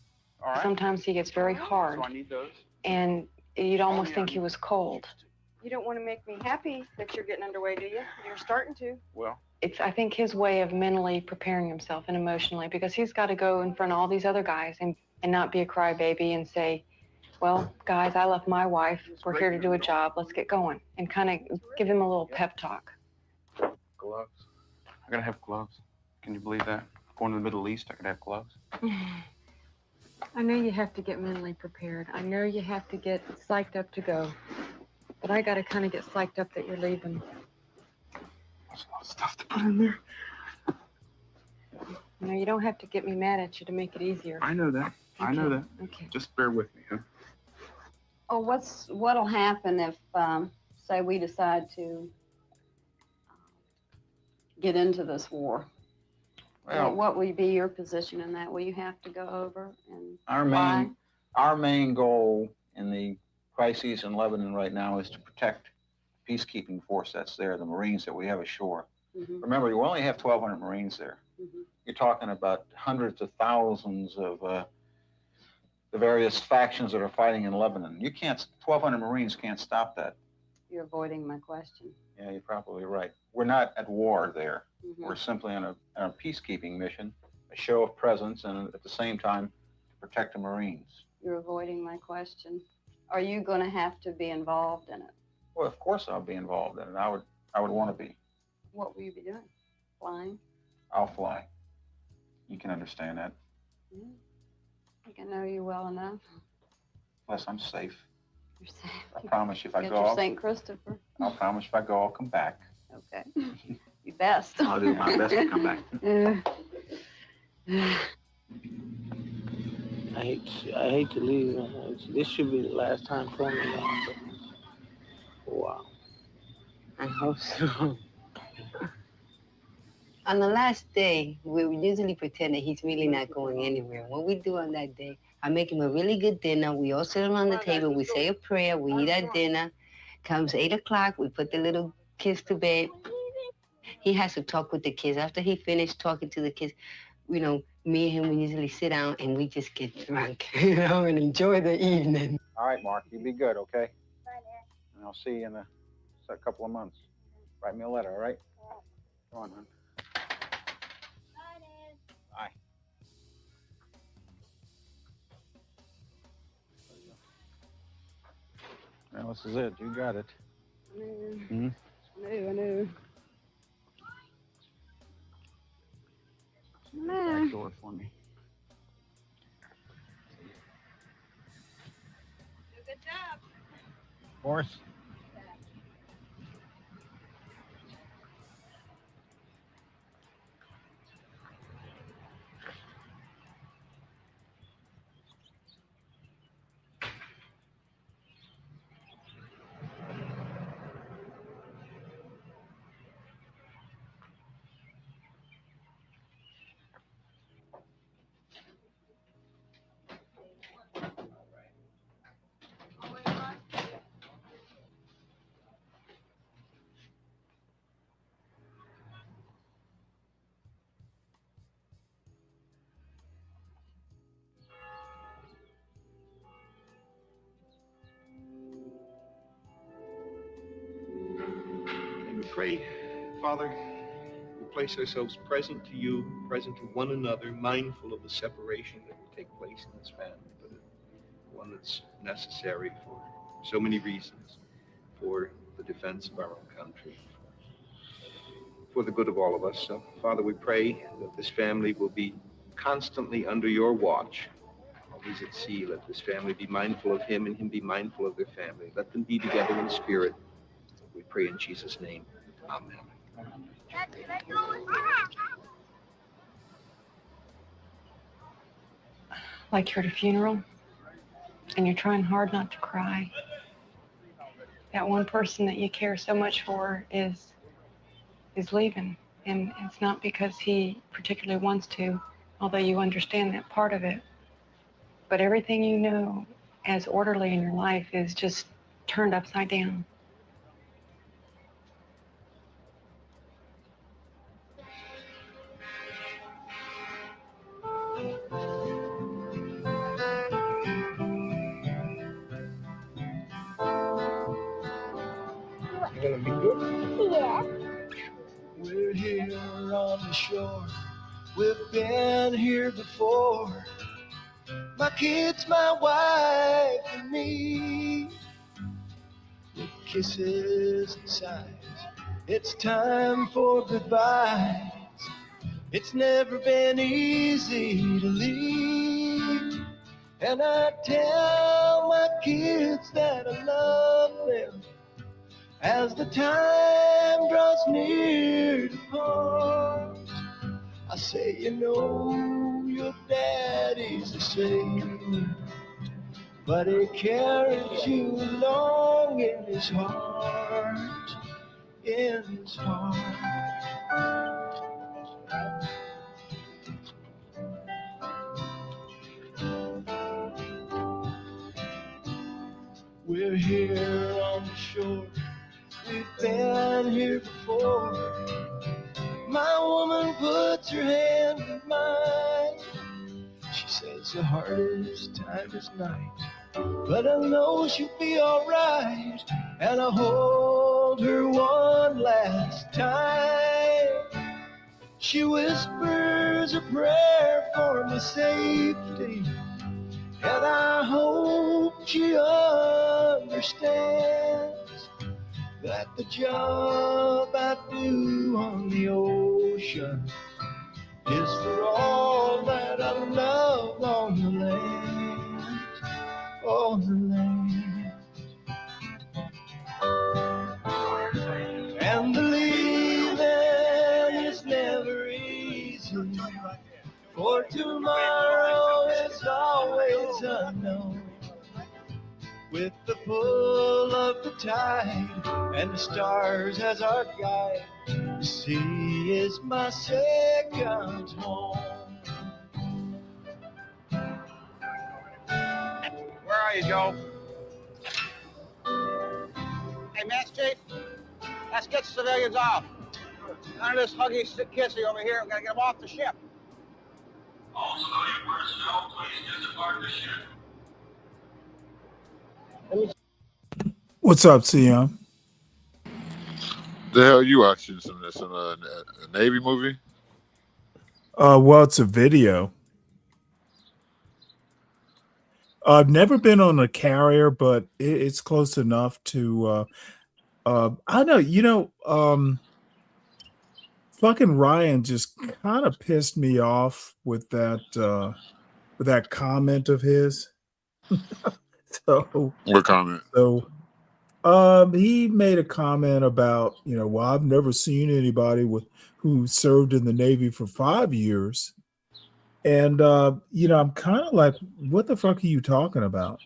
All right? Sometimes he gets very hard, So I need those. and you'd almost think he was cold. You don't want to make me happy that you're getting underway, do you? You're starting to. Well, It's, I think, his way of mentally preparing himself and emotionally, because he's got to go in front of all these other guys and not be a crybaby and say, well, guys, I left my wife. We're here to do a job. Let's get going. And kind of give him a little pep talk. gloves. I gotta have gloves. Can you believe that? Going to the Middle East, I could have gloves. I know you have to get mentally prepared. I know you have to get psyched up to go. But I got to kind of get psyched up that you're leaving. There's a lot of stuff to put in there. You know, you don't have to get me mad at you to make it easier. I know that. I know that. Okay. Just bear with me, huh? Oh, what'll happen if, say, we decide to get into this war? Well, What will be your position in that? Will you have to go over and Our main goal in the crises in Lebanon right now is to protect the peacekeeping force that's there, the Marines that we have ashore. Mhm. Remember, you only have 1,200 Marines there. Mhm. You're talking about hundreds of thousands of the various factions that are fighting in Lebanon. 1,200 Marines can't stop that. You're avoiding my question. Yeah, you're probably right. We're not at war there. Mhm. We're simply on a peacekeeping mission, a show of presence, and at the same time, to protect the Marines. You're avoiding my question. Are you going to have to be involved in it? Well, of course I'll be involved in it. I would want to be. What will you be doing? Flying? I'll fly. You can understand that. Yeah. I think I know you well enough. Plus, I'm safe. You're safe. I promise you if I Get go, your St. Christopher. I'll promise if I go, I'll come back. Okay. You best. I'll do my best to come back. I hate to leave. This should be the last time for me. Wow. I hope so. On the last day, we usually pretend that he's really not going anywhere. What we do on that day, I make him a really good dinner. We all sit around the table. We say a prayer. We eat our dinner. Comes 8 o'clock. We put the little kids to bed. He has to talk with the kids. After he finished talking to the kids, you know, me and him, we usually sit down and we just get drunk, you know, and enjoy the evening. All right, Mark, you be good, okay? And I'll see you in a couple of months. Write me a letter, all right? Come on, hon. Bye. Well, this is it. You got it. Hmm? I knew. Back door for me. Good job. Horse. And we pray, Father, we place ourselves present to you, present to one another, mindful of the separation that will take place in this family, but one that's necessary for so many reasons, for the defense of our own country, for the good of all of us. So, Father, we pray that this family will be constantly under your watch. Always at sea, let this family be mindful of him and him be mindful of their family. Let them be together in spirit. We pray in Jesus' name. Amen. Like you're at a funeral and you're trying hard not to cry. That one person that you care so much for is leaving. And it's not because he particularly wants to, although you understand that part of it. But everything you know as orderly in your life is just turned upside down. You gonna be good? Yeah. We're here on the shore. We've been here before. My kids, my wife, and me. With kisses and sighs. It's time for goodbyes. It's never been easy to leave. And I tell my kids that I love them as the time draws near to part. I say, you know, your daddy's the same, but he carries you along in his heart, in his heart. We're here on the shore, we've been here before. My woman puts her hand in mine. She says the hardest time is night, but I know she'll be alright. And I hold her one last time. She whispers a prayer for my safety, and I hope she understands that the job I do on the ocean is for all that I love on the land, on the land. And believing is never easy, for tomorrow is always unknown. With the pull of the tide and the stars as our guide, the sea is my second home. Where are you, Joe? Hey, Master Chief, let's get the civilians off. None of this huggy kissy over here. We're gonna get them off the ship. All civilian personnel, please disembark the ship. What's up, Sion? The hell you watching? Some a Navy movie? Well, it's a video. I've never been on a carrier, but it's close enough to. I know, fucking Ryan just kind of pissed me off with that comment of his. So what comment? So he made a comment about, well, I've never seen anybody who served in the Navy for 5 years. And I'm kind of like, what the fuck are you talking about?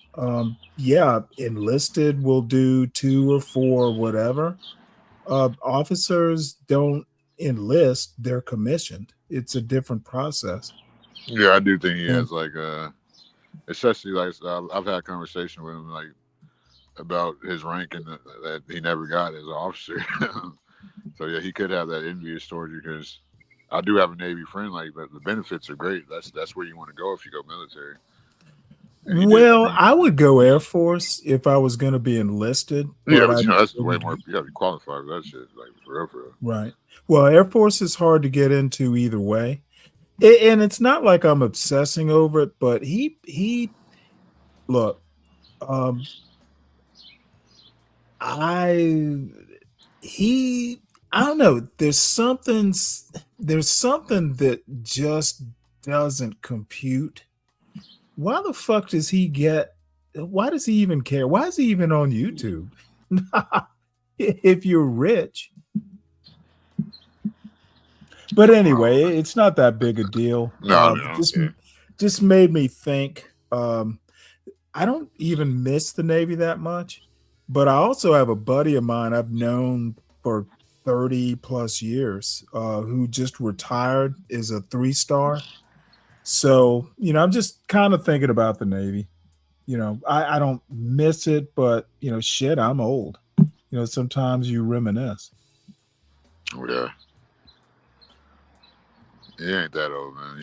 Yeah, enlisted will do 2 or 4, whatever. Officers don't enlist, they're commissioned. It's a different process. Yeah, I do think he has especially I've had a conversation with him about his rank and that he never got as an officer. So yeah, he could have that envious towards you because I do have a Navy friend. But the benefits are great. That's where you want to go if you go military. Well, I would go Air Force if I was going to be enlisted. Yeah, but that's way more. You got to be qualified for that shit. For real. Right. Well, Air Force is hard to get into either way. And it's not like I'm obsessing over it, but he look, I don't know. There's something that just doesn't compute. Why the fuck does he get? Why does he even care? Why is he even on YouTube? If you're rich. But anyway, it's not that big a deal. No, just made me think. I don't even miss the Navy that much, but I also have a buddy of mine I've known for 30 plus years who just retired as a 3-star. So, I'm just kind of thinking about the Navy. I don't miss it, but shit, I'm old. Sometimes you reminisce. Oh, yeah. You ain't that old, man.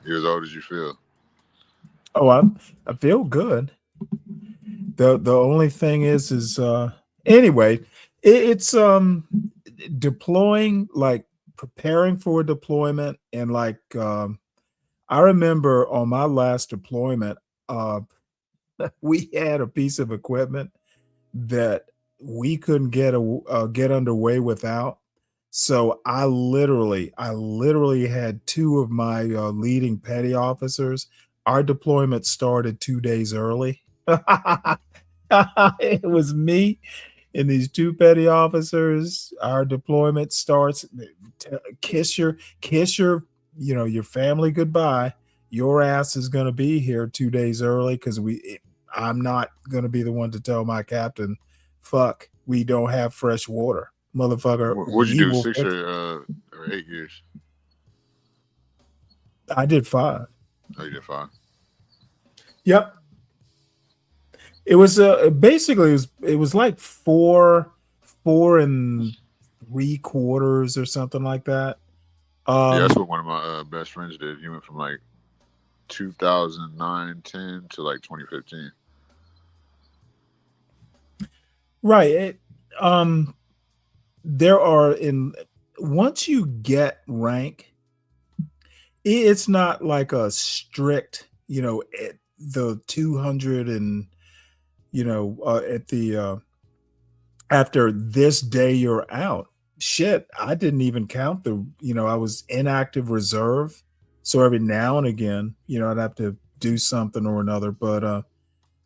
You're as old as you feel. Oh, I feel good. The only thing is anyway, it's deploying, like preparing for a deployment, and like I remember on my last deployment, uh we had a piece of equipment that we couldn't get underway without. So I literally had two of my leading petty officers. Our deployment started 2 days early. It was me and these two petty officers. Our deployment starts. Kiss your your family goodbye. Your ass is going to be here 2 days early because I'm not going to be the one to tell my captain, fuck, we don't have fresh water, motherfucker. What'd you We do? will 6 fix it. or 8 years? I did 5. Oh, you did 5. Yep. It was basically it was like 4 and 3/4 or something like that. Yeah, that's what one of my best friends did. He went from like 2009-10 to like 2015. Right. There are in once you get rank, it's not like a strict, at the 200 and at the after this day you're out. Shit, I didn't even count I was inactive reserve. So every now and again, I'd have to do something or another, but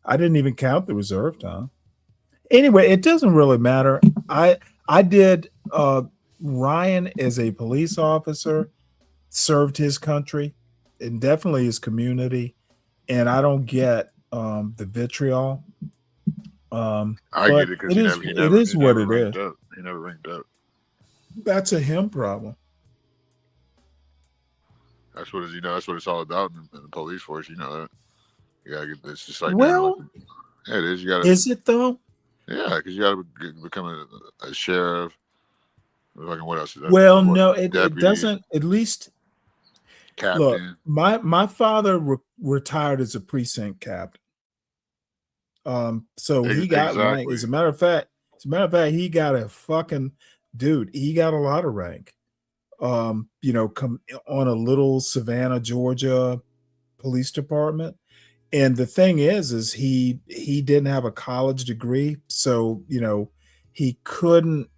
I didn't even count the reserve time. Anyway, it doesn't really matter. I did Ryan as a police officer, served his country and definitely his community, and I don't get the vitriol. I get But it because it he is never, he it never, is he what never it is. ranked up. He never ranked up. That's a him problem. That's what it's, that's what it's all about in the police force. You know that. You gotta get. It's just like being like. Well, Yeah, it is. You gotta. is it though? Yeah, because you gotta become a sheriff. Fucking what else is that? Well, What no, it deputy, doesn't. At least look, captain? my father retired as a precinct captain. So he got rank. Exactly. As a matter of fact, he got a fucking dude. He got a lot of rank. Come on a little Savannah, Georgia police department. And the thing is he didn't have a college degree, so he couldn't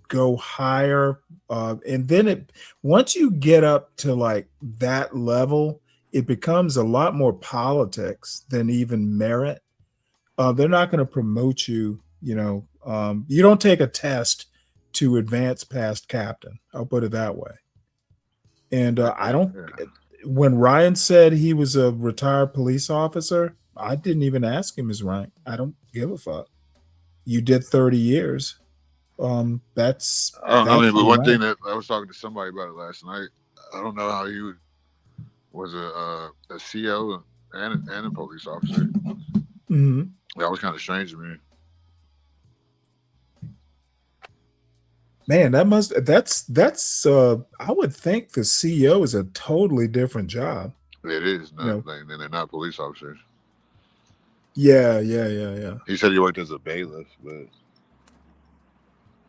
go higher. And then once you get up to like that level, it becomes a lot more politics than even merit. They're not going to promote you. You don't take a test to advance past captain. I'll put it that way. And I don't. Yeah. When Ryan said he was a retired police officer, I didn't even ask him his rank. I don't give a fuck. You did 30 years. That's I mean, but your one thing rank. that I was talking to somebody about it last night. I don't know how he was a CO and a police officer. Mhm. That was kind of strange to me. Man, that's I would think the CEO is a totally different job. It is You know. nothing. They're not police officers. Yeah. He said he worked as a bailiff, but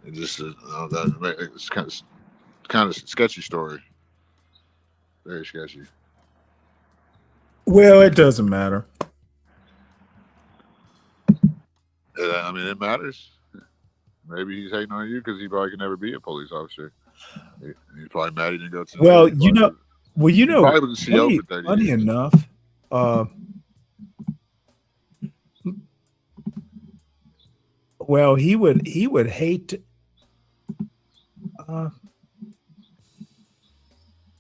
it just it's kind of sketchy story. Very sketchy. Well, it doesn't matter. I mean, it matters. Maybe he's hating on you because he probably can never be a police officer. He's probably mad he didn't go to the Well, Navy. He probably was a CO for 30 funny years. enough, well, he would hate to,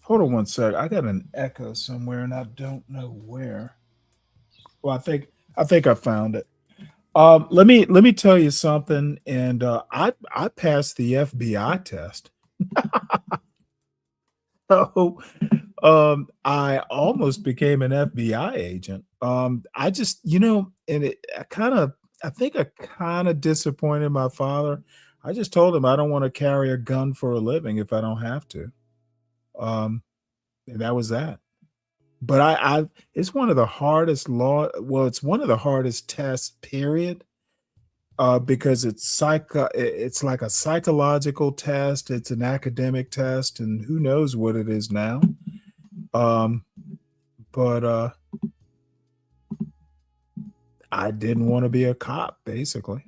hold on one sec. I got an echo somewhere and I don't know where. Well, I think I found it. Let me tell you something. And I passed the FBI test. So I almost became an FBI agent. I just, and I think I kind of disappointed my father. I just told him I don't want to carry a gun for a living if I don't have to. And that was that. But it's one of the hardest it's one of the hardest tests, period. Because it's like a psychological test, it's an academic test, and who knows what it is now. But I didn't want to be a cop, basically.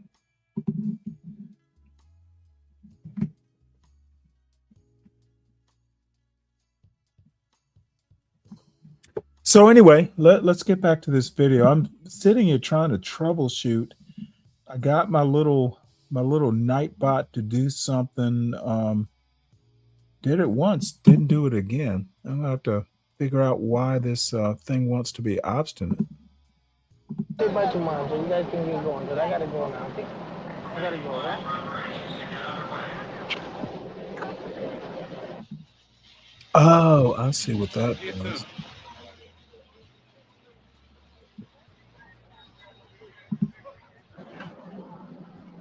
So anyway, let's get back to this video. I'm sitting here trying to troubleshoot. I got my little Nightbot to do something. Did it once, didn't do it again. I'm gonna have to figure out why this thing wants to be obstinate. By tomorrow, so you guys can get going, because I gotta go now. I gotta go, right? Oh, I see what that is.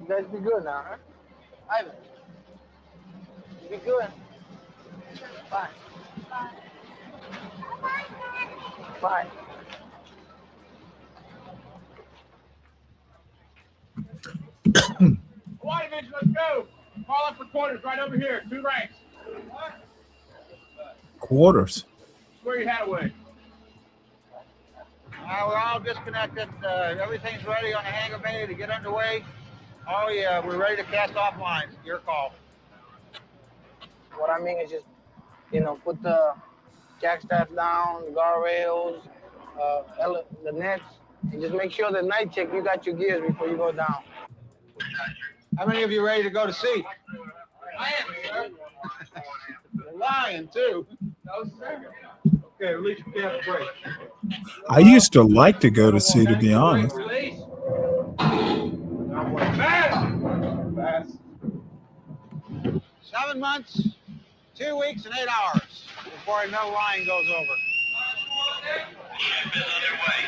You guys be good now, huh? Ivan, you be good. Bye. Bye. Hawaii Division, let's go. Call up for quarters right over here. 2 ranks. Quarters. Square your hat away. We're all disconnected. Everything's ready on the hangar bay to get underway. Oh yeah, we're ready to cast off lines. Your call. What I mean is just, put the jack staff down, the guardrails, the nets, and just make sure the night check you got your gears before you go down. How many of you ready to go to sea? I am, sir. You're lying too. No, sir. Okay, release your cap brake. I used to like to go to sea, to be honest. Release. Fast. 7 months, 2 weeks, and 8 hours before another line goes over. Ship is underway.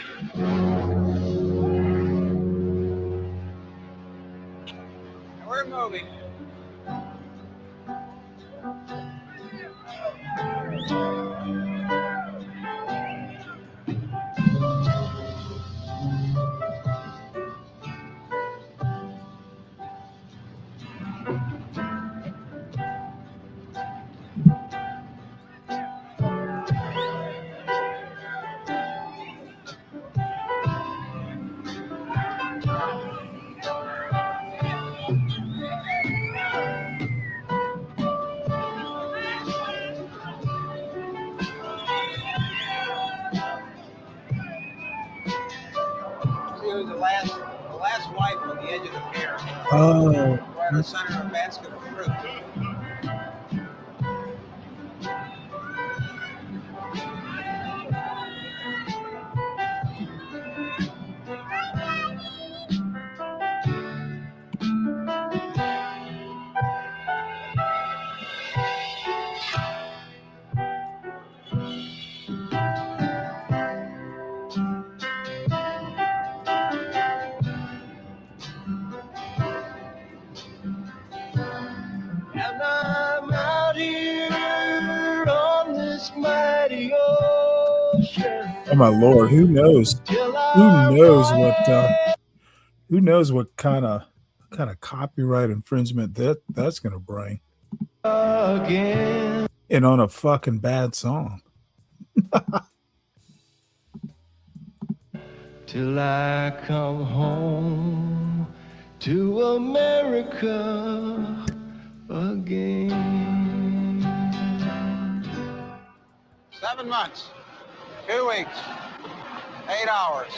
We're moving. The last wipe on the edge of the pier. Oh. Right in the center of a basket of fruit. And I'm out here on this mighty ocean. Oh my Lord, who knows? Who knows what kind of copyright infringement that's gonna bring? Again. And on a fucking bad song. Till I come home to America again. 7 months, 2 weeks, 8 hours.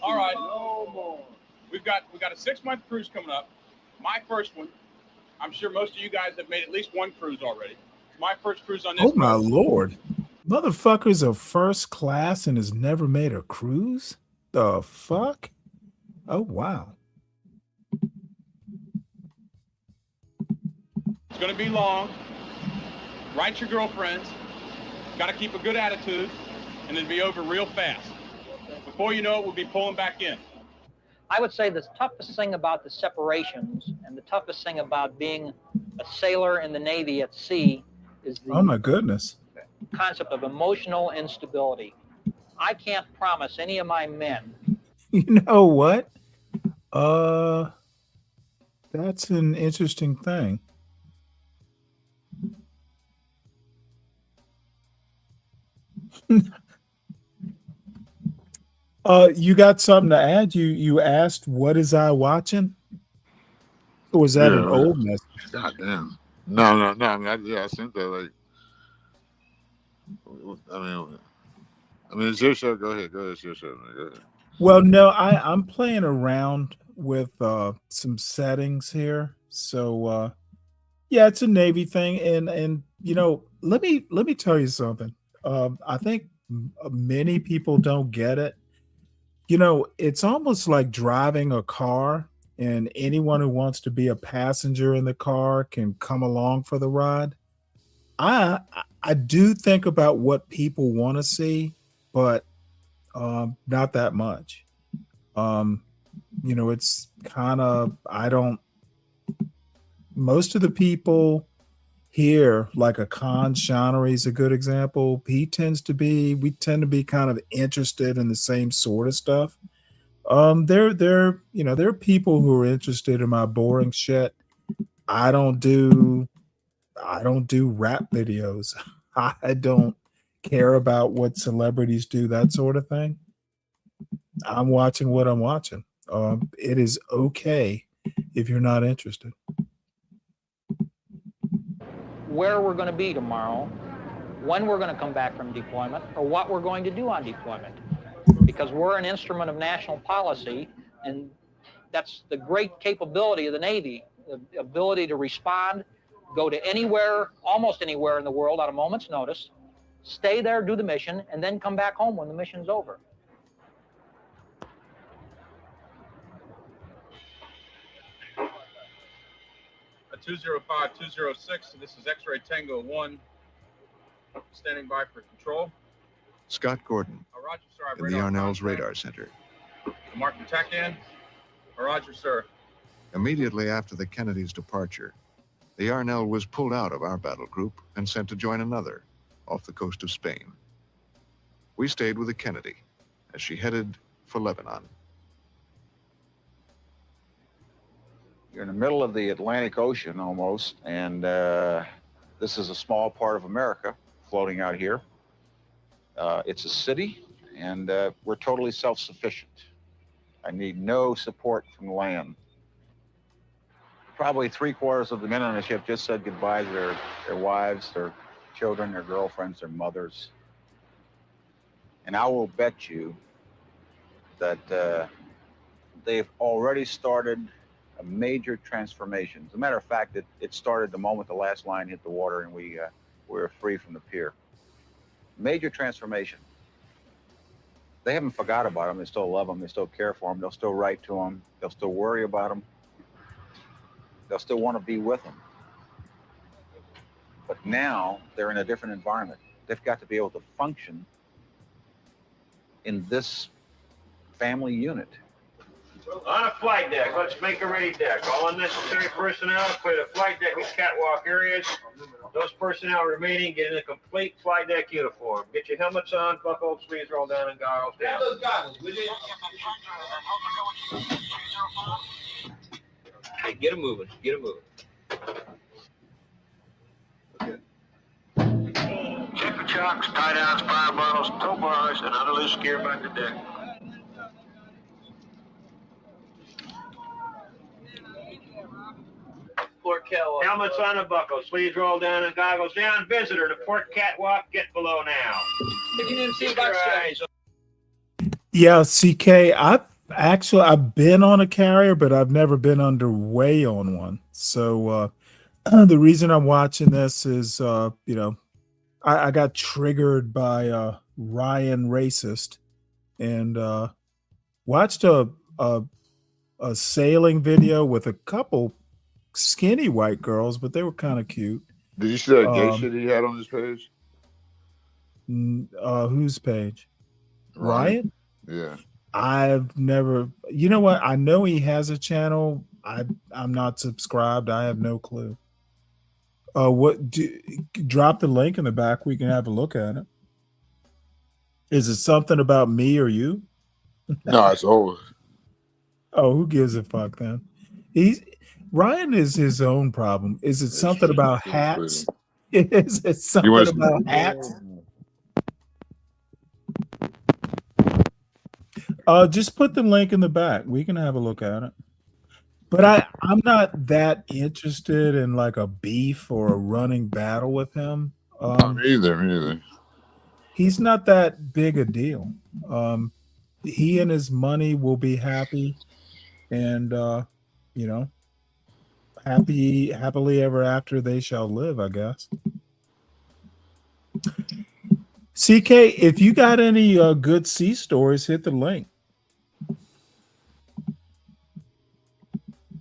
All right. We've got a 6-month cruise coming up. My first one. I'm sure most of you guys have made at least one cruise already. My first cruise on this. Oh my Lord. Motherfuckers are first class and has never made a cruise? The fuck? Oh wow. It's going to be long. Write your girlfriends. Got to keep a good attitude and then be over real fast. Before you know it, we'll be pulling back in. I would say the toughest thing about the separations and the toughest thing about being a sailor in the Navy at sea is the Oh my goodness. concept of emotional instability. I can't promise any of my men. You know what? That's an interesting thing. You got something to add? You asked, what is I watching? Or was that an old message? God damn. No. I mean, I sent that. Like, I mean, it's your show. Go ahead. It's your show, man. Go ahead. Well, no, I'm playing around with some settings here. So yeah, it's a Navy thing, and you know, let me tell you something. I think many people don't get it. You know, it's almost like driving a car, and anyone who wants to be a passenger in the car can come along for the ride. I I do think about what people want to see, but not that much. Um, you know, it's kind of I don't. Most of the people here, like a Khan Shawnary is a good example. We tend to be kind of interested in the same sort of stuff. There are people who are interested in my boring shit. I don't do I don't do rap videos. I don't care about what celebrities do, that sort of thing. I'm watching what I'm watching. It is okay if you're not interested. Where we're going to be tomorrow, when we're going to come back from deployment, or what we're going to do on deployment. Because we're an instrument of national policy, and that's the great capability of the Navy, the ability to respond, go to anywhere, almost anywhere in the world at a moment's notice, stay there, do the mission, and then come back home when the mission's over. A 205, 206, this is X-Ray Tango 1, standing by for control. Scott Gordon Roger, sir. in the Yarnell's Radar Center. Martin Tacan. Roger, sir. Immediately after the Kennedy's departure, the Yarnell was pulled out of our battle group and sent to join another off the coast of Spain. We stayed with the Kennedy as she headed for Lebanon. You're in the middle of the Atlantic Ocean almost, and this is a small part of America floating out here. It's a city, and we're totally self-sufficient. I need no support from land. Probably 3/4 of the men on the ship just said goodbye to their wives, their children, their girlfriends, their mothers. And I will bet you that they've already started a major transformation. As a matter of fact, it started the moment the last line hit the water and we were free from the pier. Major transformation. They haven't forgot about them. They still love them. They still care for them. They'll still write to them. They'll still worry about them. They'll still want to be with them. But now they're in a different environment. They've got to be able to function in this family unit. On a flight deck, let's make a ready deck. All unnecessary personnel clear the flight deck and catwalk areas. Those personnel remaining get in a complete flight deck uniform. Get your helmets on, buckle, sleeves roll down, and goggles down. Those goggles, will you? Hey, get them moving. Get them moving. Check the chocks, tie downs, fire bottles, tow bars, and other loose gear back to deck. Helmets on a buckle, sleeves roll down and goggles down. Visitor to port catwalk, get below now. Keep your eyes on. Yeah, CK, I've been on a carrier, but I've never been underway on one. So the reason I'm watching this is I got triggered by Ryan Racist and watched a sailing video with a couple skinny white girls, but they were kind of cute. Did you see that gay shit he had on his page? Whose page? Ryan? Ryan? Yeah. I've never. You know what? I know he has a channel. I'm not subscribed. I have no clue. Drop the link in the back. We can have a look at it. Is it something about me or you? No, it's old. Oh, who gives a fuck then? Ryan is his own problem. Is it something about hats? Is it something about hats? Just put the link in the back. We can have a look at it. But I'm not that interested in like a beef or a running battle with him. Me either. He's not that big a deal. He and his money will be happy, and you know, happily ever after they shall live, I guess. CK, if you got any good sea stories, hit the link.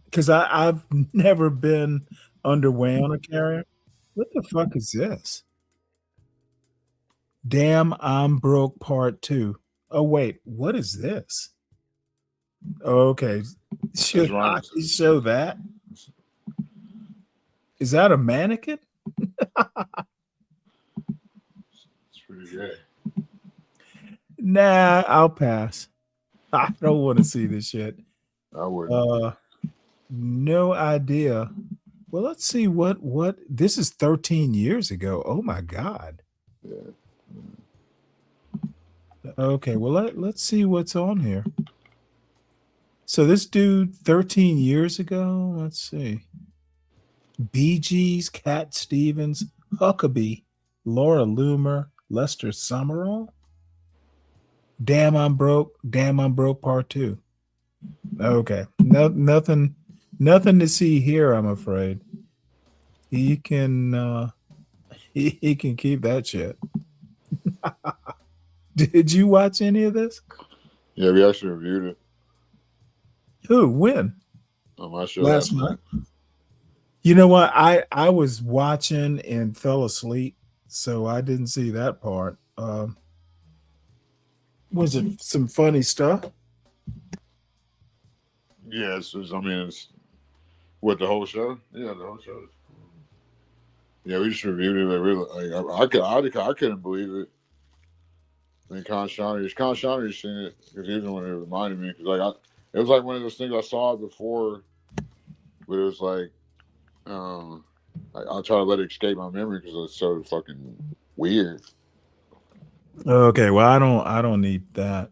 Because I've never been underway on a carrier. What the fuck is this? Damn, I'm broke part 2. Oh, wait, what is this? Okay. Should I show that? Is that a mannequin? It's pretty good. Nah, I'll pass. I don't want to see this shit. I wouldn't. No idea. Well, let's see what this is 13 years ago. Oh my God. Yeah. Okay, well let's see what's on here. So this dude 13 years ago, let's see. Bee Gees, Cat Stevens, Huckabee, Laura Loomer, Lester Summerall. Damn, I'm broke part 2. Okay. Nothing to see here, I'm afraid. He can he can keep that shit. Did you watch any of this? Yeah, we actually reviewed it. Who? When? On my show Last night. You know what? I was watching and fell asleep, so I didn't see that part. Was it some funny stuff? Yeah, it's what, the whole show? Yeah, the whole show. Yeah, we just reviewed it. I couldn't believe it. And Con Shawnery's seen it because he's the one who reminded me. Because it was like one of those things I saw before, but it was like I'll try to let it escape my memory because it's so fucking weird. Okay, well I don't need that.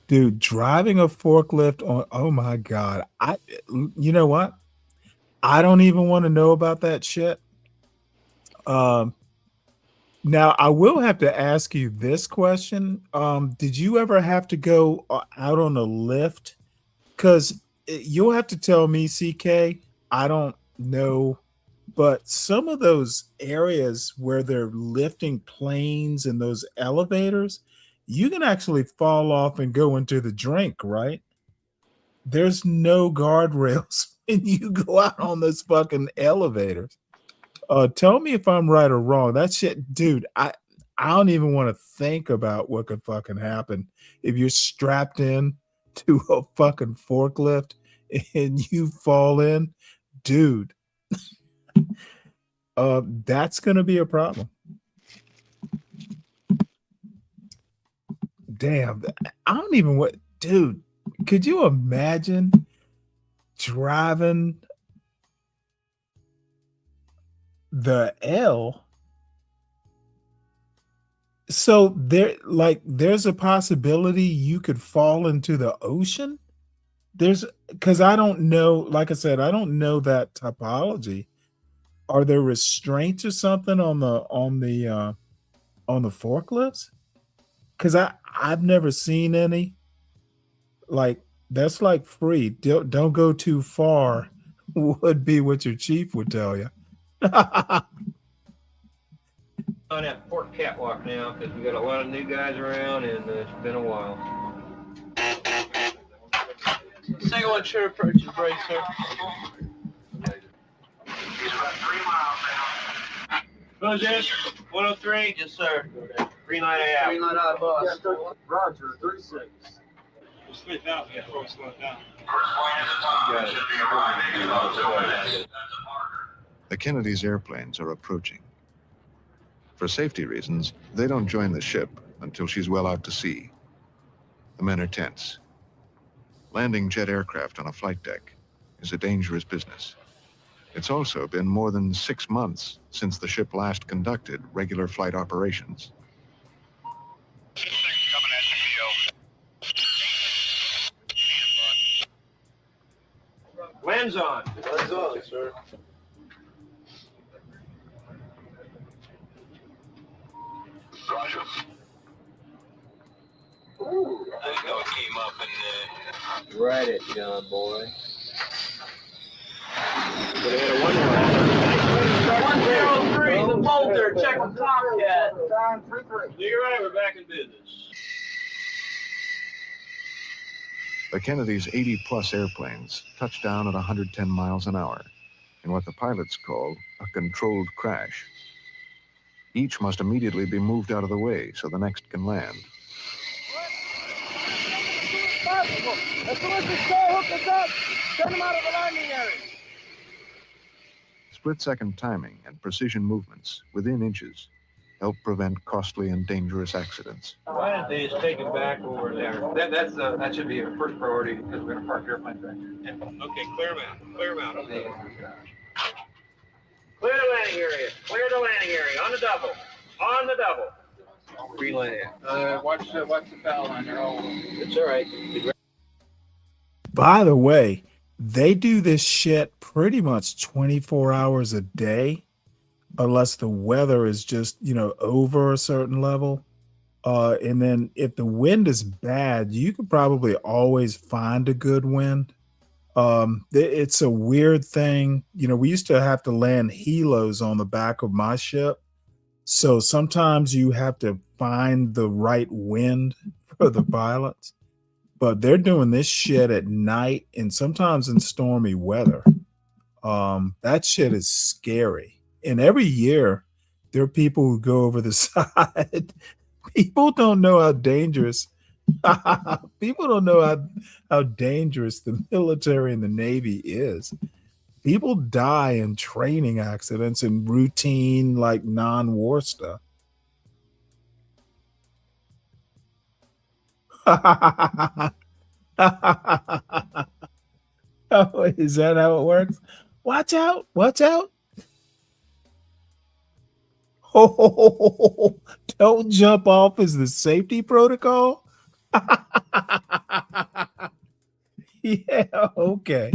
Dude, driving a forklift on, oh my God. You know what? I don't even want to know about that shit. Now I will have to ask you this question. Did you ever have to go out on a lift? Because you'll have to tell me, CK. I don't know, but some of those areas where they're lifting planes and those elevators, you can actually fall off and go into the drink, right? There's no guardrails when you go out on those fucking elevators. Tell me if I'm right or wrong. That shit, dude, I don't even want to think about what could fucking happen if you're strapped in to a fucking forklift and you fall in. Dude, that's gonna be a problem. Damn, I don't even what, dude. Could you imagine driving the L? So there's a possibility you could fall into the ocean. Because I don't know, like I said, I don't know that topology. Are there restraints or something on the forklifts? Because I've never seen any. Like that's like free. Don't go too far would be what your chief would tell you. On that port catwalk now because we got a lot of new guys around and it's been a while. Single insured purchase break, sir. He's about 3 miles now. Who's this? 103? Yes, sir. Green light out. Green light out, boss. Roger, 36. Split out before we slow it down. First flight is autonomous. Should be arriving in about 2 minutes. The Kennedys' airplanes are approaching. For safety reasons, they don't join the ship until she's well out to sea. The men are tense. Landing jet aircraft on a flight deck is a dangerous business. It's also been more than 6 months since the ship last conducted regular flight operations. Lens on. Lens on, sir. Roger. Ooh. I know it came up and Write it, John boy. but it had a 103, the bolter, check the top cat. You're right, we're back in business. The Kennedys' 80-plus airplanes touch down at 110 miles an hour in what the pilots call a controlled crash. Each must immediately be moved out of the way so the next can land. As soon as the star hook us up, send them out of the landing area. Split-second timing and precision movements within inches help prevent costly and dangerous accidents. Why don't they just take it back over there? That should be our first priority because we're gonna park airplanes back there. Okay, clear them out. Clear them out. Okay. Clear the landing area. Clear the landing area. On the double. On the double. Relay. Watch the foul line there. It's all right. By the way, they do this shit pretty much 24 hours a day, unless the weather is just, over a certain level. And then if the wind is bad, you can probably always find a good wind. It's a weird thing. We used to have to land helos on the back of my ship. So sometimes you have to find the right wind for the pilots. But they're doing this shit at night and sometimes in stormy weather. That shit is scary. And every year there are people who go over the side. People don't know how dangerous. People don't know how dangerous the military and the Navy is. People die in training accidents and routine, like non-war stuff. Oh, is that how it works? Watch out! Watch out! Oh, don't jump off is the safety protocol. Yeah, okay.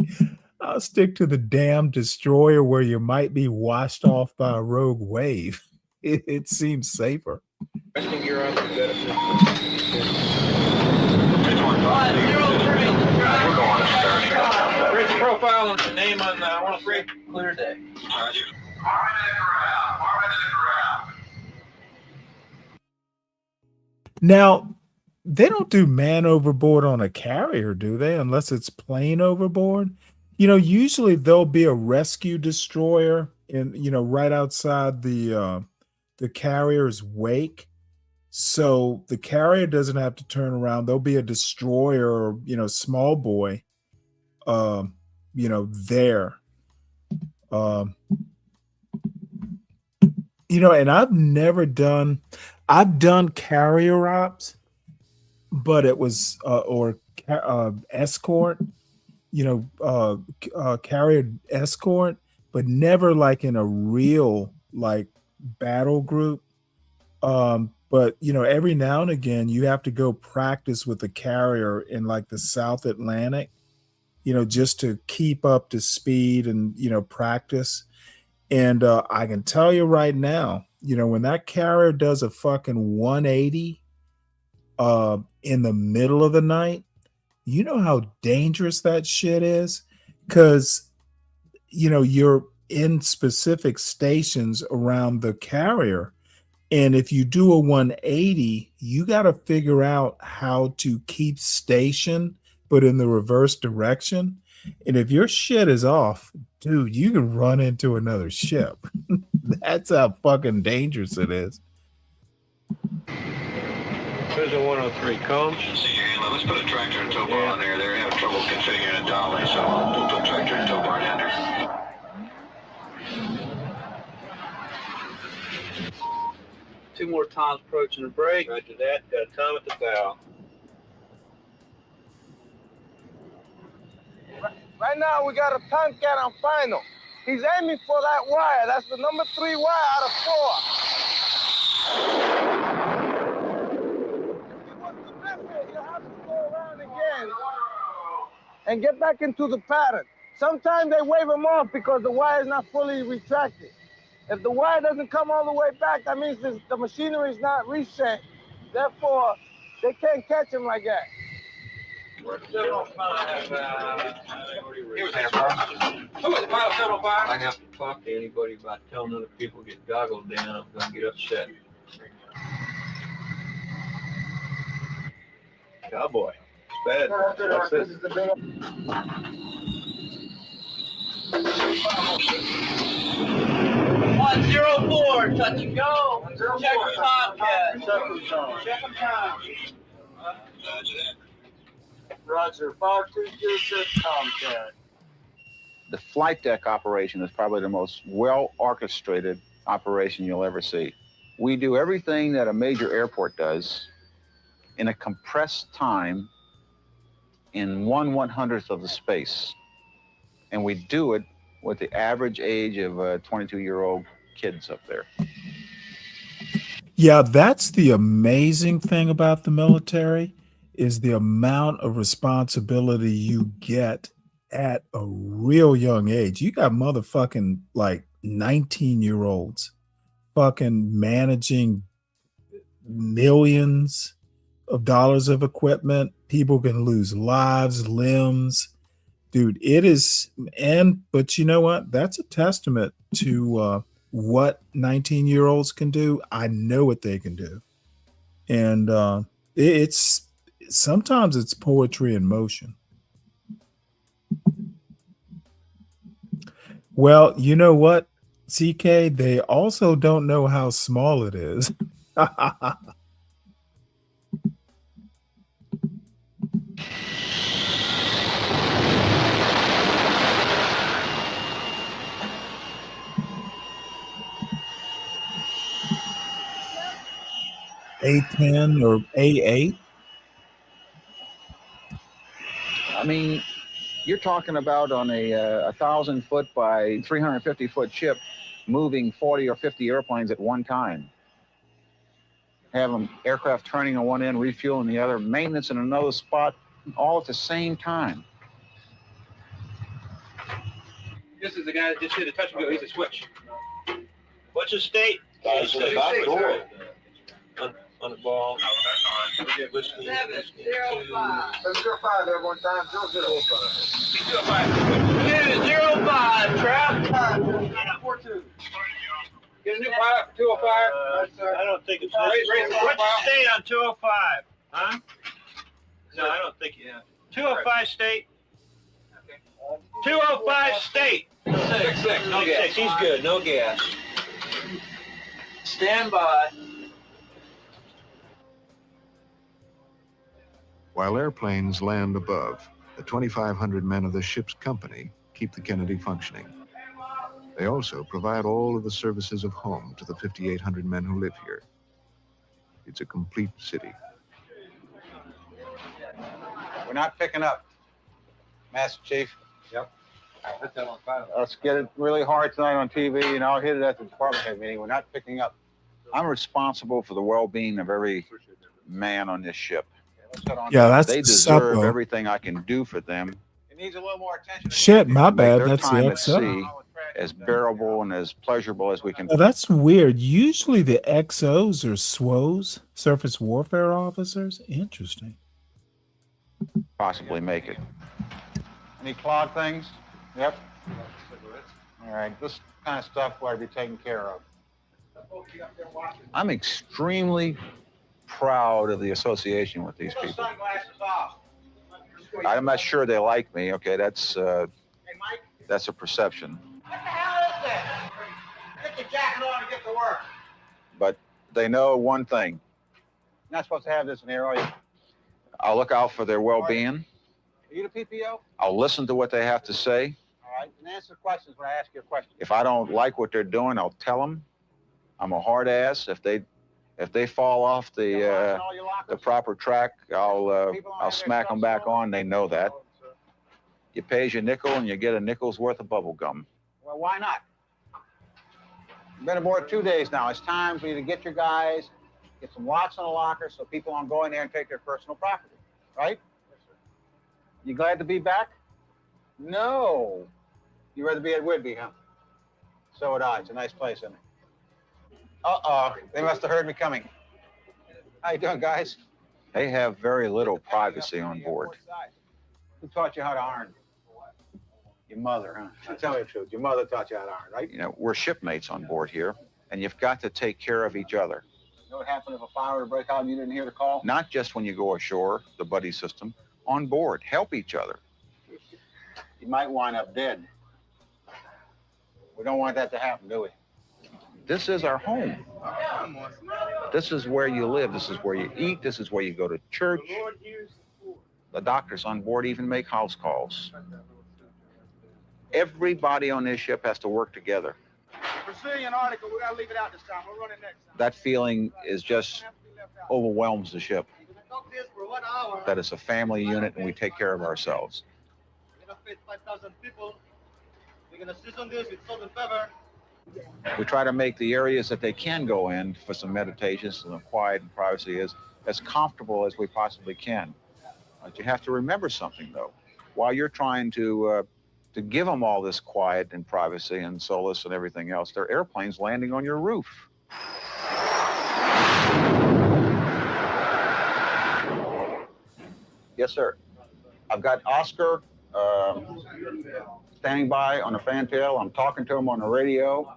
I'll stick to the damn destroyer where you might be washed off by a rogue wave. It seems safer. Resting gear on. Bridge profile and the name on 103. Clear day. Now, they don't do man overboard on a carrier, do they? Unless it's plane overboard. Usually there'll be a rescue destroyer right outside the carrier's wake. So the carrier doesn't have to turn around. There'll be a destroyer or, small boy, there. And I've done carrier ops, but it was, escort, carrier escort, but never like in a real, like, battle group. But every now and again you have to go practice with the carrier in like the South Atlantic, just to keep up to speed and practice. And I can tell you right now, when that carrier does a fucking 180 in the middle of the night, you know how dangerous that shit is, because you're in specific stations around the carrier. And if you do a 180, you got to figure out how to keep station, but in the reverse direction. And if your shit is off, dude, you can run into another ship. That's how fucking dangerous it is. Prison 103, Combs. See you, Handler. Let's put a tractor and tow bar on there. They're having trouble configuring a dolly, so we'll put tractor and tow bar down there. 2 more times approaching the break. Roger that. Got a time at the bow. Right now, we got a Tomcat on final. He's aiming for that wire. That's the number 3 wire out of 4. He wants to miss it. He'll have to go around again and get back into the pattern. Sometimes they wave him off because the wire is not fully retracted. If the wire doesn't come all the way back, that means the machinery is not reset. Therefore, they can't catch him like that. Who was there, bro? Who was the pilot 705? I have to talk to anybody about telling other people to get goggled down. I'm going to get upset. Cowboy. It's bad. What's this? 104, touch and go. Check the Tomcat. Check them time. Roger, 5226 Tomcat. The flight deck operation is probably the most well-orchestrated operation you'll ever see. We do everything that a major airport does in a compressed time in 1/100th of the space. And we do it with the average age of 22-year-old kids up there. Yeah, that's the amazing thing about the military is the amount of responsibility you get at a real young age. You got motherfucking like 19-year-olds fucking managing millions of dollars of equipment. People can lose lives, limbs. Dude, it is, but you know what? That's a testament to what 19-year-olds can do. I know what they can do. And it's sometimes it's poetry in motion. Well, you know what, CK? They also don't know how small it is. A10 or A8? I mean, you're talking about on a 1,000-foot by 350-foot ship moving 40 or 50 airplanes at one time. Have them aircraft turning on one end, refueling the other, maintenance in another spot, all at the same time. This is the guy that just did a touch and go. He's a switch. What's his state? On the ball. Whiskey. 705. 705 there one time. 005. 205, Trap. 42. Get a new pilot for 205. I don't think it's What's the state on 205? Huh? No, I don't think you have. 205 state. 205 state. 6. No gas. He's good. No gas. Stand by. While airplanes land above, the 2,500 men of the ship's company keep the Kennedy functioning. They also provide all of the services of home to the 5,800 men who live here. It's a complete city. We're not picking up, Master Chief. Yep. Let's get it really hard tonight on TV, and I'll hit it at the department head meeting. We're not picking up. I'm responsible for the well-being of every man on this ship. Yeah, that's they the deserve suppo. everything I can do for them. It needs a little more attention. Shit, my Make bad. their That's the time at XO. sea as bearable and as pleasurable as we can Oh, that's weird. Usually the XOs are SWOs, surface warfare officers. Interesting. possibly make it. Any clog things? Yep. All right, this kind of stuff will be taken care of. I'm extremely proud of the association with these people. I'm not sure they like me. Okay, that's a perception. What the hell is that? Get your jacket on and get to work. But they know one thing. not supposed to have this in here, are you? I'll look out for their well-being. Are you the PPO? I'll listen to what they have to say. All right, and answer questions when I ask you a question. If I don't like what they're doing, I'll tell them. I'm a hard ass. If they fall off the proper track, I'll smack them back on. They know that. You pay as your nickel and you get a nickel's worth of bubble gum. Well, why not? You've been aboard 2 days now. It's time for you to get your guys, get some locks on the locker so people don't go in there and take their personal property, right? You glad to be back? No. You'd rather be at Whidbey, huh? So would I. It's a nice place, isn't it? Uh-oh. They must have heard me coming. How you doing, guys? They have very little privacy on board. Who taught you how to iron? Your mother, huh? Tell me the truth. Your mother taught you how to iron, right? You know, we're shipmates on board here, and you've got to take care of each other. You know what happened if a fire were to break out and you didn't hear the call? Not just when you go ashore, the buddy system. On board, help each other. You might wind up dead. We don't want that to happen, do we? This is our home. This is where you live. This is where you eat. This is where you go to church. The doctors on board even make house calls. Everybody on this ship has to work together. Brazilian article, we gotta leave it out this time. We'll run it next time. That feeling is just overwhelms the ship. That it's a family unit and we take care of ourselves. We're gonna feed 5,000 people. We're gonna season this with salt and pepper. We try to make the areas that they can go in for some meditation, some quiet and privacy is as comfortable as we possibly can. But you have to remember something though. While you're trying to give them all this quiet and privacy and solace and everything else, there are airplanes landing on your roof. Yes, sir. I've got Oscar standing by on the fantail. I'm talking to him on the radio,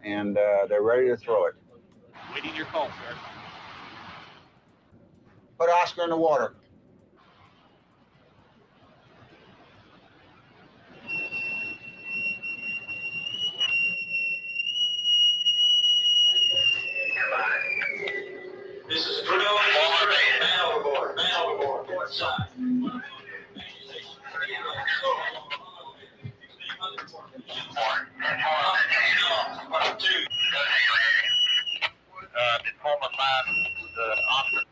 and they're ready to throw it. Waiting your call, sir. Put Oscar in the water. This is Bruno. Man overboard. Man overboard. Port side. Diploma 5, Oscar.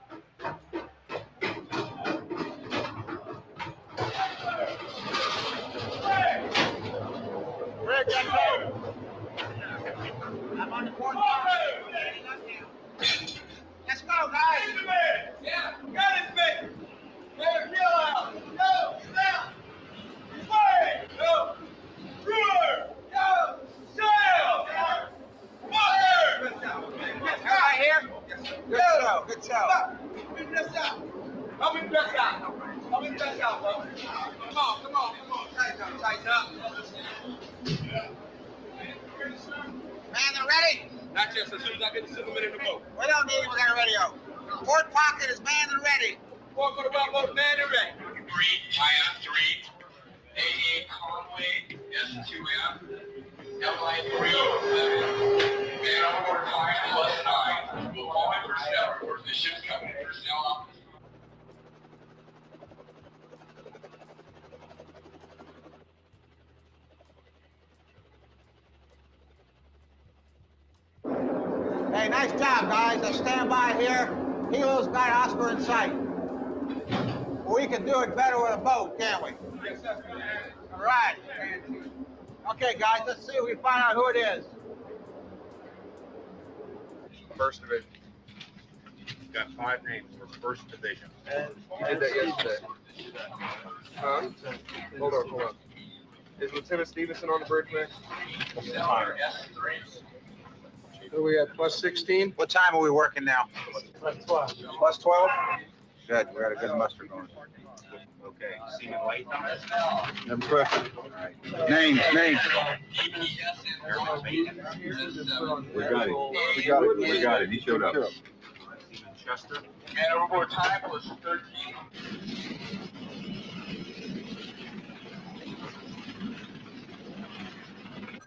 Greg, get home. I'm on the port side. Let's go, guys. Yeah, got it, baby. Get a kill out. Go, down. Away. Go. Brewer. Go. Sail. Water. Good job. Right here. Good show. Good show. Help me bless out. Help me bless out. Help me bless out, bro. Come on, come on, come on. Tighten up, tighten up. Man, they're ready. Not just as soon as I get the silverman in the boat. We don't need we got a radio. Port pocket is manned and ready. Port on the right boat, manned and ready. 3, I am 3. AA Conway, S2M. LI 307. Man overboard time +9. We'll call my personnel report. The ship's coming. Personnel office. Hey, nice job, guys. I stand by here. Helo's got Oscar in sight. We can do it better with a boat, can't we? All right. Okay, guys, let's see if we find out who it is. First division. We've got 5 names for first division. You did that yesterday. Huh? Hold on. Is Lieutenant Stevenson on the bridge, man? Who we at, plus 16? What time are we working now? Plus 12. Plus 12? Good, we got a good muster going. Okay, Seaman White. Number correct. Names. We got it. He showed up. Man overboard time was 13.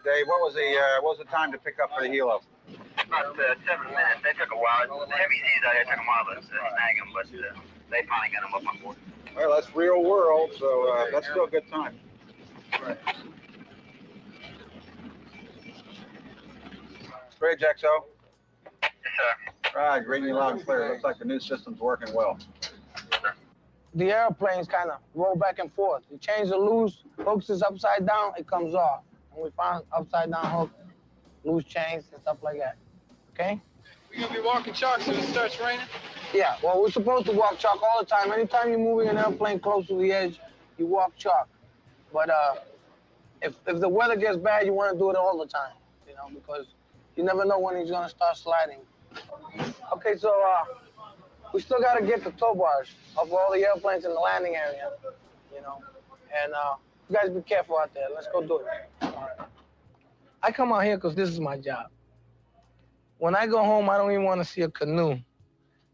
Dave, what was the time to pick up for the helo? about 7 minutes. They took a while. The heavy seas out here took a while to snag them, but they finally got them up on board. Well, that's real world, so that's still a good time. Right. Bridge XO. Yes, sir. Right, reading you loud and clear. Looks like the new system's working well. The airplanes kind of roll back and forth. You change the loose, hooks is upside down, it comes off. And we found upside down hook, loose chains and stuff like that. Okay? We're gonna be walking chalk when it starts raining? Yeah, well, we're supposed to walk chalk all the time. Anytime you're moving an airplane close to the edge, you walk chalk. But if the weather gets bad, you want to do it all the time, you know, because you never know when he's gonna start sliding. Okay, so we still got to get the tow bars of all the airplanes in the landing area, you know. And you guys be careful out there. Let's go do it. All right. I come out here because this is my job. When I go home, I don't even want to see a canoe.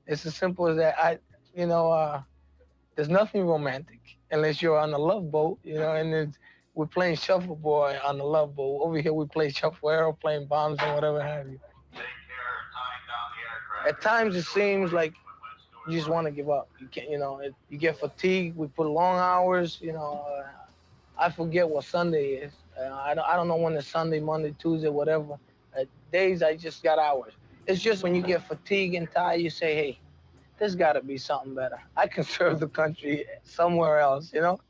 It's as simple as that. There's nothing romantic unless you're on a love boat, you know, and we're playing shuffleboard on the love boat. Over here, we play shuffle, airplane bombs, and whatever have you. At times, it seems like you just want to give up. You can't, you know, you get fatigued. We put long hours, you know. I forget what Sunday is. I don't know when it's Sunday, Monday, Tuesday, whatever. Days, I just got hours. It's just when you get fatigued and tired, you say, hey, there's got to be something better. I can serve the country somewhere else, you know?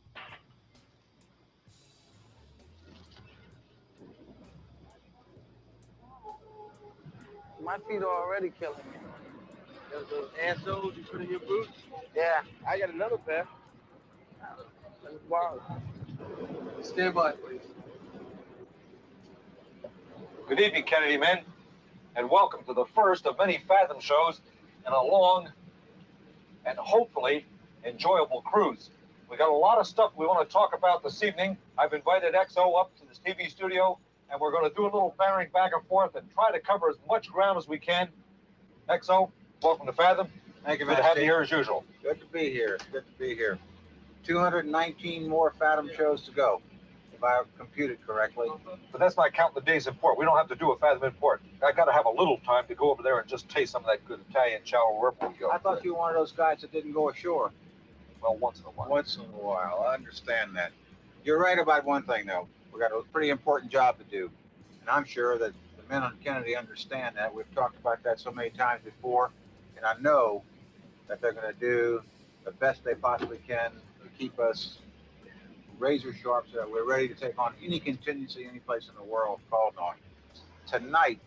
My feet are already killing me. Those assholes you put in your boots? Yeah. I got another pair. Let's borrow. Stand by, please. Good evening, Kennedy men, and welcome to the first of many Fathom shows and a long and hopefully enjoyable cruise. We got a lot of stuff we want to talk about this evening. I've invited XO up to this TV studio, and we're going to do a little firing back and forth and try to cover as much ground as we can. XO, welcome to Fathom. Thank you, Good to have you here as usual. Good to be here. Good to be here. 219 more Fathom shows to go, if I computed correctly. But that's not counting the days in port. We don't have to do a Fathom in port. I got to have a little time to go over there and just taste some of that good Italian chow wherever we go. I thought you were one of those guys that didn't go ashore. Well, once in a while. Once in a while. I understand that. You're right about one thing, though. We got a pretty important job to do. And I'm sure that the men on Kennedy understand that. We've talked about that so many times before. And I know that they're going to do the best they possibly can to keep us razor sharp so that we're ready to take on any contingency any place in the world called on. Tonight,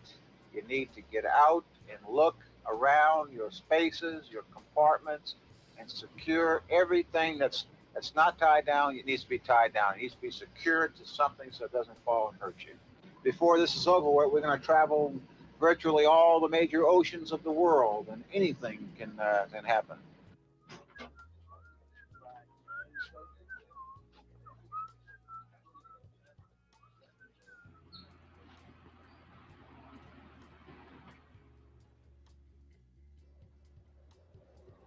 you need to get out and look around your spaces, your compartments, and secure everything that's not tied down. It needs to be tied down. It needs to be secured to something so it doesn't fall and hurt you. Before this is over, we're going to travel virtually all the major oceans of the world, and anything can happen.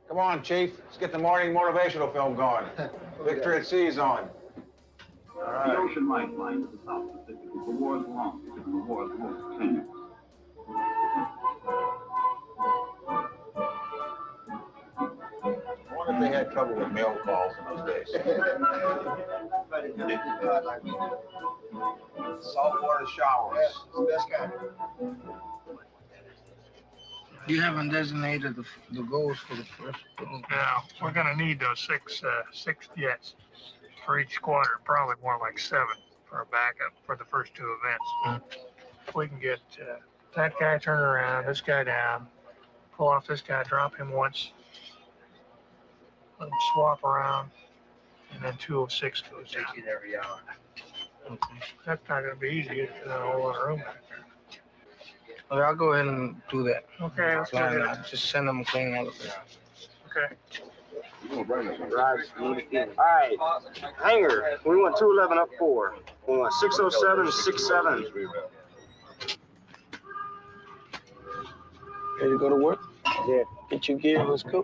Come on, Chief. Let's get the morning motivational film going. Victory at Sea is on. All right. The ocean lifeline to the South Pacific is the world's longest and the world's most tenuous. I wonder if they had trouble with mail calls in those days. Saltwater showers. Yes, that's kind of. You haven't designated the goals for the first. Now, we're going to need those six jets for each squadron, probably more like 7 for a backup for the first 2 events. If we can get that guy turned around, this guy down, pull off this guy, drop him once, let him swap around, and then 206 goes down. Every hour. That's not going to be easy in a whole lot of room back there. Okay, I'll go ahead and do that. Okay, let's do that. I'll just send them a clean all of it. Okay. All right, hanger. We want 211 up 4. We want 607, 67. Ready to go to work? Yeah. Get your gear, let's go.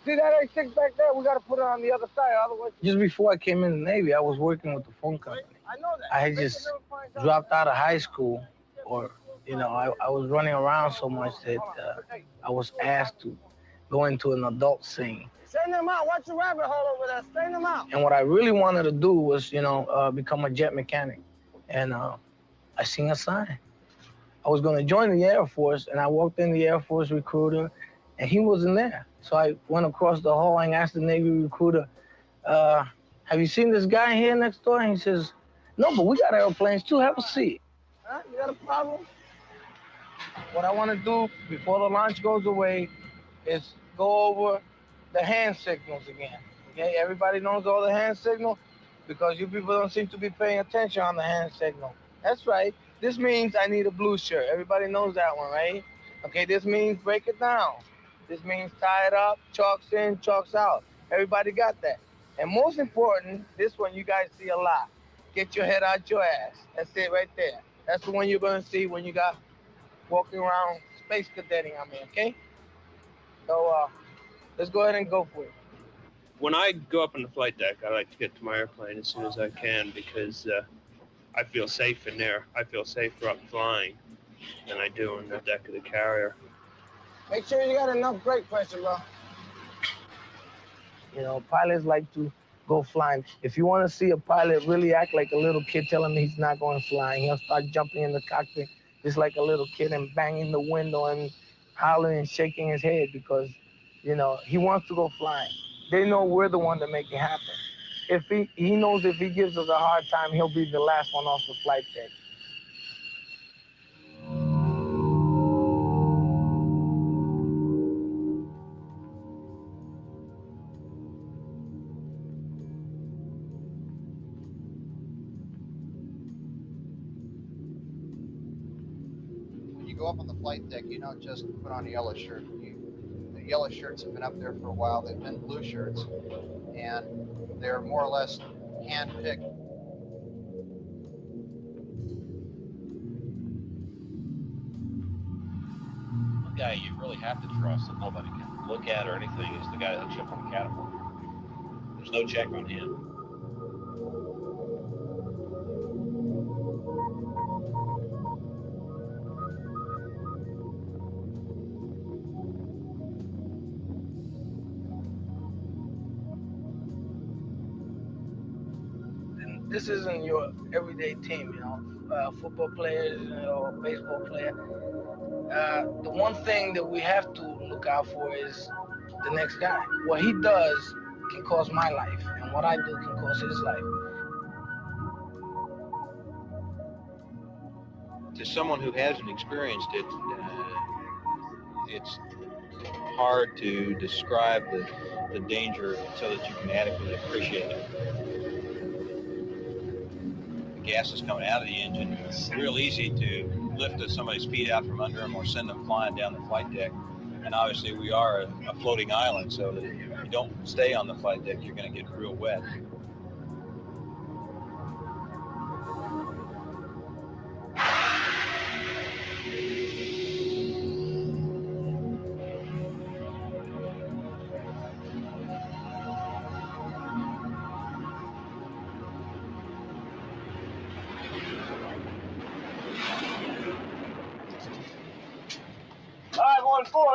See that A6 back there? We got to put it on the other side, otherwise. Just before I came in the Navy, I was working with the phone company. I had just dropped out of high school, or I was running around so much that I was asked to go into an adult scene. Send them out. Watch the rabbit hole over there. Send them out. And what I really wanted to do was, become a jet mechanic. And I seen a sign. I was going to join the Air Force, and I walked in the Air Force recruiter, and he wasn't there. So I went across the hall and asked the Navy recruiter, have you seen this guy here next door? And he says, no, but we got airplanes too. Have a seat. Huh? You got a problem? What I want to do before the launch goes away is go over the hand signals again. Okay, everybody knows all the hand signals because you people don't seem to be paying attention on the hand signal. That's right. This means I need a blue shirt. Everybody knows that one, right? Okay, this means break it down. This means tie it up, chalks in, chalks out. Everybody got that. And most important, this one you guys see a lot. Get your head out your ass. That's it right there. That's the one you're going to see when you got walking around space cadetting, okay? So let's go ahead and go for it. When I go up on the flight deck, I like to get to my airplane as soon as I can because I feel safe in there. I feel safer up flying than I do on the deck of the carrier. Make sure you got enough brake pressure, bro. Pilots like to go flying. If you want to see a pilot really act like a little kid, tell him he's not going flying. He'll start jumping in the cockpit just like a little kid and banging the window and howling and shaking his head because, he wants to go flying. They know we're the one that make it happen. If he knows if he gives us a hard time, he'll be the last one off the flight deck. When you go up on the flight deck, you don't just put on a yellow shirt. The yellow shirts have been up there for a while. They've been blue shirts, and they're more or less hand-picked. The guy you really have to trust that nobody can look at or anything is the guy that hooks you up on the catapult. There's no check on him. This isn't your everyday team, football players or baseball player. The one thing that we have to look out for is the next guy. What he does can cause my life, and what I do can cause his life. To someone who hasn't experienced it, it's hard to describe the danger so that you can adequately appreciate it. Gas is coming out of the engine. It's real easy to lift somebody's feet out from under them or send them flying down the flight deck. And obviously we are a floating island, so that if you don't stay on the flight deck, you're going to get real wet.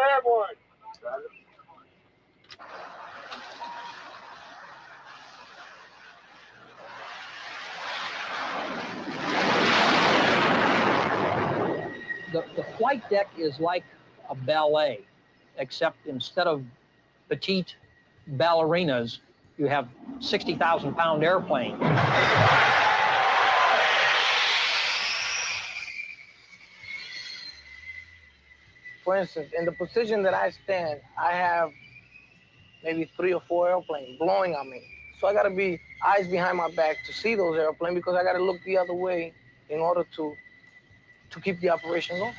Airborne. The flight deck is like a ballet, except instead of petite ballerinas, you have 60,000-pound airplanes. For instance, in the position that I stand, I have maybe 3 or 4 airplanes blowing on me. So I gotta be eyes behind my back to see those airplanes because I gotta look the other way in order to keep the operation going.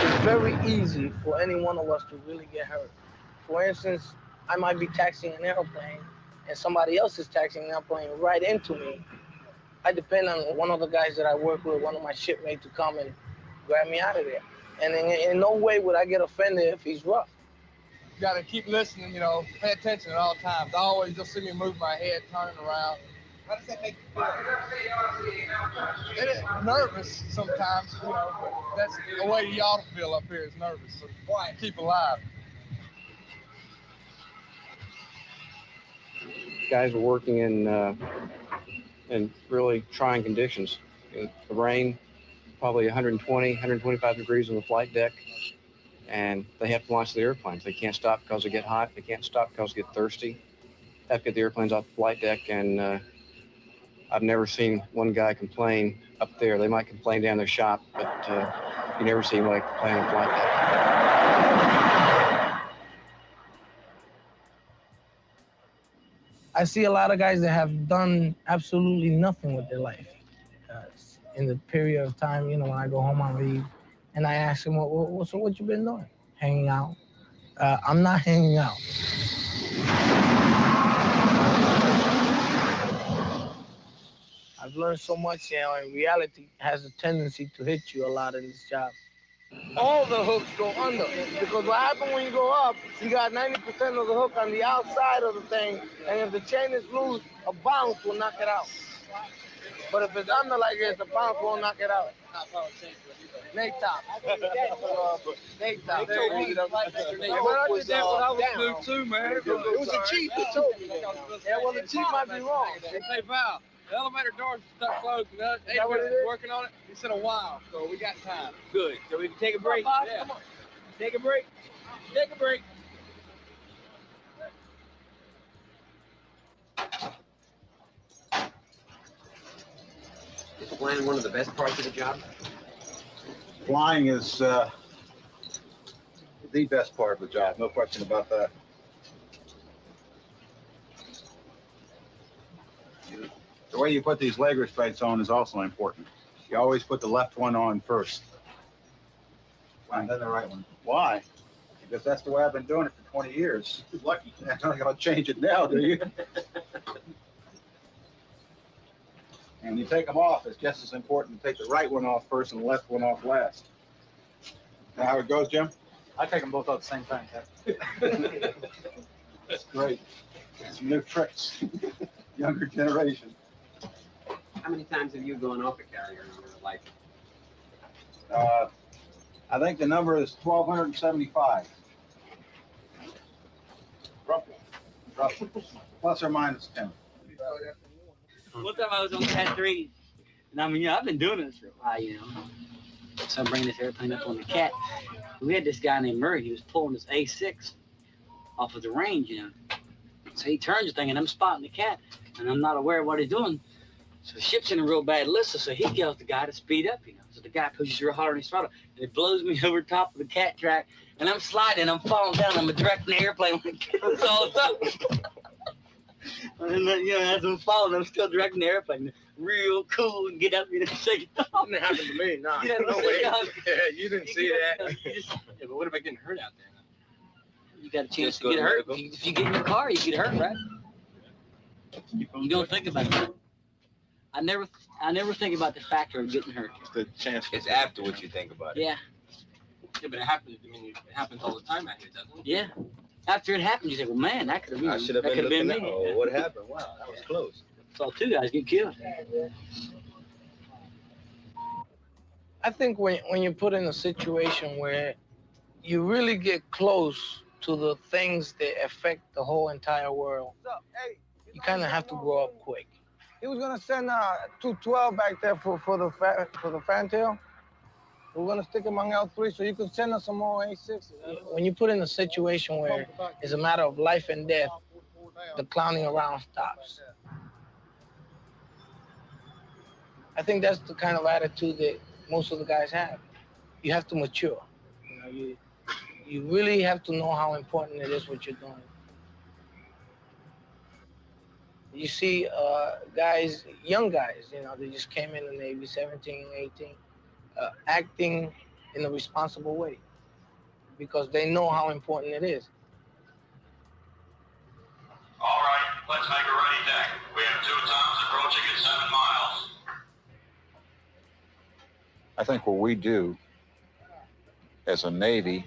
It's very easy for any one of us to really get hurt. For instance, I might be taxiing an airplane and somebody else is taxiing an airplane right into me. I depend on one of the guys that I work with, one of my shipmates, to come and grab me out of there. And in no way would I get offended if he's rough. got to keep listening, you know, pay attention at all times. I always just see me move my head, turning around. How does that make you feel? It is nervous sometimes, you know, but that's the way you ought to feel up here, is nervous. So keep alive. Guys are working in really trying conditions. The rain, probably 120, 125 degrees on the flight deck, and they have to launch the airplanes. They can't stop because they get hot. They can't stop because they get thirsty. They have to get the airplanes off the flight deck, and I've never seen one guy complain up there. They might complain down their shop, but you never see anybody complain on the flight deck. I see a lot of guys that have done absolutely nothing with their life. In the period of time, you know, when I go home on leave, and I ask them, so what you been doing? Hanging out. I'm not hanging out. I've learned so much, you know, and reality has a tendency to hit you a lot in this job. All the hooks go under, because what happens when you go up, you got 90% of the hook on the outside of the thing, and if the chain is loose, a bounce will knock it out. But if it's under like this, the bounce won't knock it out. Nate top. Nate top. They told me that I was did that when I was new too, man. It was a chief that told me that. Yeah, well, the chief might be wrong. Hey, Val, the elevator door's stuck closed. And Adrian's working on it. He said a while, so we got time. Good. So we can take a break. Yeah. Come on. Take a break. Take a break. Is flying one of the best parts of the job? Flying is the best part of the job, no question about that. The way you put these leg restraints on is also important. You always put the left one on first, and then the right one. Why? Because that's the way I've been doing it for 20 years. You're lucky. You're not going to change it now, do you? And you take them off, it's just as important to take the right one off first and the left one off last. Now how it goes, Jim? I take them both off at the same time, Ted. That's great. Some new tricks. Younger generation. How many times have you gone off a carrier in your life? I think the number is 1,275. Roughly. Plus or minus 10. One time I was on Cat 3, and I mean, you know, I've been doing this for a while, you know. So I'm bringing this airplane up on the Cat. We had this guy named Murray. He was pulling this A6 off of the range, you know. So he turns the thing, and I'm spotting the Cat, and I'm not aware of what he's doing. So the ship's in a real bad list, so he tells the guy to speed up, you know. So the guy pushes real hard on his throttle, and it blows me over top of the Cat track, and I'm sliding, I'm falling down, I'm directing the airplane when it goes all up. And then, you know, as I'm falling, I'm still directing the airplane. Real cool and get up, you know, shake it off. Didn't happen to me, nah. You know, No way. Yeah, you didn't see that. Yeah, but what about getting hurt out there? You got a chance to get hurt. If you get in your car, you get hurt, right? You don't think about that. I never think about the factor of getting hurt. The chance. It's afterwards you think about it. Yeah. Yeah, but it happens. I mean, it happens all the time out here, doesn't it? Yeah. After it happened, you say, well, man, that could have been, I should have been me. Oh, what happened? Wow, that was close. Saw two guys get killed. I think when you're put in a situation where you really get close to the things that affect the whole entire world, you kind of have to grow up quick. He was gonna send 212 back there for the fantail. We're gonna stick him on L3 so you can send us some more A6s. When you put in a situation where it's a matter of life and death, the clowning around stops. I think that's the kind of attitude that most of the guys have. You have to mature. You know, you really have to know how important it is what you're doing. You see guys, young guys, you know, they just came in the Navy, 17, 18, acting in a responsible way because they know how important it is. All right, let's make a ready deck. We have 2 times approaching at 7 miles. I think what we do as a Navy,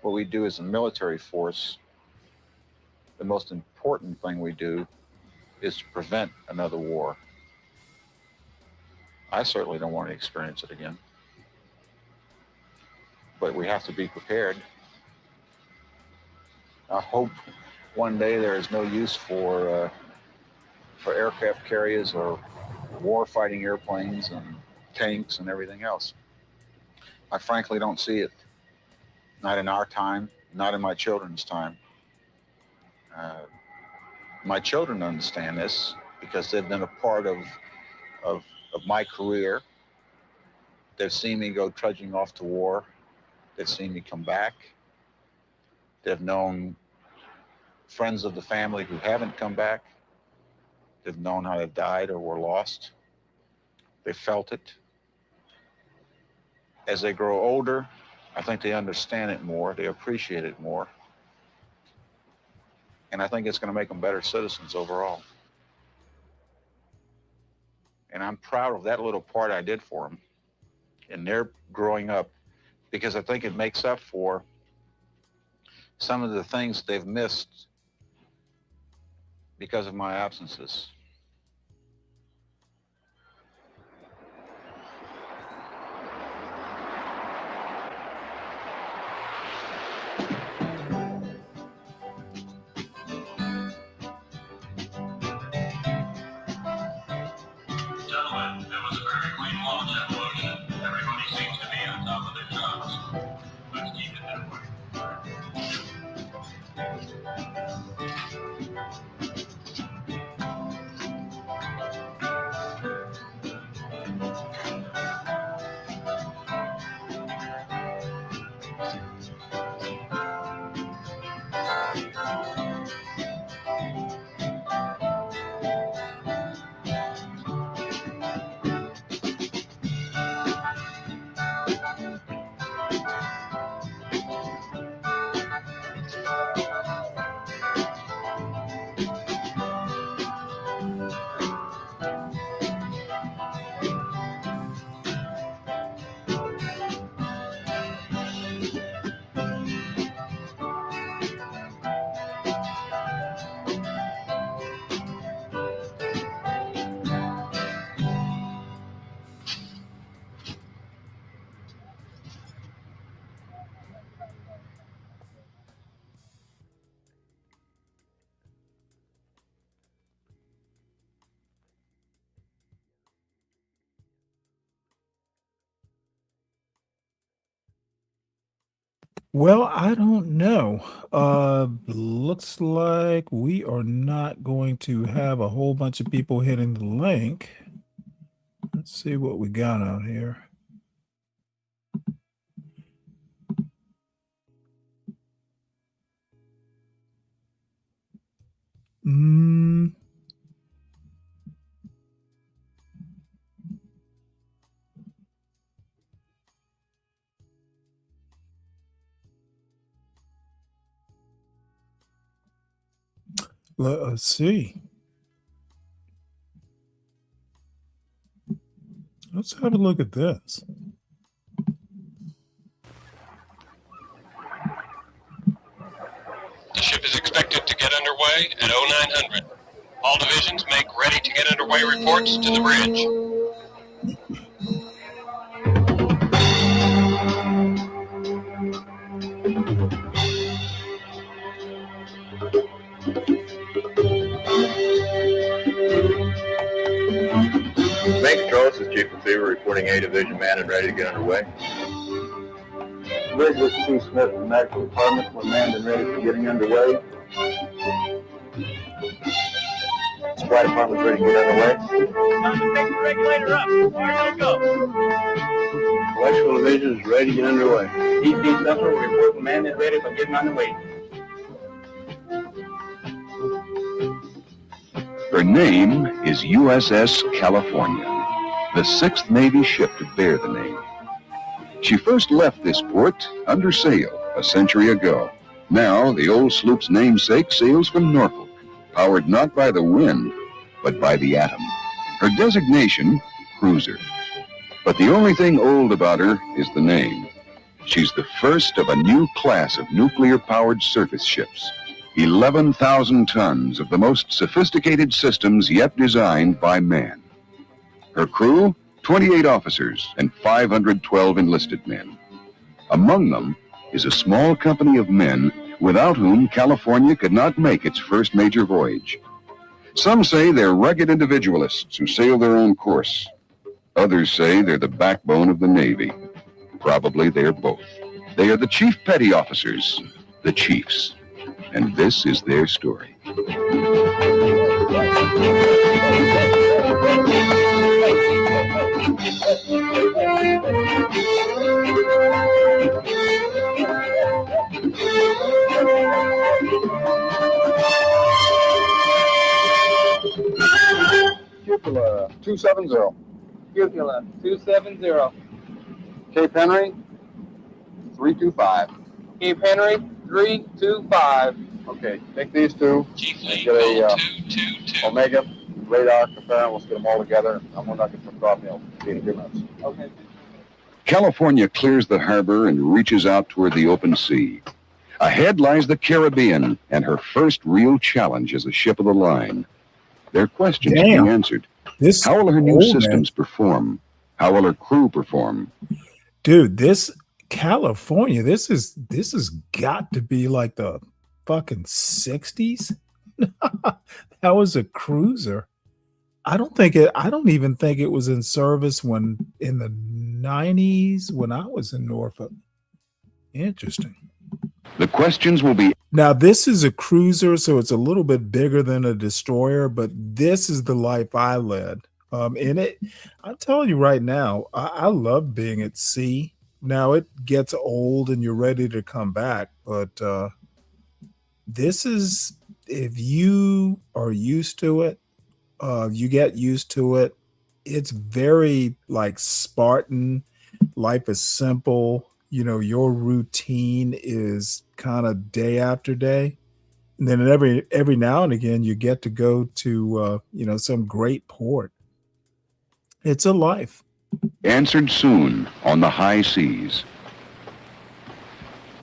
what we do as a military force, the most important thing we do is to prevent another war. I certainly don't want to experience it again. But we have to be prepared. I hope one day there is no use for aircraft carriers or war-fighting airplanes and tanks and everything else. I frankly don't see it. Not in our time, not in my children's time. My children understand this because they've been a part of my career. They've seen me go trudging off to war. They've seen me come back. They've known friends of the family who haven't come back. They've known how they died or were lost. They felt it. As they grow older, I think they understand it more. They appreciate it more. And I think it's going to make them better citizens overall. And I'm proud of that little part I did for them in their growing up, because I think it makes up for some of the things they've missed because of my absences. Gentlemen, it was a very clean launch evolution. Everybody seems to be on top of their jobs. Let's keep it that way. Well, I don't know. Looks like we are not going to have a whole bunch of people hitting the link. Let's see what we got out here. Let's see. Let's have a look at this. The ship is expected to get underway at 0900. All divisions make ready to get underway reports to the bridge. Main Control, this is Chief Receiver reporting A Division manned and ready to get underway. Bridge, this is Chief Smith from the Medical Department. We're manned and ready for getting underway. Supply Department's ready to get underway. Time to take the regulator up. Where did it go? Electrical Division is ready to get underway. DC Central, we report manned and ready for getting underway. Her name is USS California, the 6th Navy ship to bear the name. She first left this port under sail a century ago. Now, the old sloop's namesake sails from Norfolk, powered not by the wind, but by the atom. Her designation, cruiser. But the only thing old about her is the name. She's the first of a new class of nuclear-powered surface ships. 11,000 tons of the most sophisticated systems yet designed by man. Her crew, 28 officers and 512 enlisted men. Among them is a small company of men without whom California could not make its first major voyage. Some say they're rugged individualists who sail their own course. Others say they're the backbone of the Navy. Probably they're both. They are the Chief Petty Officers, the Chiefs. And this is their story. Cupola 270. Cupola 270. Cape Henry 325. Cape Henry 325. Okay, take these two. Chief Get Lee, a 222. Omega radar, compare them. Let's get them all together. I'm going to get some coffee. I'll see you in a few minutes. Okay. California clears the harbor and reaches out toward the open sea. Ahead lies the Caribbean and her first real challenge as a ship of the line. Their questions to be answered. How will her new systems perform? How will her crew perform? Dude, this California, this is got to be like the fucking 60s. That was a cruiser. I don't even think it was in service when in the 90s when I was in Norfolk. Interesting. The questions will be... Now, this is a cruiser, so it's a little bit bigger than a destroyer, but this is the life I led. In it, I'm telling you right now, I love being at sea. Now, it gets old and you're ready to come back, but this is, if you are used to it, you get used to it. It's very like Spartan. Life is simple. You know, your routine is kind of day after day. And then every now and again, you get to go to, some great port. It's a life. Answered soon on the high seas.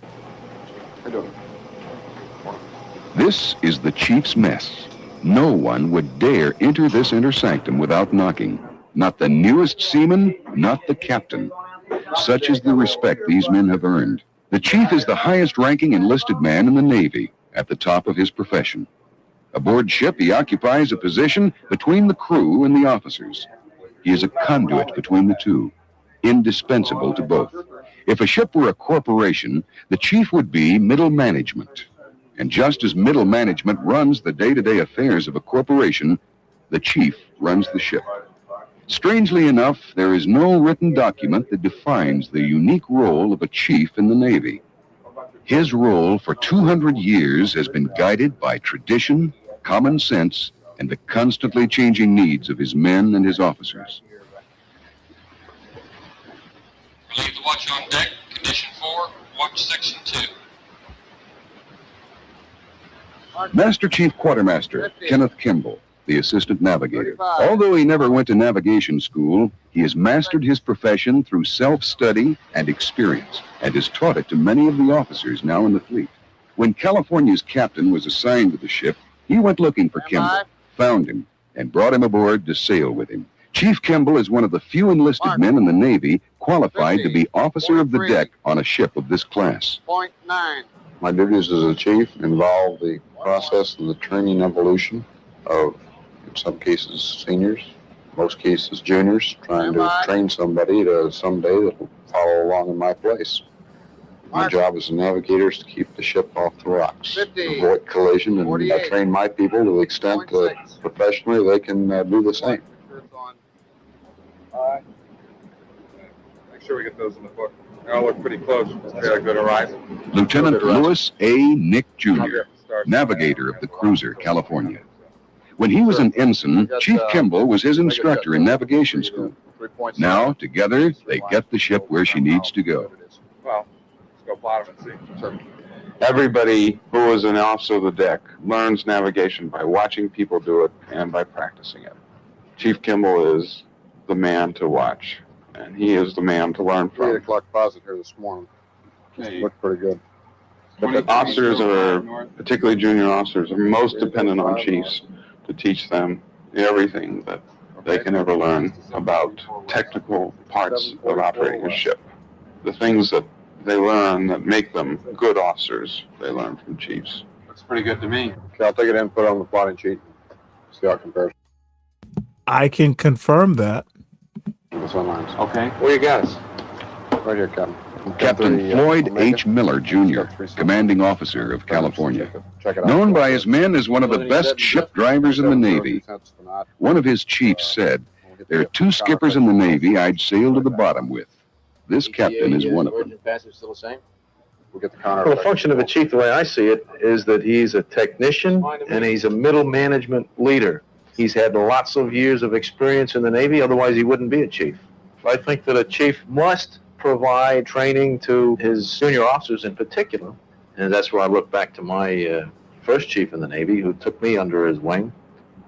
How you doing? This is the chief's mess. No one would dare enter this inner sanctum without knocking. Not the newest seaman, not the captain. Such is the respect these men have earned. The chief is the highest-ranking enlisted man in the Navy, at the top of his profession. Aboard ship, he occupies a position between the crew and the officers. He is a conduit between the two, indispensable to both. If a ship were a corporation, the chief would be middle management. And just as middle management runs the day-to-day affairs of a corporation, the chief runs the ship. Strangely enough, there is no written document that defines the unique role of a chief in the Navy. His role for 200 years has been guided by tradition, common sense, and the constantly changing needs of his men and his officers. Relieve the watch on deck. Condition 4, watch section 2. Master Chief Quartermaster Kenneth Kimball, the assistant navigator. Although he never went to navigation school, he has mastered his profession through self-study and experience, and has taught it to many of the officers now in the fleet. When California's captain was assigned to the ship, he went looking for Kimball, found him, and brought him aboard to sail with him. Chief Kimball is one of the few enlisted men in the Navy qualified to be officer of the deck on a ship of this class. .9. My duties as a chief involve the process of the training evolution of, in some cases, seniors, most cases, juniors, trying to train somebody to someday that will follow along in my place. My job as a navigator is to keep the ship off the rocks, avoid collision, and I train my people to the extent that professionally they can do the same. All right. Make sure we get those in the book. They all look pretty close. We got a good horizon. Lieutenant Lewis A. Nick Jr., navigator of the cruiser California. When he was an ensign, Chief Kimball was his instructor in navigation school. Now, together, they get the ship where she needs to go. Well, let's go bottom and see. Everybody who is an officer of the deck learns navigation by watching people do it and by practicing it. Chief Kimball is the man to watch, and he is the man to learn from. 8 o'clock closet here this morning. Look pretty good. But the officers are, particularly junior officers, are most dependent on chiefs to teach them everything that they can ever learn about technical parts of operating a ship. The things that they learn that make them good officers, they learn from chiefs. Looks pretty good to me. Okay, I'll take it in and put it on the plotting sheet. See how it compares. I can confirm that. Okay. Where you got us? Right here, Captain. Captain Floyd H. Miller, Jr., commanding officer of California. Known by his men as one of the best ship drivers in the Navy. One of his chiefs said, "There are two skippers in the Navy I'd sail to the bottom with. This captain is one of them." Well, the function of a chief, the way I see it, is that he's a technician and he's a middle management leader. He's had lots of years of experience in the Navy, otherwise he wouldn't be a chief. I think that a chief must provide training to his junior officers in particular, and that's where I look back to my first chief in the Navy, who took me under his wing.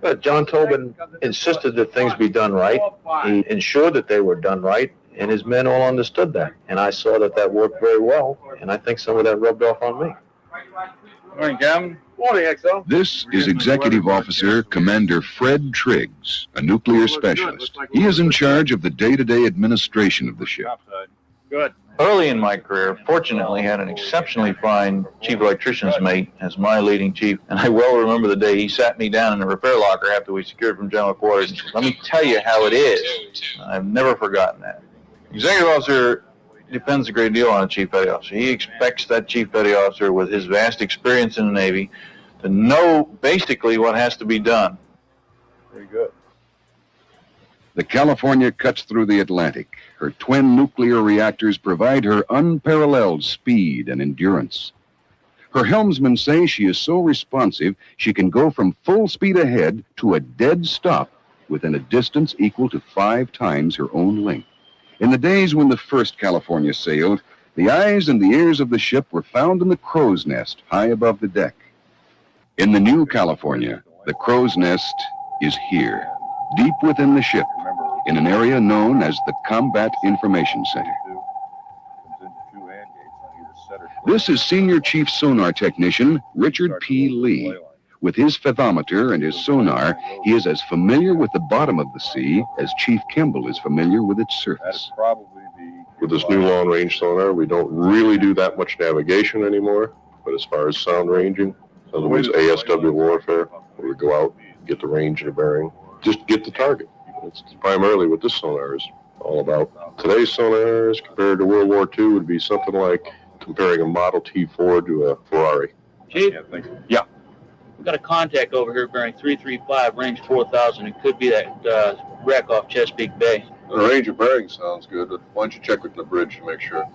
But John Tobin insisted that things be done right. He ensured that they were done right, and his men all understood that. And I saw that that worked very well, and I think some of that rubbed off on me. Morning, Captain. Morning, XO. This is Executive Officer Commander Fred Triggs, a nuclear specialist. He is in charge of the day-to-day administration of the ship. Good. Early in my career, fortunately, had an exceptionally fine chief electrician's mate as my leading chief, and I well remember the day he sat me down in the repair locker after we secured from general quarters and said, "Let me tell you how it is." I've never forgotten that. Executive officer depends a great deal on a chief petty officer. He expects that chief petty officer, with his vast experience in the Navy, to know basically what has to be done. Very good. The California cuts through the Atlantic. Her twin nuclear reactors provide her unparalleled speed and endurance. Her helmsmen say she is so responsive she can go from full speed ahead to a dead stop within a distance equal to 5 times her own length. In the days when the first California sailed, the eyes and the ears of the ship were found in the crow's nest high above the deck. In the new California, the crow's nest is here, deep within the ship, in an area known as the Combat Information Center. This is Senior Chief Sonar Technician Richard P. Lee. With his fathometer and his sonar, he is as familiar with the bottom of the sea as Chief Kimball is familiar with its surface. With this new long-range sonar, we don't really do that much navigation anymore, but as far as sound ranging, in other words, ASW warfare, where we go out, get the range and the bearing, just get the target. It's primarily what this sonar is all about. Today's sonars compared to World War II would be something like comparing a Model T Ford to a Ferrari. Chief? Yeah. We've got a contact over here bearing 335, range 4,000. It could be that wreck off Chesapeake Bay. The range of bearing sounds good, but why don't you check with the bridge to make sure?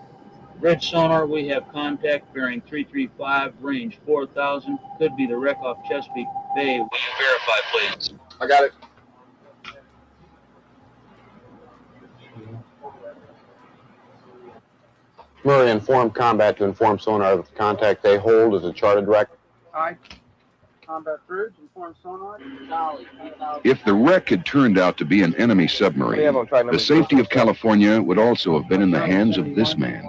Red sonar, we have contact bearing 335, range 4,000. Could be the wreck off Chesapeake Bay. Will you verify, please? I got it. Murray informed combat to inform sonar that the contact they hold is a charted wreck. Aye. Combat bridge, inform sonar. If the wreck had turned out to be an enemy submarine, the safety of California would also have been in the hands of this man,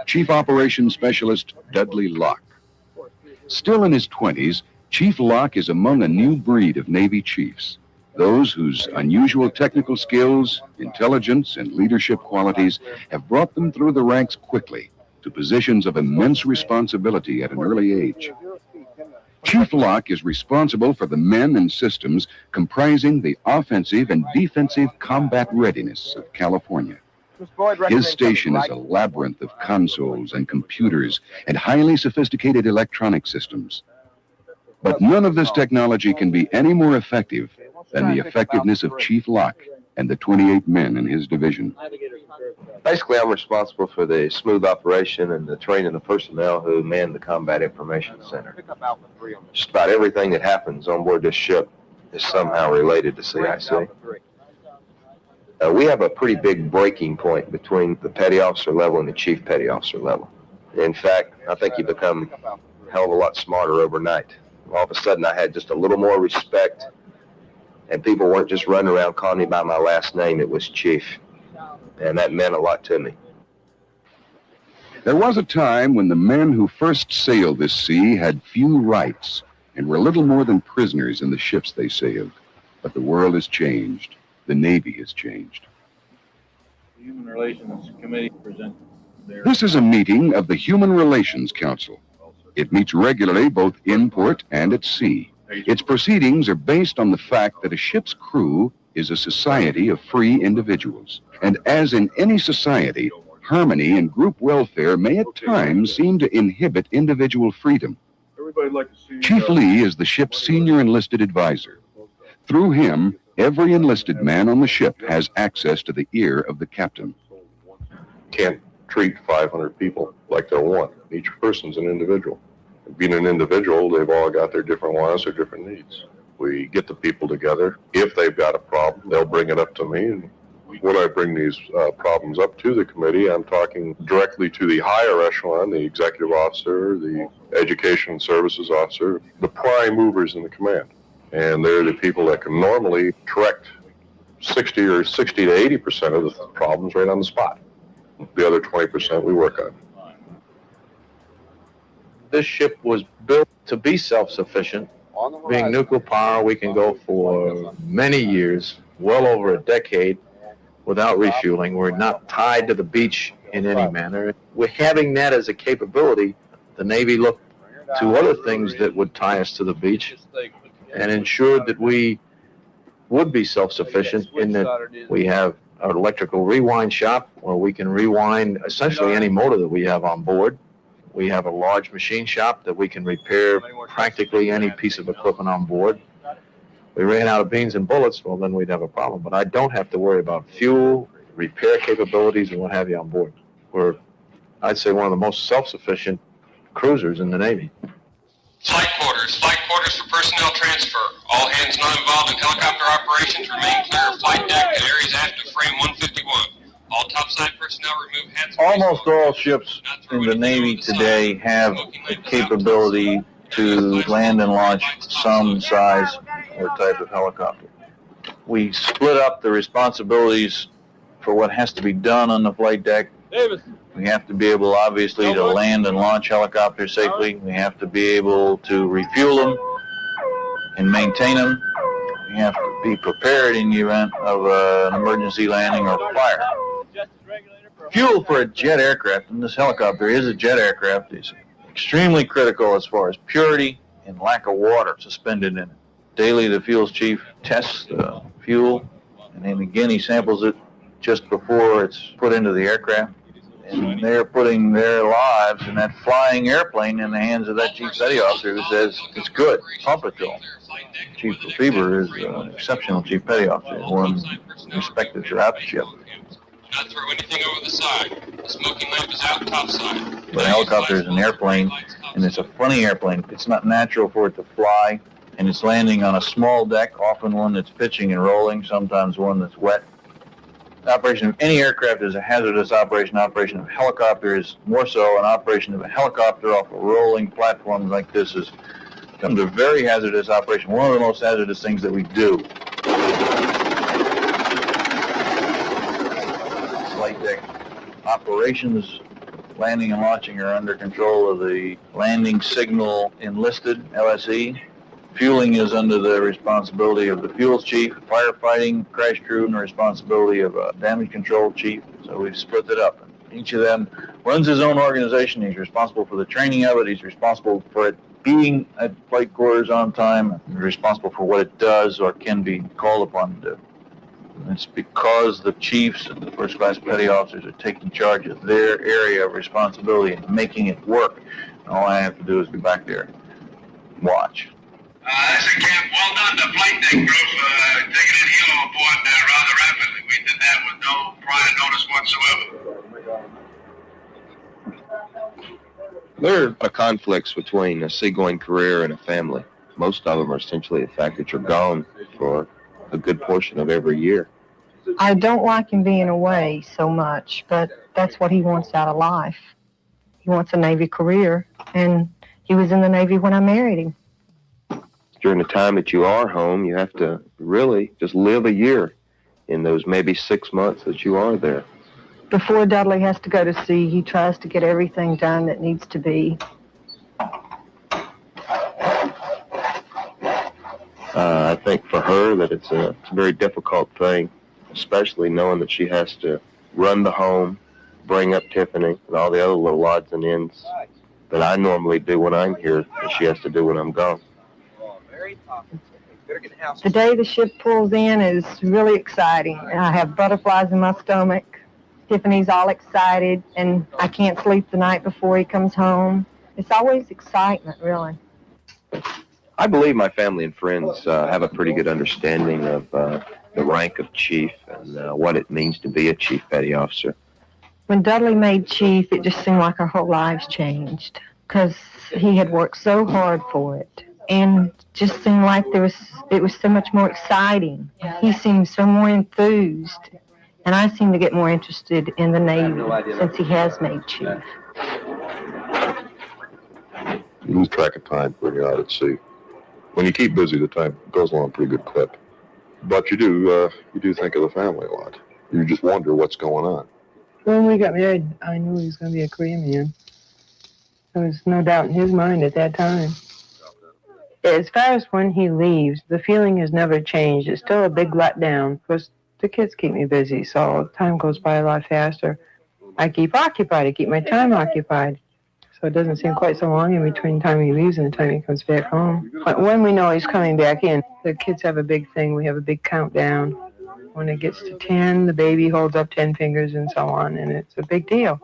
Chief Operations Specialist Dudley Locke. Still in his 20s, Chief Locke is among a new breed of Navy chiefs, those whose unusual technical skills, intelligence, and leadership qualities have brought them through the ranks quickly to positions of immense responsibility at an early age. Chief Locke is responsible for the men and systems comprising the offensive and defensive combat readiness of California. His station is a labyrinth of consoles and computers and highly sophisticated electronic systems. But none of this technology can be any more effective than the effectiveness of Chief Locke and the 28 men in his division. Basically, I'm responsible for the smooth operation and the training of personnel who man the Combat Information Center. Just about everything that happens on board this ship is somehow related to CIC. We have a pretty big breaking point between the petty officer level and the chief petty officer level. In fact, I think you become a hell of a lot smarter overnight. All of a sudden, I had just a little more respect, and people weren't just running around calling me by my last name. It was Chief, and that meant a lot to me. There was a time when the men who first sailed this sea had few rights and were little more than prisoners in the ships they sailed. But the world has changed. The Navy has changed. The Human Relations Committee presents their... This is a meeting of the Human Relations Council. It meets regularly both in port and at sea. Its proceedings are based on the fact that a ship's crew is a society of free individuals. And as in any society, harmony and group welfare may at times seem to inhibit individual freedom. Everybody'd like to see... Chief Lee is the ship's senior enlisted advisor. Through him, every enlisted man on the ship has access to the ear of the captain. Can't treat 500 people like they're one. Each person's an individual. Being an individual, they've all got their different wants, their different needs. We get the people together. If they've got a problem, they'll bring it up to me. And when I bring these problems up to the committee, I'm talking directly to the higher echelon, the executive officer, the education services officer, the prime movers in the command. And they're the people that can normally correct 60 to 80% of the problems right on the spot. The other 20% we work on. This ship was built to be self-sufficient. Being nuclear power, we can go for many years, well over a decade, without refueling. We're not tied to the beach in any manner. We're having that as a capability. The Navy looked to other things that would tie us to the beach and ensured that we would be self-sufficient in that we have our electrical rewind shop where we can rewind essentially any motor that we have on board. We have a large machine shop that we can repair practically any piece of equipment on board. We ran out of beans and bullets, well, then we'd have a problem. But I don't have to worry about fuel, repair capabilities, and what have you on board. We're, I'd say, one of the most self-sufficient cruisers in the Navy. Flight quarters for personnel transfer. All hands not involved in helicopter operations remain clear of flight deck and areas after frame 151. All topside personnel remove hats. Almost all ships in the Navy today have the capability to land and launch some size or type of helicopter. We split up the responsibilities for what has to be done on the flight deck. We have to be able, obviously, to land and launch helicopters safely. We have to be able to refuel them and maintain them. We have to be prepared in the event of an emergency landing or fire. Fuel for a jet aircraft, and this helicopter is a jet aircraft, is extremely critical as far as purity and lack of water suspended in it. Daily, the fuels chief tests the fuel, and then again he samples it just before it's put into the aircraft. And they're putting their lives in that flying airplane in the hands of that chief petty officer who says, it's good, pump it to them. Chief Lefebvre is an exceptional chief petty officer, one respected throughout the ship. Not throw anything over the side. The smoking lamp is out topside. But a helicopter is an airplane, and it's a funny airplane. It's not natural for it to fly, and it's landing on a small deck, often one that's pitching and rolling, sometimes one that's wet. The operation of any aircraft is a hazardous operation. Operation of a helicopter is more so. An operation of a helicopter off a rolling platform like this is becomes a very hazardous operation, one of the most hazardous things that we do. Flight deck operations, landing and launching are under control of the landing signal enlisted, LSE. Fueling is under the responsibility of the fuels chief. Firefighting, crash crew, and the responsibility of a damage control chief. So we've split it up. Each of them runs his own organization. He's responsible for the training of it. He's responsible for it being at flight quarters on time. He's responsible for what it does or can be called upon to do. And it's because the chiefs and the first class petty officers are taking charge of their area of responsibility and making it work. And all I have to do is be back there and watch. This is Camp. Well done, the flight deck group, taking in helo aboard rather rapidly. We did that with no prior notice whatsoever. There are conflicts between a seagoing career and a family. Most of them are essentially the fact that you're gone for a good portion of every year. I don't like him being away so much, but that's what he wants out of life. He wants a Navy career, and he was in the Navy when I married him. During the time that you are home, you have to really just live a year in those maybe 6 months that you are there. Before Dudley has to go to sea, he tries to get everything done that needs to be. I think for her that it's a very difficult thing, especially knowing that she has to run the home, bring up Tiffany, and all the other little odds and ends that I normally do when I'm here, that she has to do when I'm gone. The day the ship pulls in is really exciting. I have butterflies in my stomach. Tiffany's all excited, and I can't sleep the night before he comes home. It's always excitement, really. I believe my family and friends have a pretty good understanding of the rank of chief and what it means to be a chief petty officer. When Dudley made chief, it just seemed like our whole lives changed because he had worked so hard for it. And just seemed like it was so much more exciting. He seemed so more enthused. And I seem to get more interested in the Navy since he has made chief. You lose track of time when you're out at sea. When you keep busy, the time goes along a pretty good clip. But you do think of the family a lot. You just wonder what's going on. When we got married, I knew he was going to be a Korean man. There was no doubt in his mind at that time. As far as when he leaves, the feeling has never changed. It's still a big letdown because the kids keep me busy, so time goes by a lot faster. I keep occupied. I keep my time occupied. So it doesn't seem quite so long in between the time he leaves and the time he comes back home. But when we know he's coming back in, the kids have a big thing. We have a big countdown. When it gets to 10, the baby holds up 10 fingers and so on, and it's a big deal.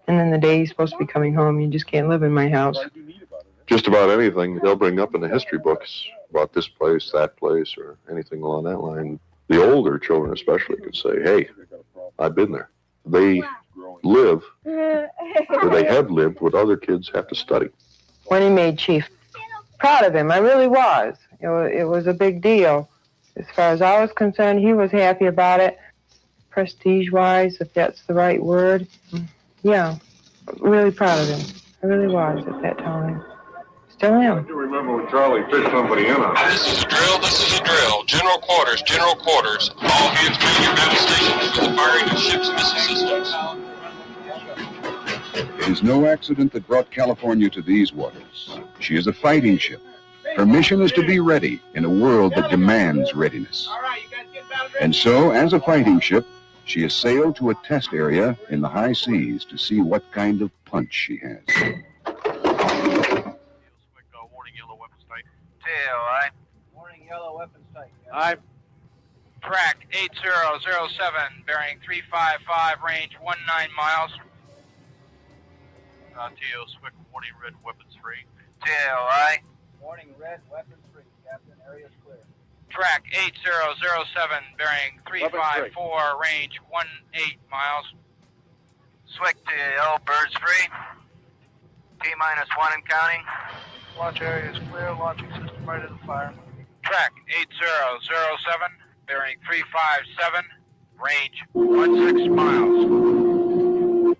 And then the day he's supposed to be coming home, you just can't live in my house. Just about anything they'll bring up in the history books about this place, that place, or anything along that line. The older children especially could say, hey, I've been there. They live, or they have lived, what other kids have to study. When he made chief, proud of him. I really was. It was a big deal. As far as I was concerned, he was happy about it. Prestige-wise, if that's the right word. Yeah, really proud of him. I really was at that time. Still am. I do remember when Charlie picked somebody in on it. This is a drill, this is a drill. General quarters, general quarters. All hands man your battle stations for the firing of ship's missile systems. It is no accident that brought California to these waters. She is a fighting ship. Her mission is to be ready in a world that demands readiness. And so, as a fighting ship, she has sailed to a test area in the high seas to see what kind of punch she has. TAI. Warning, yellow weapons sight. Aye. Track 8007, bearing 355, range 19 miles. TO, Swick, warning, red, weapons free. TAI. Warning, red, weapons free. Captain, area's clear. Track 8007, bearing 354, range 18 miles. Swick TAL, birds free. T-1 and counting. Launch area is clear. Launching system ready to fire. Track 8007, bearing 357, range 16 miles.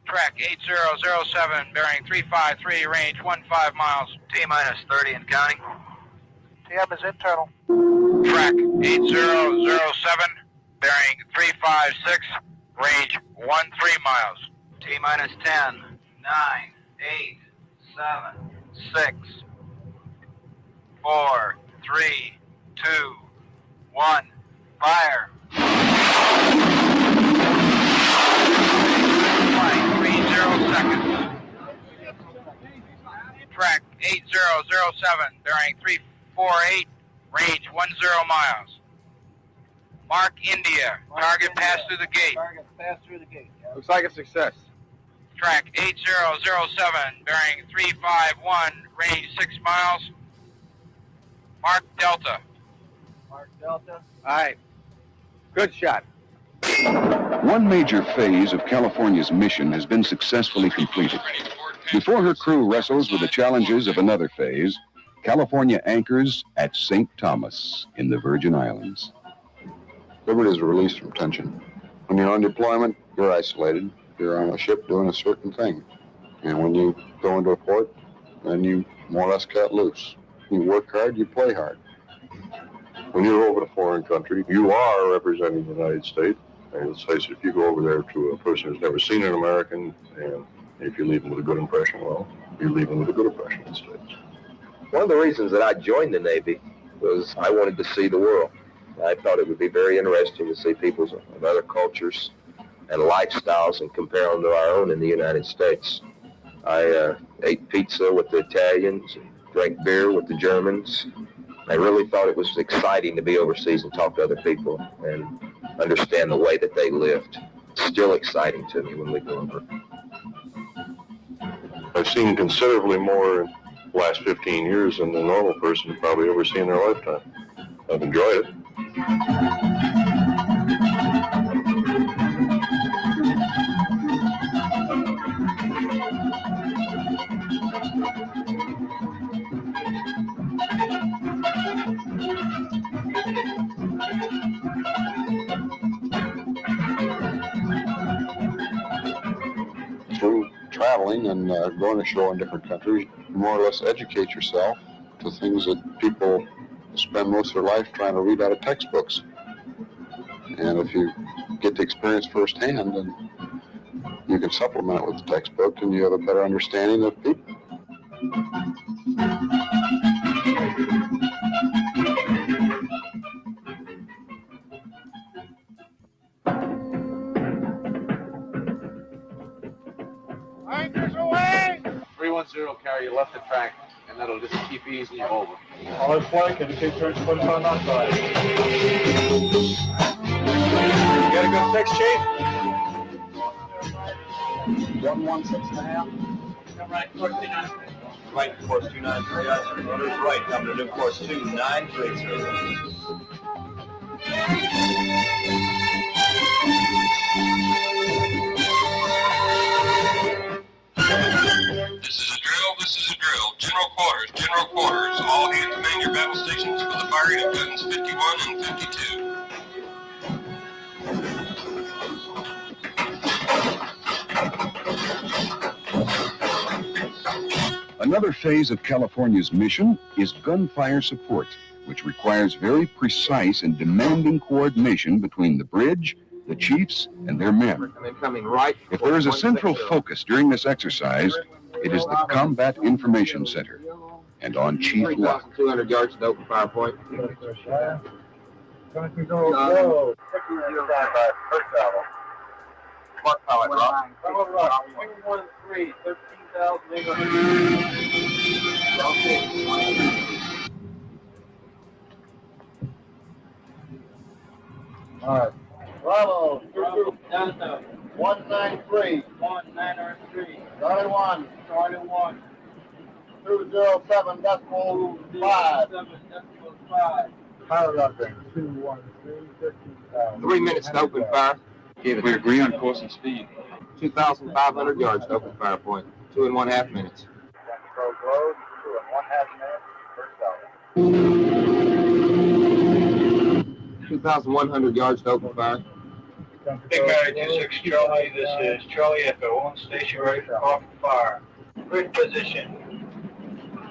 Track 8007, bearing 353, range 15 miles. T-30 and counting. TM is internal. Track 8007, bearing 356, range 13 miles. T-10, 9, 8, 7, 6, 4, 3, 2, 1, fire. Flight 30 seconds. Track 8007, bearing 348, range 10 miles. Mark India, target passed through the gate. Target passed through the gate. Yeah. Looks like a success. Track 8007, bearing 351, range 6 miles. Mark Delta. Mark Delta. Aye. Good shot. One major phase of California's mission has been successfully completed. Before her crew wrestles with the challenges of another phase, California anchors at St. Thomas in the Virgin Islands. Everybody's released from tension. When you're on deployment, you're isolated. You're on a ship doing a certain thing. And when you go into a port, then you more or less cut loose. You work hard, you play hard. When you're over a foreign country, you are representing the United States, And let's face it, if you go over there to a person who's never seen an American, and if you leave them with a good impression, well, you leave them with a good impression instead. One of the reasons that I joined the Navy was I wanted to see the world. I thought it would be very interesting to see people of other cultures and lifestyles and compare them to our own in the United States. I ate pizza with the Italians, and drank beer with the Germans. I really thought it was exciting to be overseas and talk to other people and understand the way that they lived. It's still exciting to me when we go over. I've seen considerably more in the last 15 years than the normal person would probably ever see in their lifetime. I've enjoyed it. Through traveling and going ashore in different countries, you more or less educate yourself to things that people spend most of their life trying to read out of textbooks. And if you get the experience firsthand, then you can supplement it with the textbook and you have a better understanding of people. Anchors away! 310, carry your left at track, and that'll just keep easing you over. All flight, indicate turns 25 knots side. You got a good fix, Chief? 116.5. Right, course 29. Right, course 293, rudder's right, coming to new course 2930. This is a drill. General quarters. All hands man your battle stations for the firing of guns 51 and 52. Another phase of California's mission is gunfire support, which requires very precise and demanding coordination between the bridge, the chiefs, and their men. Coming right. If there is a central focus during this exercise, it is the Combat Information Center. And on Chief Luck. 3,200 yards to open fire point. Mark pilot, Rob. 113, 13,800. All right. Bravo. Delta. 193. 193. Charlie 1. Charlie 1. 207.5. 207.5. Pilot operator. 213, 13,000. 3 minutes to open fire. We agree on course and speed. 2,500 yards to open fire point. 2.5 minutes. Control road. 2.5 minutes. First out. 2,100 yards to open fire. Big Mary 26 Charlie, this is Charlie Echo, on station ready for off fire. Grid position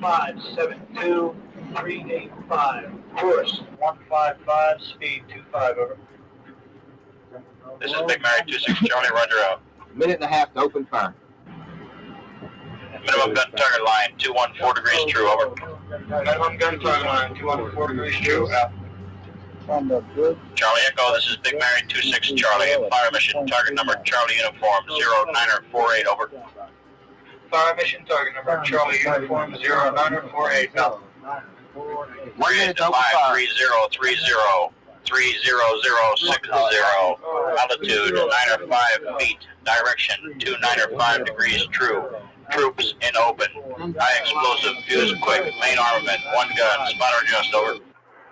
572385. Course 155, speed 25, over. This is Big Mary 26 Charlie, roger out. Minute and a half to open fire. Minimum gun target line 214 degrees true, over. Minimum gun target line 214 degrees true, out. Charlie Echo, this is Big Mary 26 Charlie, fire mission target number Charlie uniform 0948, over. Fire mission target number Charlie uniform 0948, out. Bridge 53030, 30060, altitude 905 feet, direction 295 degrees true. Troops in open. High explosive, fuse quick, main armament, one gun, spotter just, over.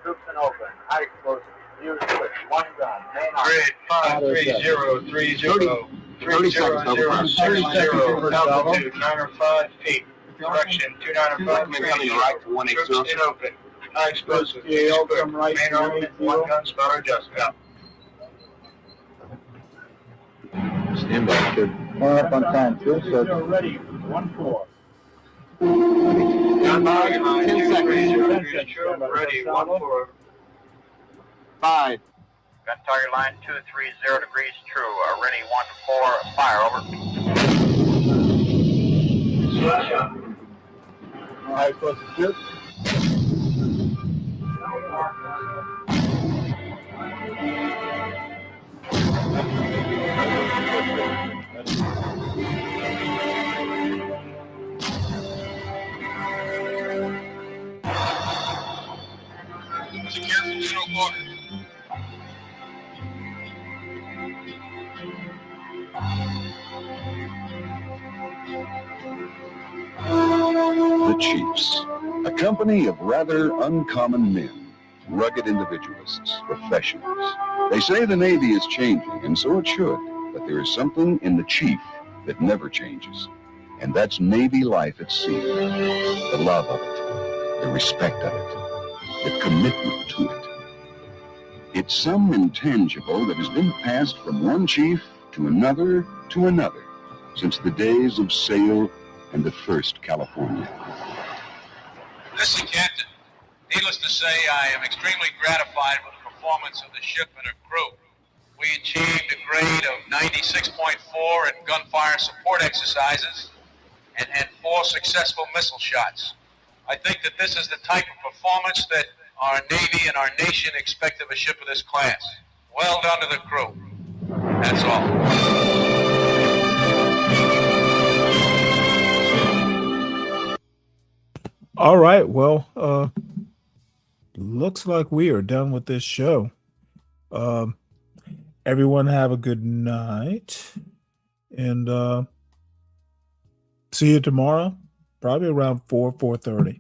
Troops in open. High explosive. Use quick. One gun. Main Grid 53030, 30060, altitude 905 feet, direction 295 degrees. Right to 180. Troops in open. High explosive, fuse quick, main armament, one gun, spotter just, out. Stand by, kid. One up on time. Ready. 1-4. Gun target line 10 seconds. 230, ready, 1-4. 5, Got target line 230 degrees true. Ready 1-4, fire, over. All right, close to shoot. Secure from general quarters. The Chiefs, a company of rather uncommon men, rugged individualists, professionals. They say the Navy is changing, and so it should, but there is something in the Chief that never changes, and that's Navy life at sea. The love of it, the respect of it, the commitment to it. It's some intangible that has been passed from one chief to another since the days of sail and the first California. Listen, Captain. Needless to say, I am extremely gratified with the performance of the ship and her crew. We achieved a grade of 96.4 in gunfire support exercises and had 4 successful missile shots. I think that this is the type of performance that our Navy and our nation expect of a ship of this class. Well done to the crew. That's all. All right. Well, looks like we are done with this show. Everyone have a good night, and see you tomorrow, probably around 4:30.